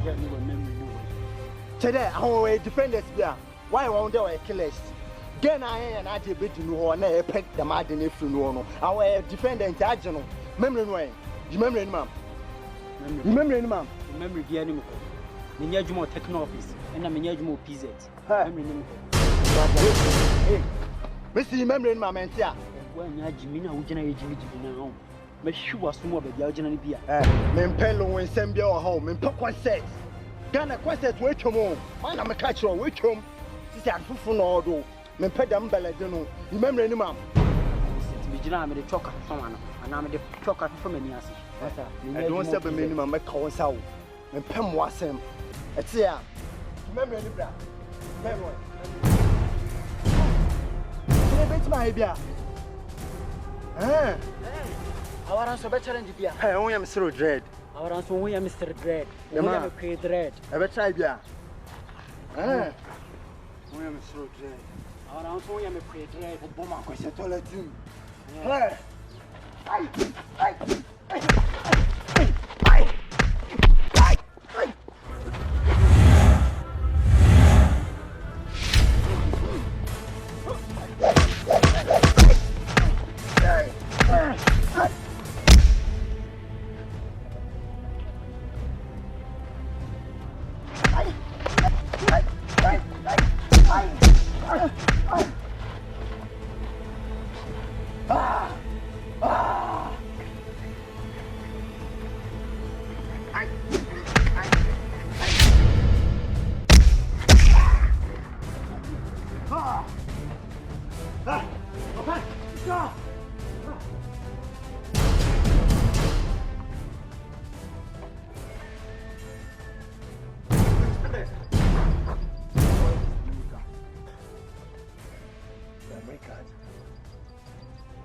Get me memory no. Today, our defenders there. Why won't they killers? Then I and I did bit no one, I pet the madden if you know. Our defendant, Adjuno. Memory no. You remember, ma'am? Remember, ma'am? Remember the animal. Minyajumo techno office, and a Minyajumo PZ. Hey, Mr. Remembering, ma'am, and yeah. When Yajimina, who generate Jimmy now. Make sure was more of the original beer. Mempello and Sambia home, and Pop one says. Ghana questions, wait to move. Mine, I'm a catcher, wait home. For no do, men pay them belladino. Remember any ma'am? I'm the chocolate from one, and I'm the chocolate from any answer. I don't say the minimum, make call sound. And Pem was him. It's here. Remember any bra? Memory. It's my idea. Our answer better than the beer. I only am Mr. Dread. Our answer, we are Mr. Dread. We are a dread. I bet I be. We am so dread. Our answer, we am a pretty dread. Boma, I said, toilet him.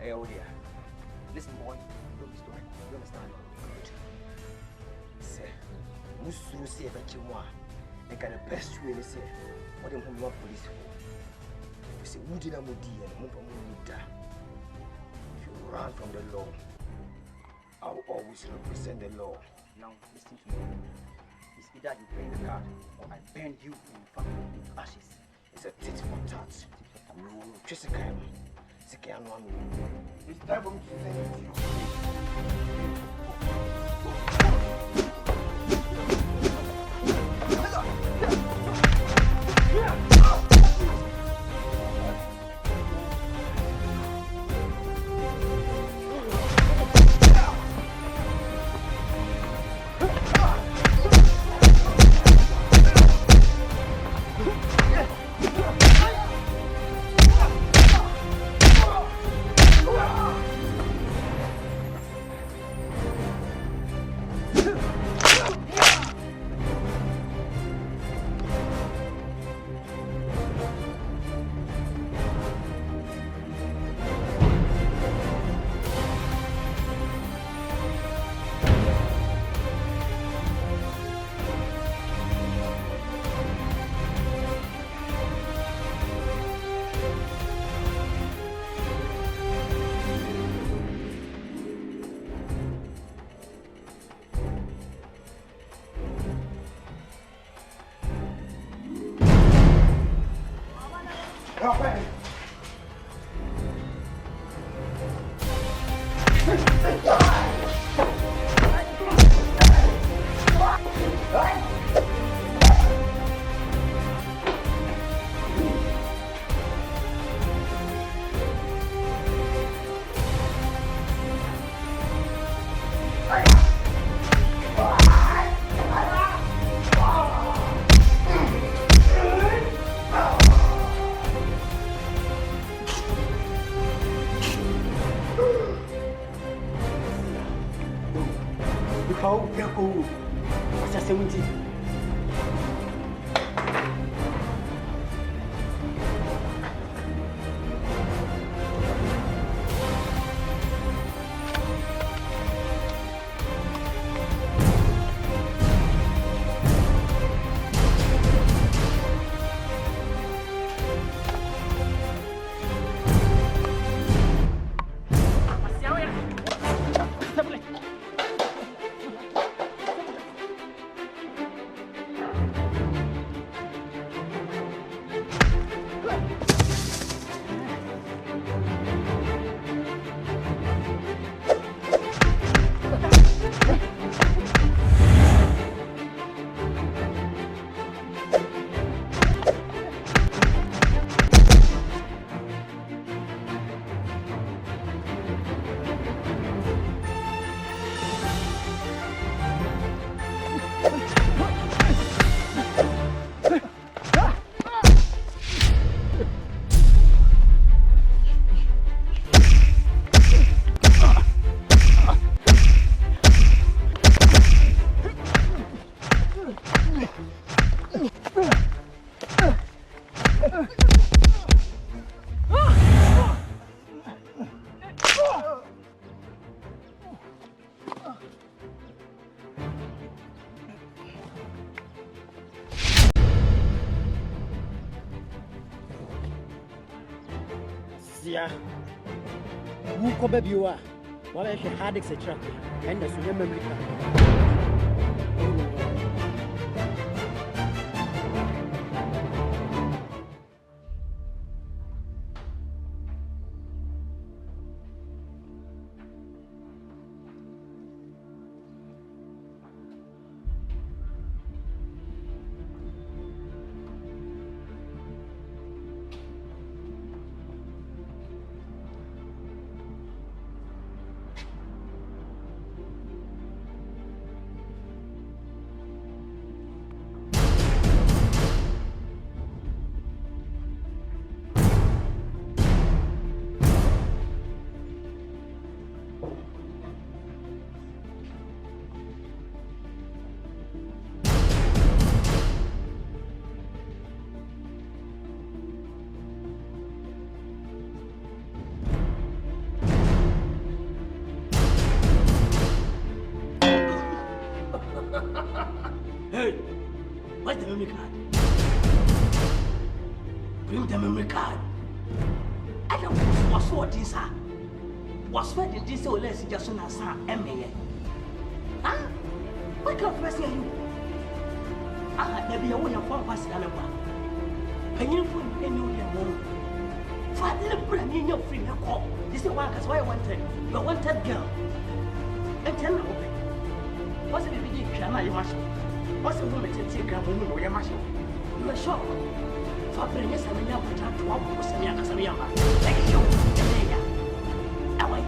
Hey, oh dear. Listen, boy, don't be stupid. You understand? Good. Say, Musu say that you want. They got the best way to say. What them want police for? You say, who did I move and move from Muda? If you run from the law, I will always represent the law. Now, listen to me. It's either you burn the card or I burn you in fucking into ashes. It's a tit for tat. Just a guy. It's time for me to send it to you. Who could be you are? What I should have etc. And the Sudan America. Where's the memory card? Bring the memory card. I don't know what's for this, sir. What's for this or less just on a son, M.A. Huh? What kind of person are you? There be a way of one person and a one. Can you put any of them home? Father, bring in your free call. This is why I wanted. You wanted girl. And tell me, what's the beginning? Can I imagine? What's the woman to take a woman or your machine? You are sure. For bringing us a million to walk with Samia Casamiyama. Thank you. Away.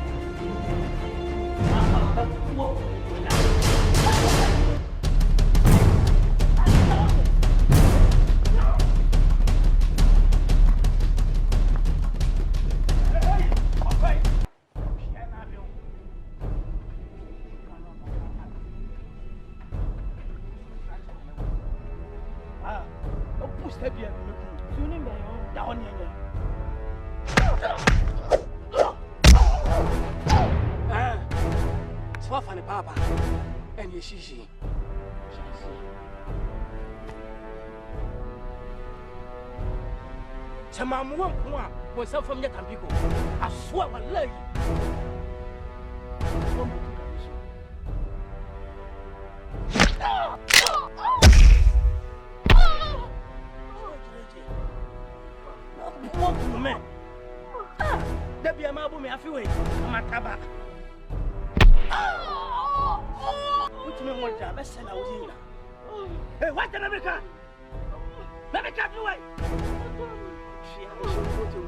Papa and your shishi. Tamam was some from your Tampico. I swear I love you. Man, there be a marble me a few ways. My tabak. What do you mean, one time? I said I was in there. Hey, what's the America? America, do it! She has to go to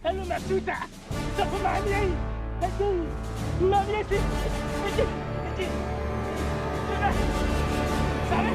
hello, my sister. Stop my name. My name. Sorry.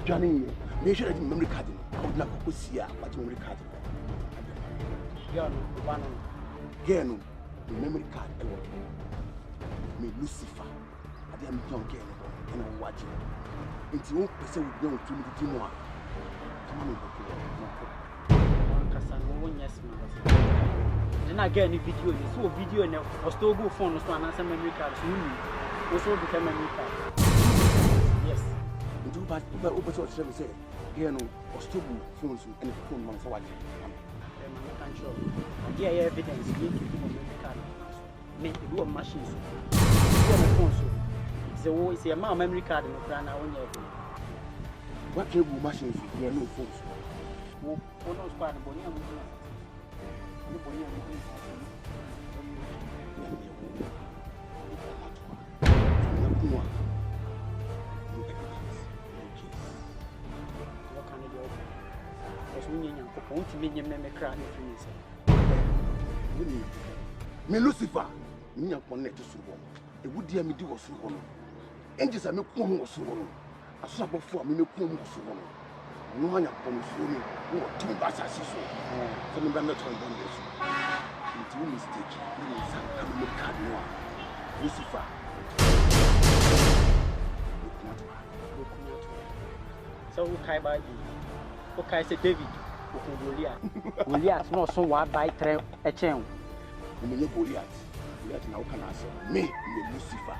Johnny, make sure that the memory card. I would not go see what memory card. Again, the memory card. Me Lucifer. I am young again, and I'm watching. Until one person would know to me to do more. Then again, the video, you saw a video and a still go phone, so answer memory card. So also become memory card. Yes. Do but open source say, here no, or still phones and phone man for what? I'm sure. And yeah, evidence, you need to do memory card. Make do a machine. It's a memory card in the crown. What cable machines? There are no phones. Who knows what the Bonia me Lucifer, me connect to Subo. A would dear me do was Subo. angels are making one was so long. I saw before me make one was so long. No one upon so me, no two bats as so. So me not on one this. It's no mistake. You know, some come look at me. Lucifer. So who can buy you? Who can say David? Who can Goliath? Goliath no so what buy trail a chain. You know Goliath. Goliath now can answer me, the Lucifer.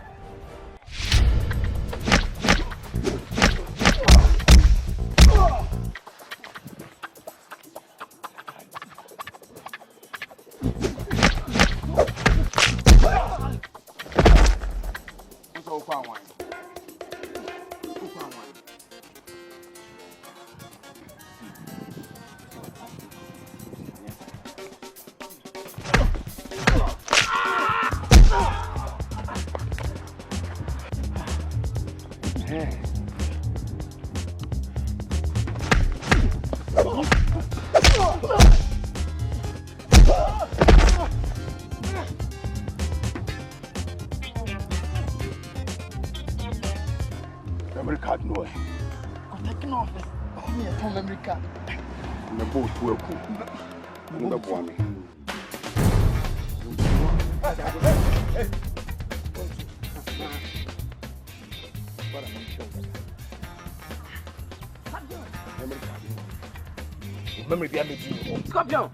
Memory be a meeting. Scorpion.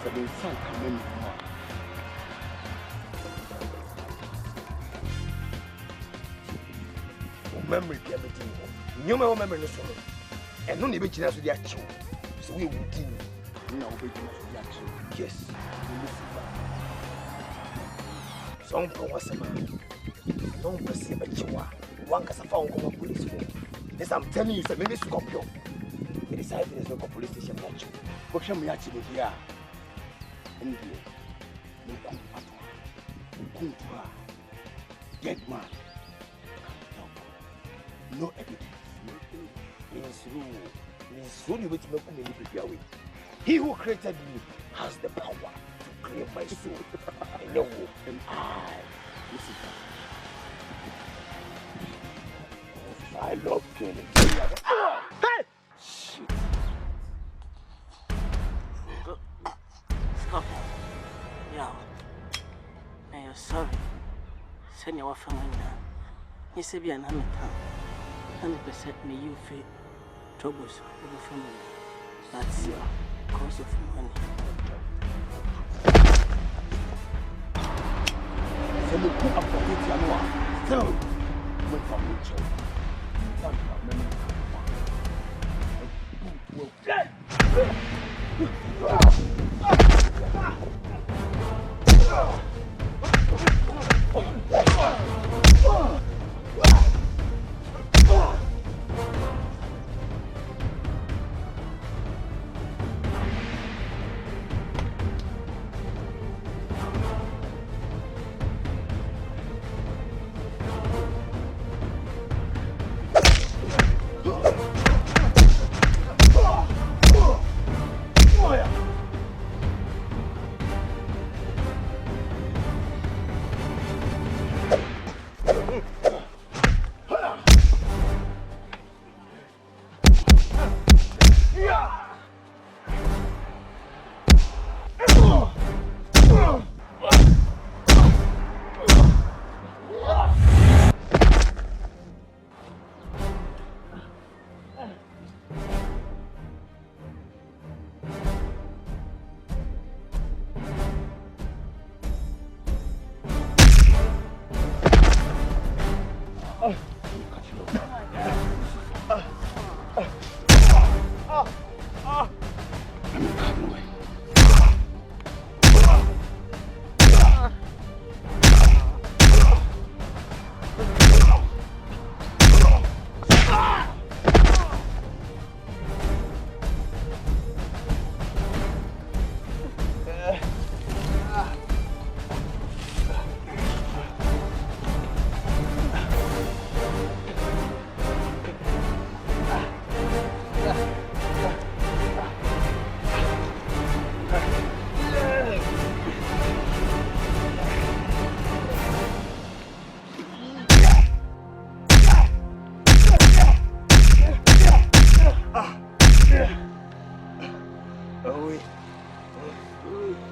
So the sun coming. Memory be a meeting. You memory no so. And no need to change the action. So we will do. Now we do the action. Yes. Some for what's a man. Don't perceive a chihuahua. One can found come police for. Yes, I'm telling you, it's a maybe Scorpio. It decided there's no police station. What shall we actually hear? And no come at all. Come to her. Dead man. No evidence. Means you will make me be away. He who created me has the power to create my soul. And no, and I love killing. Hey! Shit. Stop. Yeah. Now you're sorry. Send your family now. You say be an amateur. 100% may you feel troubles over family. That's your cause of money. So we put up for it and still we from each other.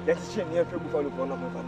Let's change here for buffalo for no more.